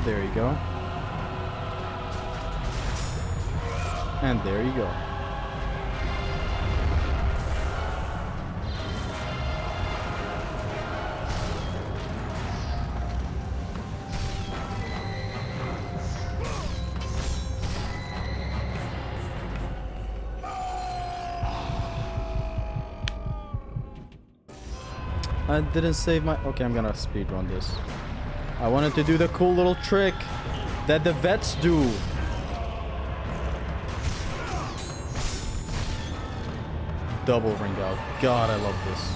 There you go. And there you go. I didn't save my... Okay, I'm gonna speedrun this. I wanted to do the cool little trick that the vets do. Double ring out. God, I love this.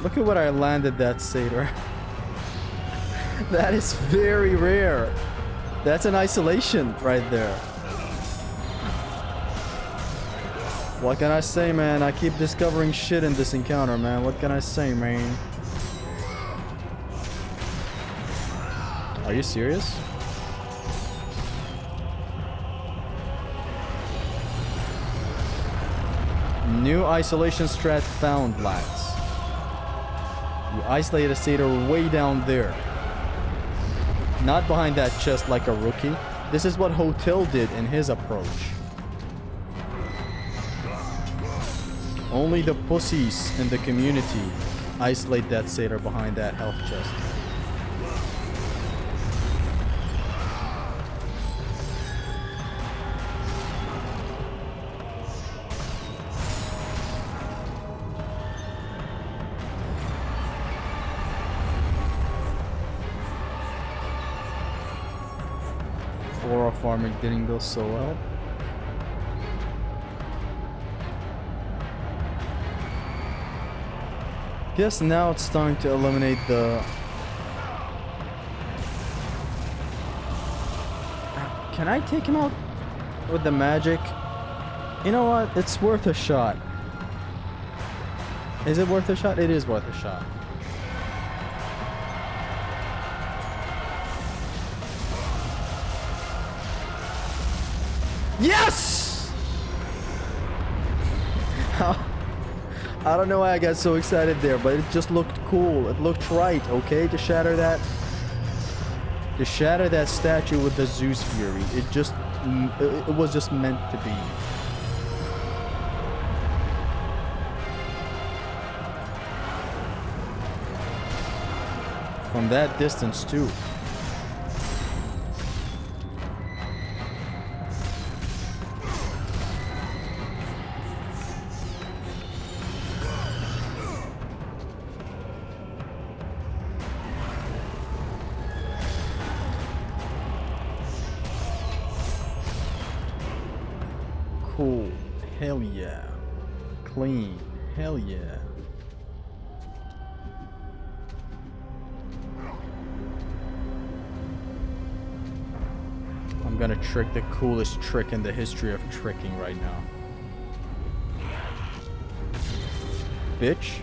Look at what I landed that satyr. That is very rare. That's an isolation right there. What can I say, man? I keep discovering shit in this encounter, man. What can I say, man? Are you serious? New isolation strat found, lads. You isolate a satyr way down there. Not behind that chest like a rookie. This is what Hotel did in his approach. Only the pussies in the community isolate that satyr behind that health chest. Flora farming didn't go so well. Guess now it's time to eliminate the... Can I take him out with the magic? You know what? It's worth a shot. Is it worth a shot? It is worth a shot. Yes! I don't know why I got so excited there, but it just looked cool. It looked right, okay? To shatter that statue with the Zeus Fury. It was just meant to be. From that distance too. Cool. Hell yeah. Clean. Hell yeah. I'm gonna trick the coolest trick in the history of tricking right now. Bitch.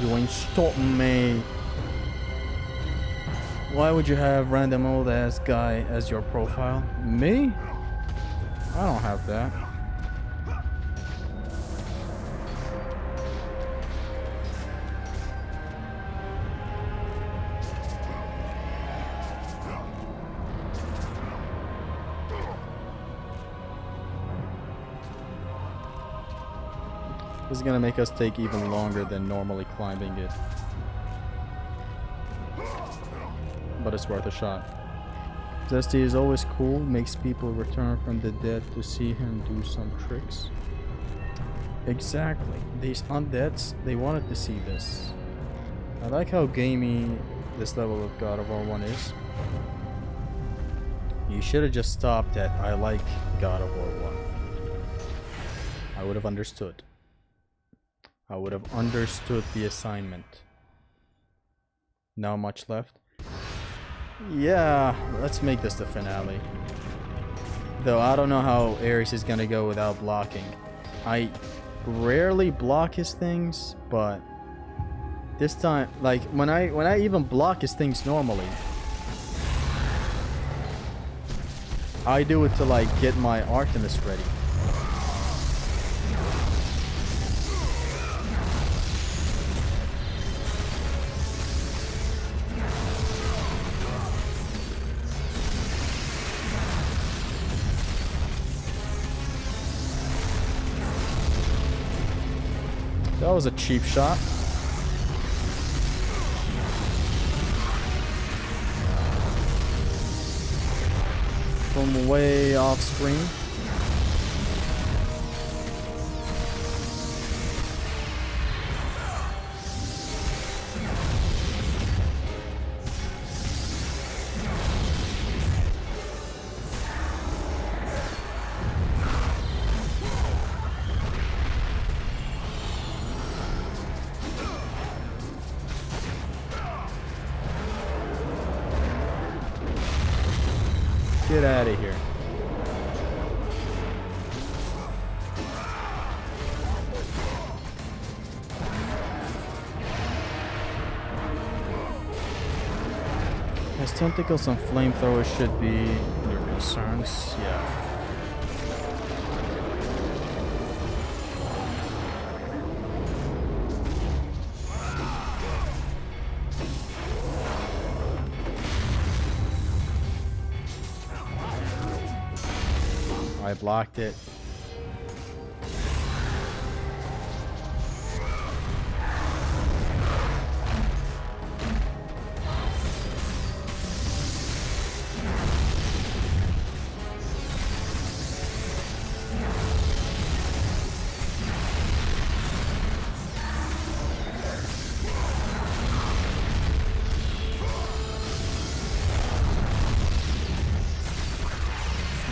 You ain't stopping me. Why would you have random old ass guy as your profile? Me? I don't have that. This is gonna make us take even longer than normally climbing it. But it's worth a shot. Zesty is always cool, makes people return from the dead to see him do some tricks. Exactly. These undeads, they wanted to see this. I like how gamey this level of God of War 1 is. You should have just stopped at I like God of War 1. I would have understood. I would have understood the assignment. Not much left. Yeah, let's make this the finale. Though I don't know how Ares is gonna go without blocking. I rarely block his things, but this time, like when I even block his things normally, I do it to like get my Artemis ready. That was a cheap shot. From way off screen. Get out of here. His tentacles and flamethrowers should be your concerns. Yeah. I blocked it.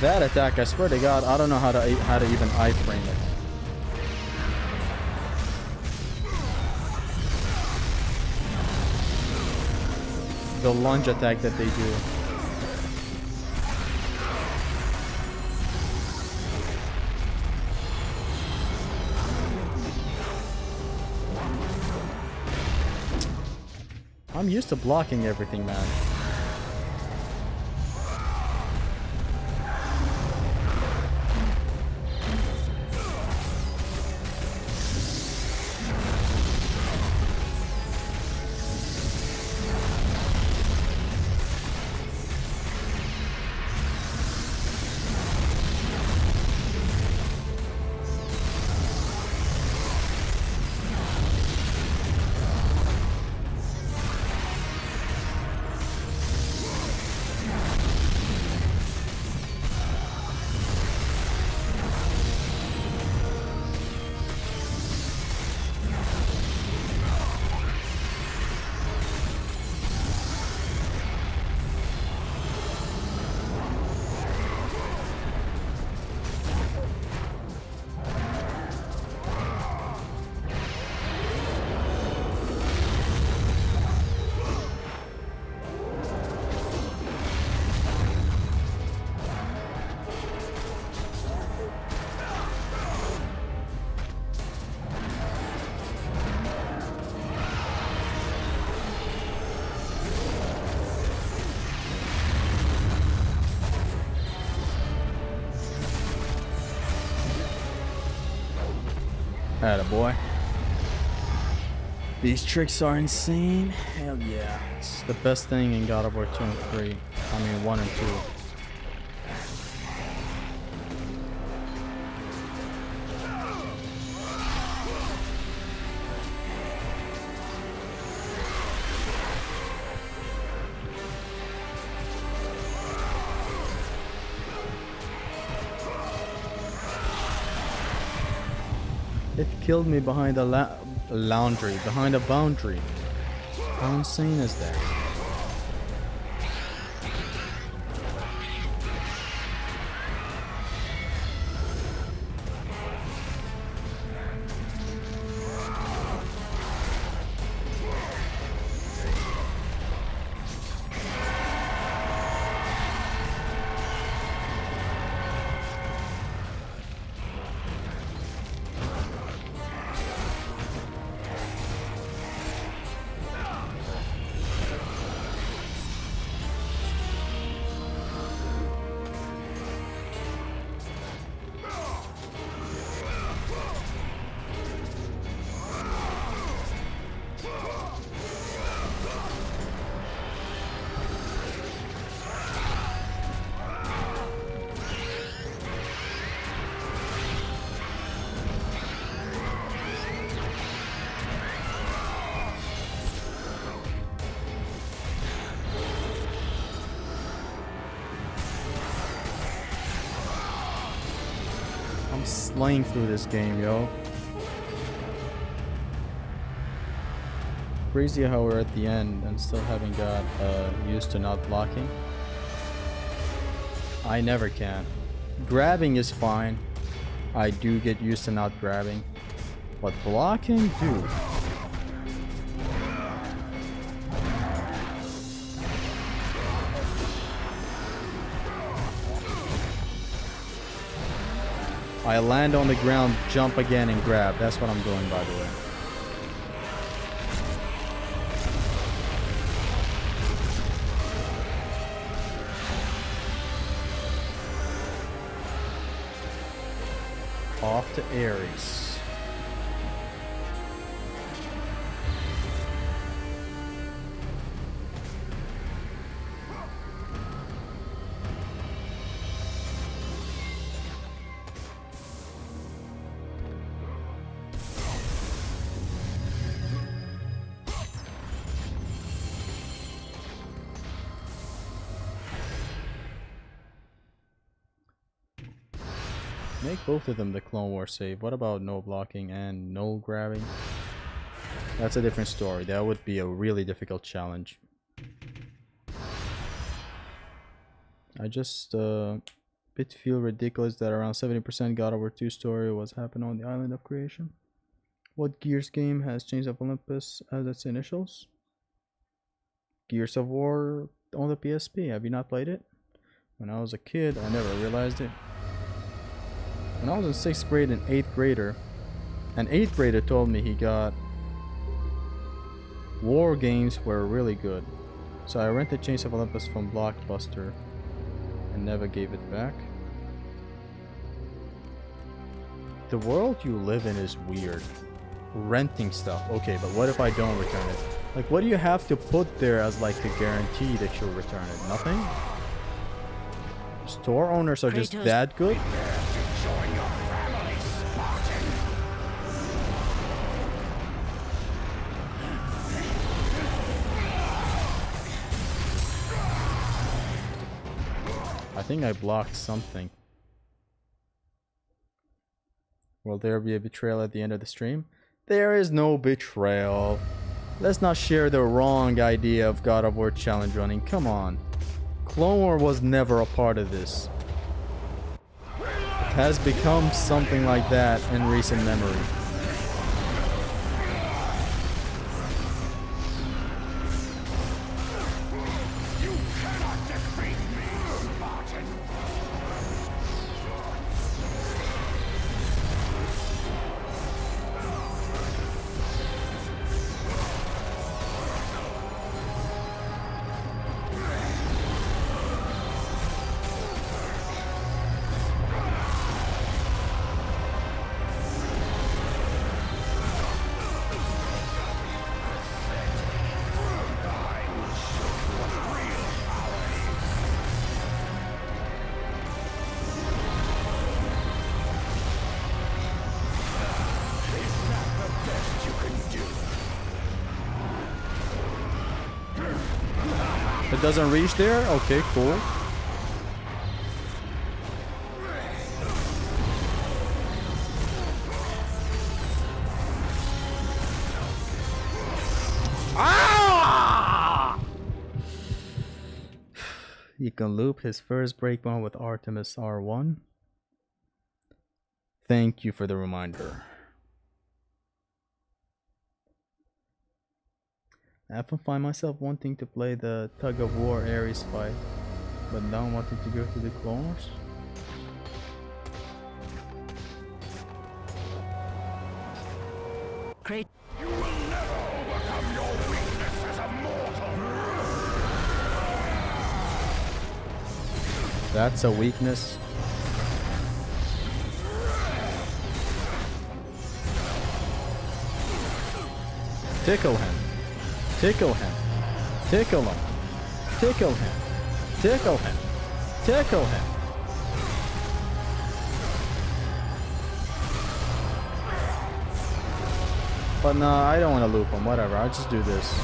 That attack, I swear to God, I don't know how to even iframe it. The lunge attack that they do. I'm used to blocking everything, man. Attaboy. These tricks are insane. Hell yeah. It's the best thing in God of War 2 and 3. I mean 1 and 2. It killed me behind a laundry, behind a boundary. How insane is that? I'm slaying through this game, yo. Crazy how we're at the end and still haven't got used to not blocking. I never can. Grabbing is fine. I do get used to not grabbing. But blocking, dude. I land on the ground, jump again, and grab. That's what I'm doing, by the way. Off to Ares. Make both of them the Clone War save. What about no blocking and no grabbing? That's a different story. That would be a really difficult challenge. I just bit feel ridiculous that around 70% God of War 2 story was happening on the Island of Creation. What Gears game has Chains of Olympus as its initials? Gears of War on the PSP. Have you not played it? When I was a kid, I never realized it. When I was in 6th grade, an 8th grader told me he got war games were really good. So I rented Chains of Olympus from Blockbuster and never gave it back. The world you live in is weird. Renting stuff. Okay, but what if I don't return it? Like, what do you have to put there as like a guarantee that you'll return it? Nothing? Store owners are just that good? I think I blocked something. Will there be a betrayal at the end of the stream? There is no betrayal. Let's not share the wrong idea of God of War challenge running. Come on. Clone War was never a part of this. It has become something like that in recent memory. doesn't reach there? Okay, cool. Ah! You can loop his first breakbone with Artemis R1. Thank you for the reminder. I often find myself wanting to play the tug of war Ares fight, but now wanting to go to the clones. Great. You will never overcome your weakness as a mortal. That's a weakness. Tickle him. Tickle him. Tickle him. Tickle him. Tickle him. Tickle him. But no, I don't want to loop him. Whatever, I'll just do this.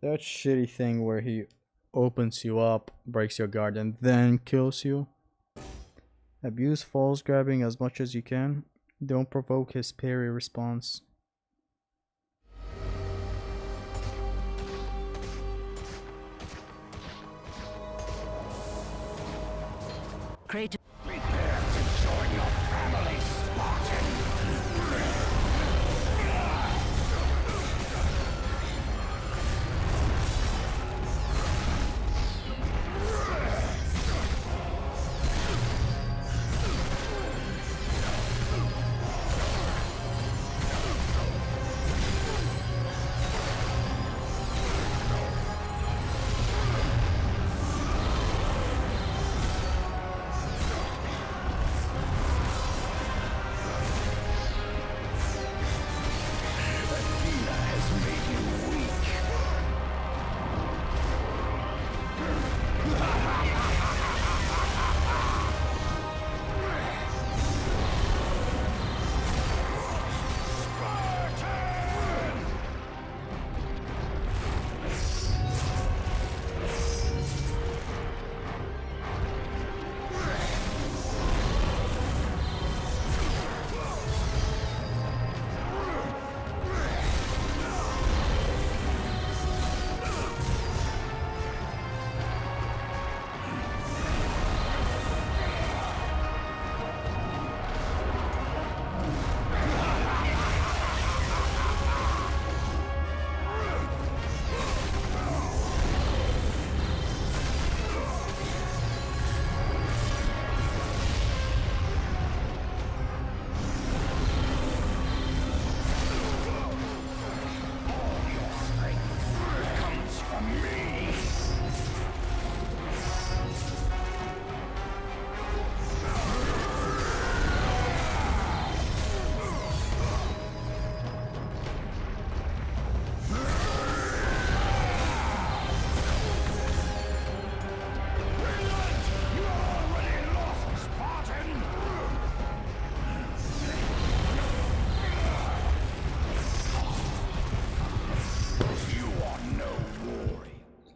That shitty thing where he opens you up, breaks your guard, and then kills you. Abuse false grabbing as much as you can. Don't provoke his parry response. Kratos. Prepare to join your family, Spartan.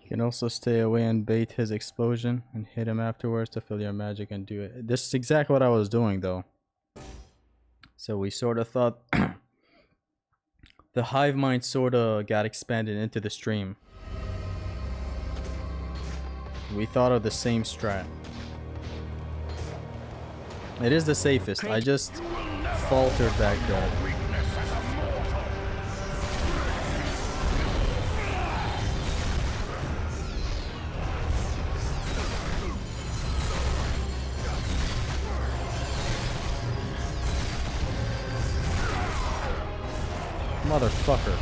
You can also stay away and bait his explosion and hit him afterwards to fill your magic and do it. This is exactly what I was doing though. So we sort of thought the hive mind sort of got expanded into the stream. We thought of the same strat. It is the safest. I just faltered back there. Motherfucker.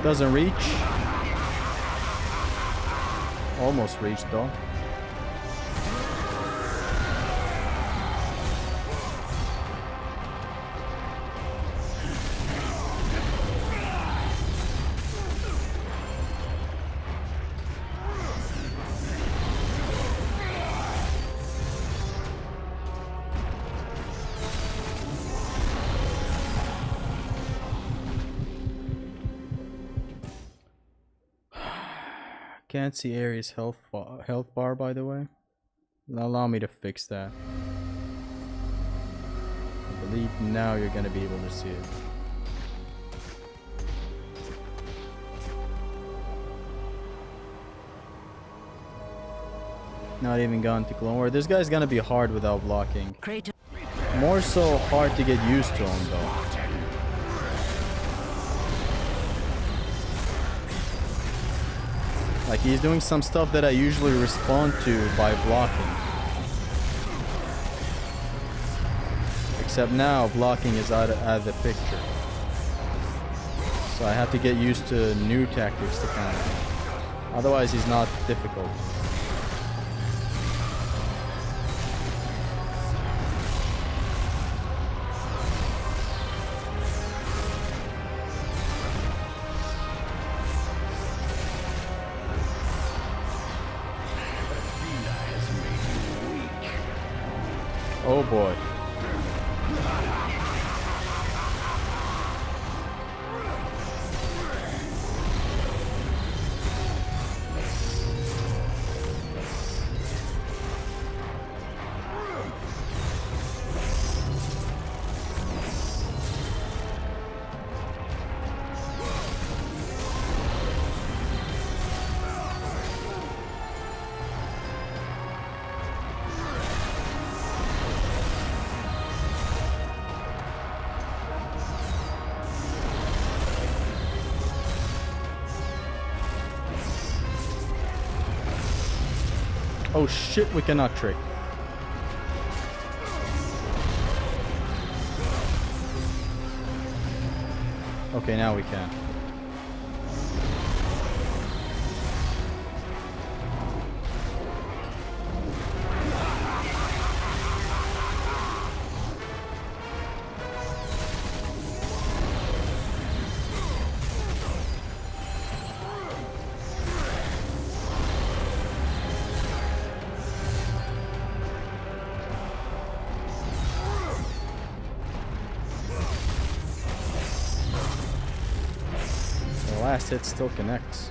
Doesn't reach. Almost reached though. Can't see Ares' health bar, by the way. Allow me to fix that. I believe now you're gonna be able to see it. Not even gone to Clone War. This guy's gonna be hard without blocking. Kratos. More so hard to get used to him though. Like, he's doing some stuff that I usually respond to by blocking. Except now, blocking is out of the picture. So I have to get used to new tactics to counter him. Otherwise, he's not difficult. Oh boy. Oh shit, we cannot trick. Okay, now we can. Last hit still connects.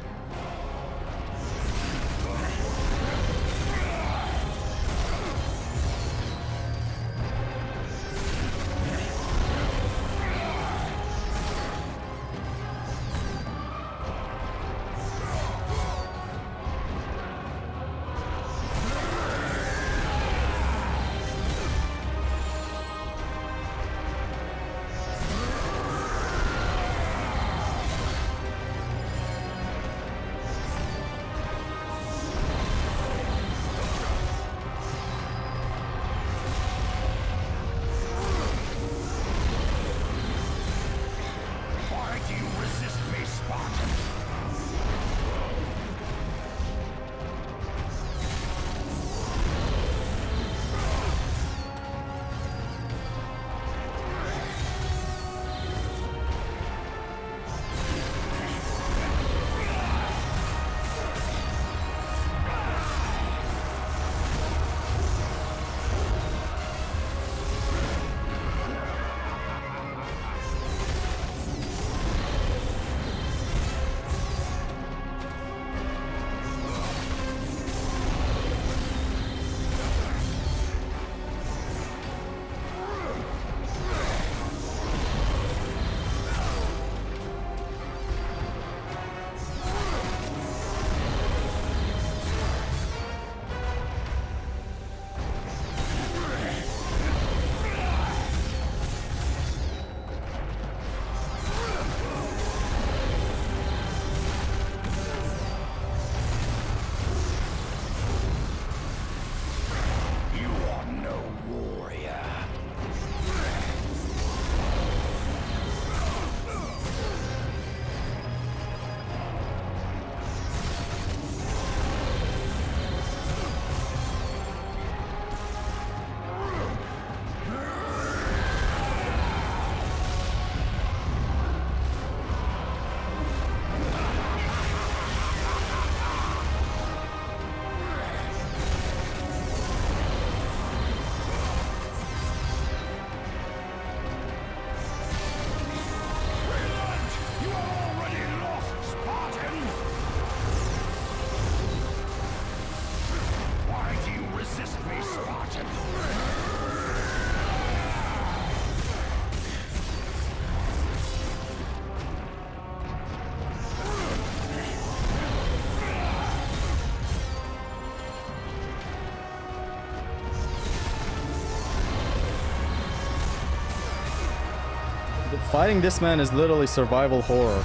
Fighting this man is literally survival horror.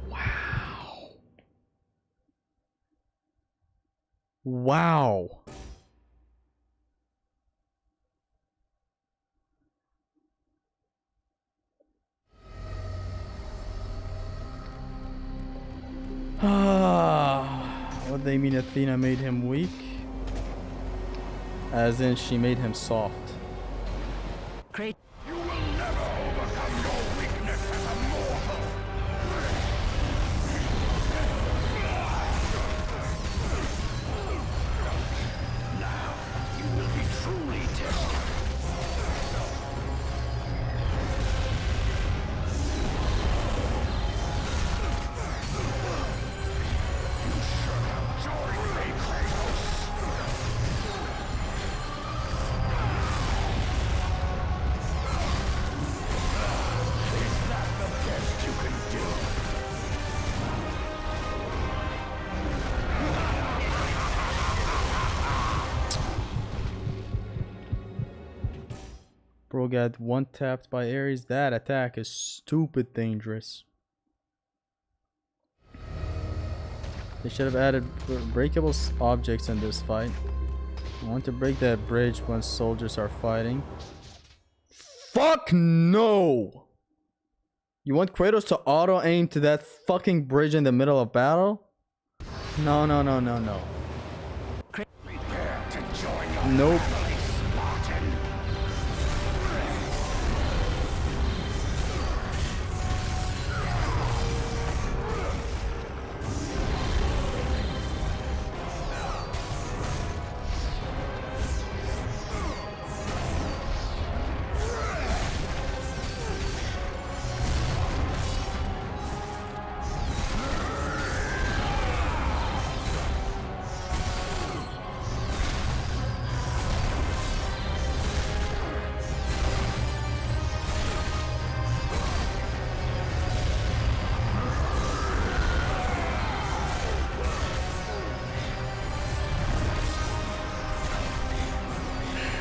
Wow. Wow. What they mean Athena made him weak? As in she made him soft. Kratos. You will never overcome your weakness as a mortal. Now you will be truly tested. You should have joined me, Kratos. Is that the best you can do? Bro got one tapped by Ares. That attack is stupid dangerous. They should have added breakable objects in this fight. I want to break that bridge when soldiers are fighting. Fuck no! You want Kratos to auto aim to that fucking bridge in the middle of battle? No, no, no, no, no. Prepare to join your Nope. family, Spartan.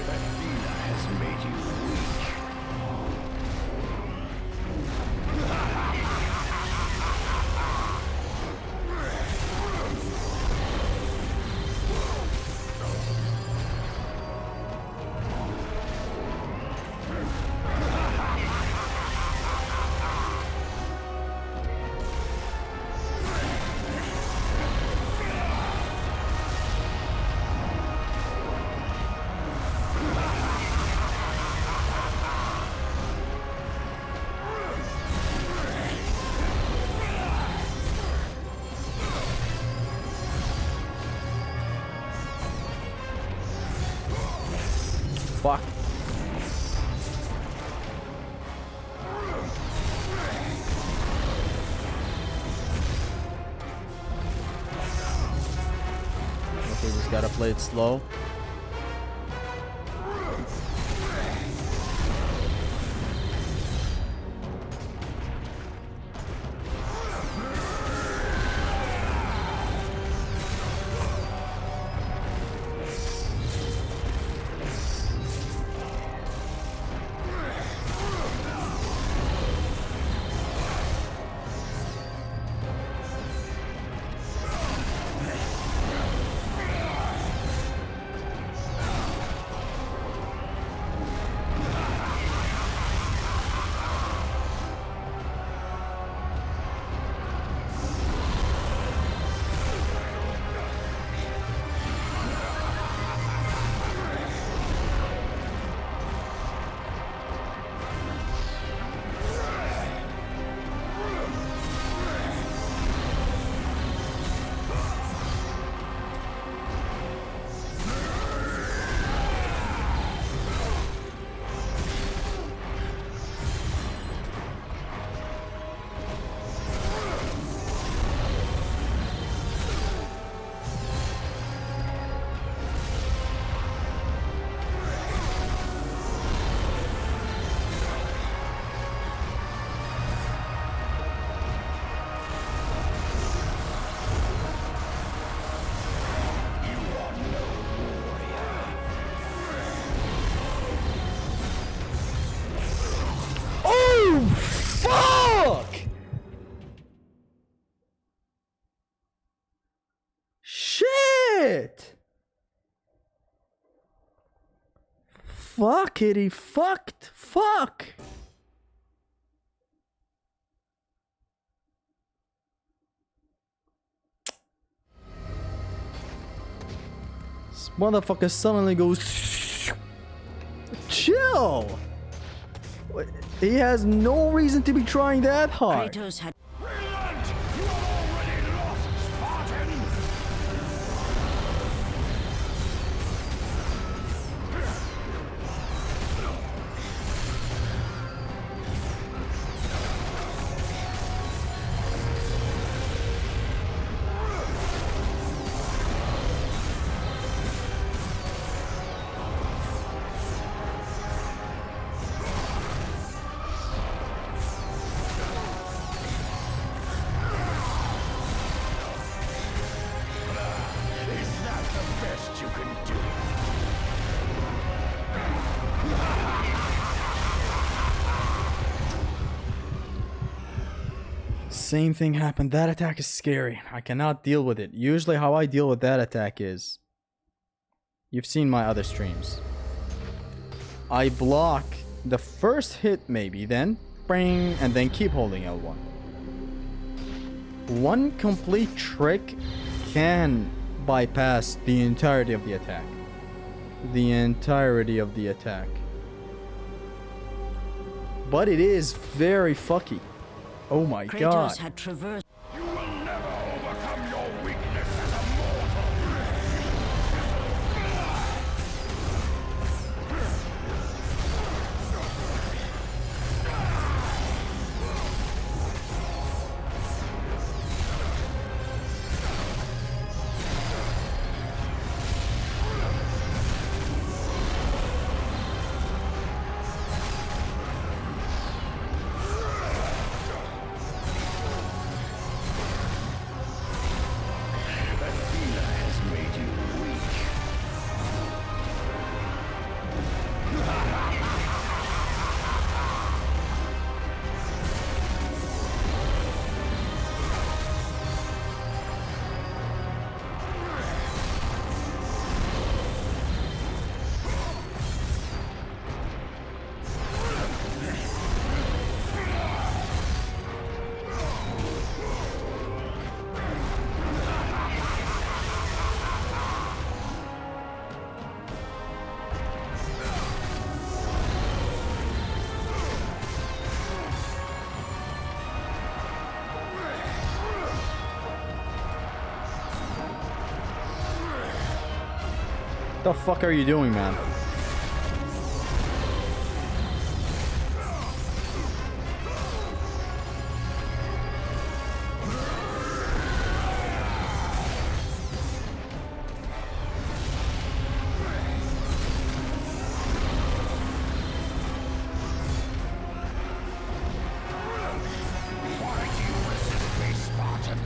Athena has made you weak. Fuck. Okay, just gotta play it slow. Fuck it, he fucked. Fuck. This motherfucker suddenly goes. Chill. He has no reason to be trying that hard. Kratos had Relent! You are already lost, Spartan! Is that the best you can do? Same thing happened. That attack is scary. I cannot deal with it. Usually how I deal with that attack is... You've seen my other streams. I block the first hit maybe, then bring, and then keep holding L1. One complete trick can bypass the entirety of the attack. The entirety of the attack. But it is very fucky. Oh my Kratos god. had traversed You will never overcome your weakness as a mortal! Athena has made you weak. The fuck are you doing, man? Why do you resist me, Spartan?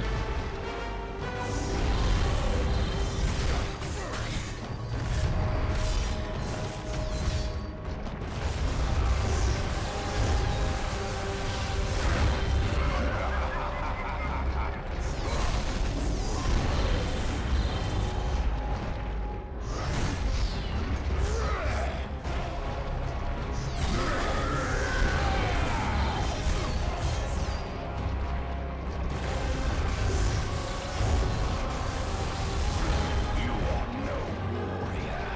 You are no warrior.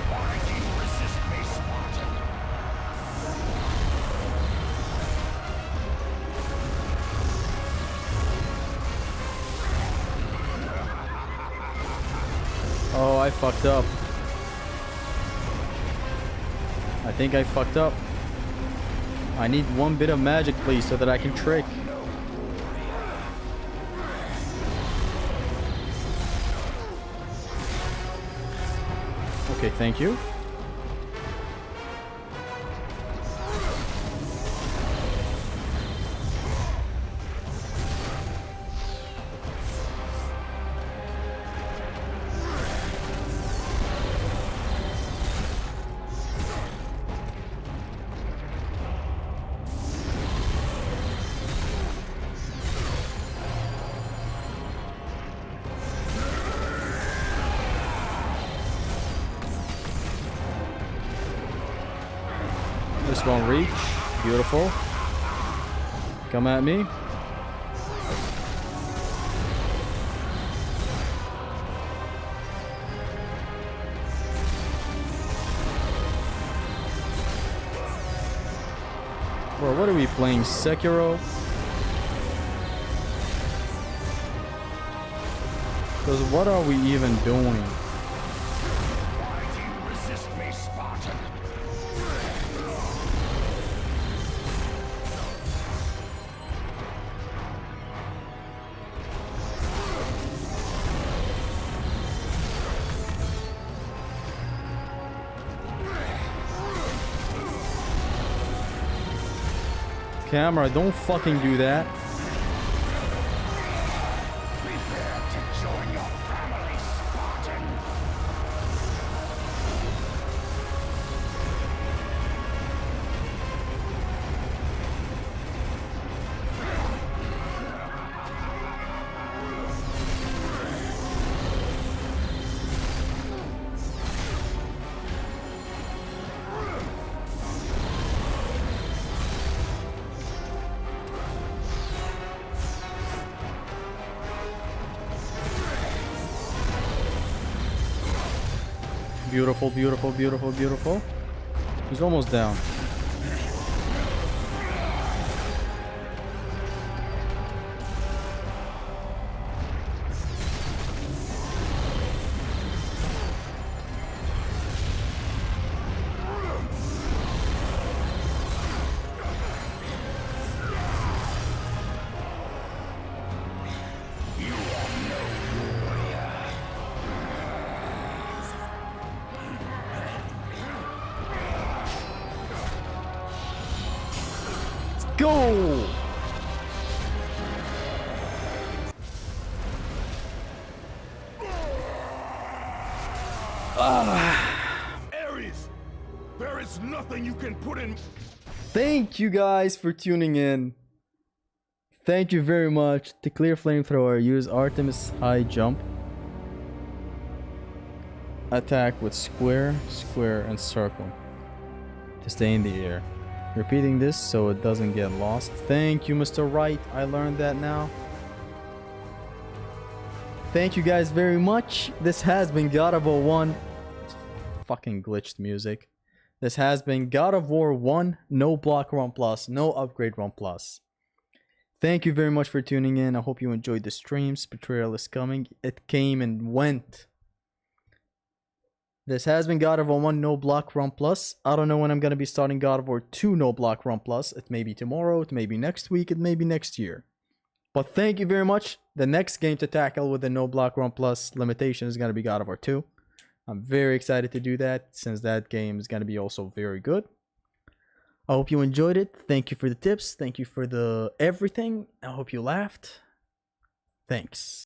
Why do you resist me, Spartan? Oh, I fucked up. I think I fucked up. I need one bit of magic, please, so that I can trick. Okay, thank you. This won't reach. Beautiful. Come at me. Bro, what are we playing? Sekiro? Because what are we even doing? Why do you resist me, Spartan? Camera, don't fucking do that. Prepare to join your family, Spartan. Beautiful, beautiful, beautiful, beautiful. He's almost down. Go! Ares, there is nothing you can put in. Thank you guys for tuning in. Thank you very much. To clear flamethrower, use Artemis high jump. Attack with square, square, and circle to stay in the air. Repeating this so it doesn't get lost. Thank you, Mr. Wright. I learned that now. Thank you guys very much. This has been God of War 1. It's fucking glitched music. This has been God of War 1. No block run plus. No upgrade run plus. Thank you very much for tuning in. I hope you enjoyed the streams. Betrayal is coming. It came and went. This has been God of War 1 No Block Run Plus. I don't know when I'm going to be starting God of War 2 No Block Run Plus. It may be tomorrow, it may be next week, it may be next year. But thank you very much. The next game to tackle with the No Block Run Plus limitation is going to be God of War 2. I'm very excited to do that since that game is going to be also very good. I hope you enjoyed it. Thank you for the tips. Thank you for the everything. I hope you laughed. Thanks.